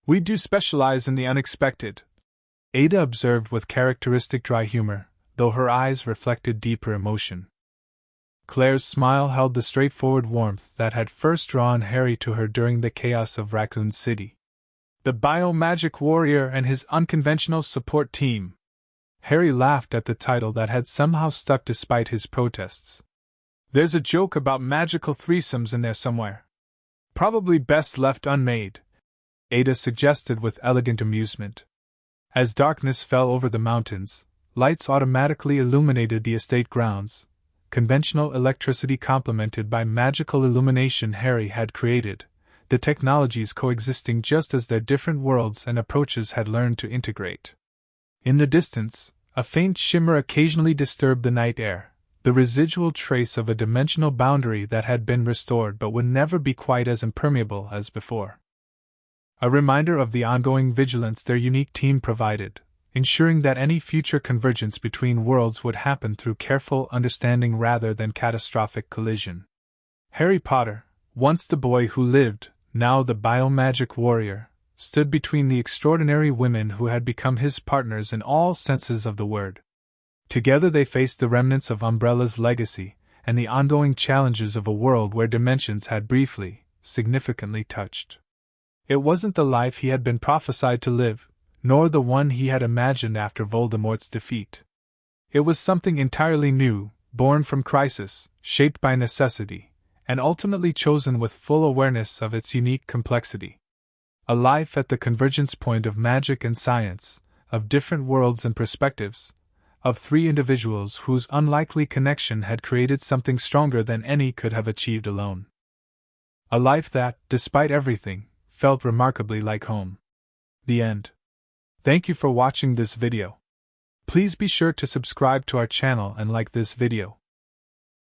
We do specialize in the unexpected," Ada observed with characteristic dry humor, though her eyes reflected deeper emotion. Claire's smile held the straightforward warmth that had first drawn Harry to her during the chaos of Raccoon City. "The Bio-Magic Warrior and his unconventional support team." Harry laughed at the title that had somehow stuck despite his protests. "There's a joke about magical threesomes in there somewhere. Probably best left unmade," Ada suggested with elegant amusement. As darkness fell over the mountains, lights automatically illuminated the estate grounds, conventional electricity complemented by magical illumination Harry had created, the technologies coexisting just as their different worlds and approaches had learned to integrate. In the distance, a faint shimmer occasionally disturbed the night air, the residual trace of a dimensional boundary that had been restored but would never be quite as impermeable as before. A reminder of the ongoing vigilance their unique team provided, ensuring that any future convergence between worlds would happen through careful understanding rather than catastrophic collision. Harry Potter, once the boy who lived, now the Bio-Magic Warrior, stood between the extraordinary women who had become his partners in all senses of the word. Together they faced the remnants of Umbrella's legacy and the ongoing challenges of a world where dimensions had briefly, significantly touched. It wasn't the life he had been prophesied to live, nor the one he had imagined after Voldemort's defeat. It was something entirely new, born from crisis, shaped by necessity, and ultimately chosen with full awareness of its unique complexity. A life at the convergence point of magic and science, of different worlds and perspectives, of three individuals whose unlikely connection had created something stronger than any could have achieved alone. A life that, despite everything, felt remarkably like home. The end. Thank you for watching this video. Please be sure to subscribe to our channel and like this video.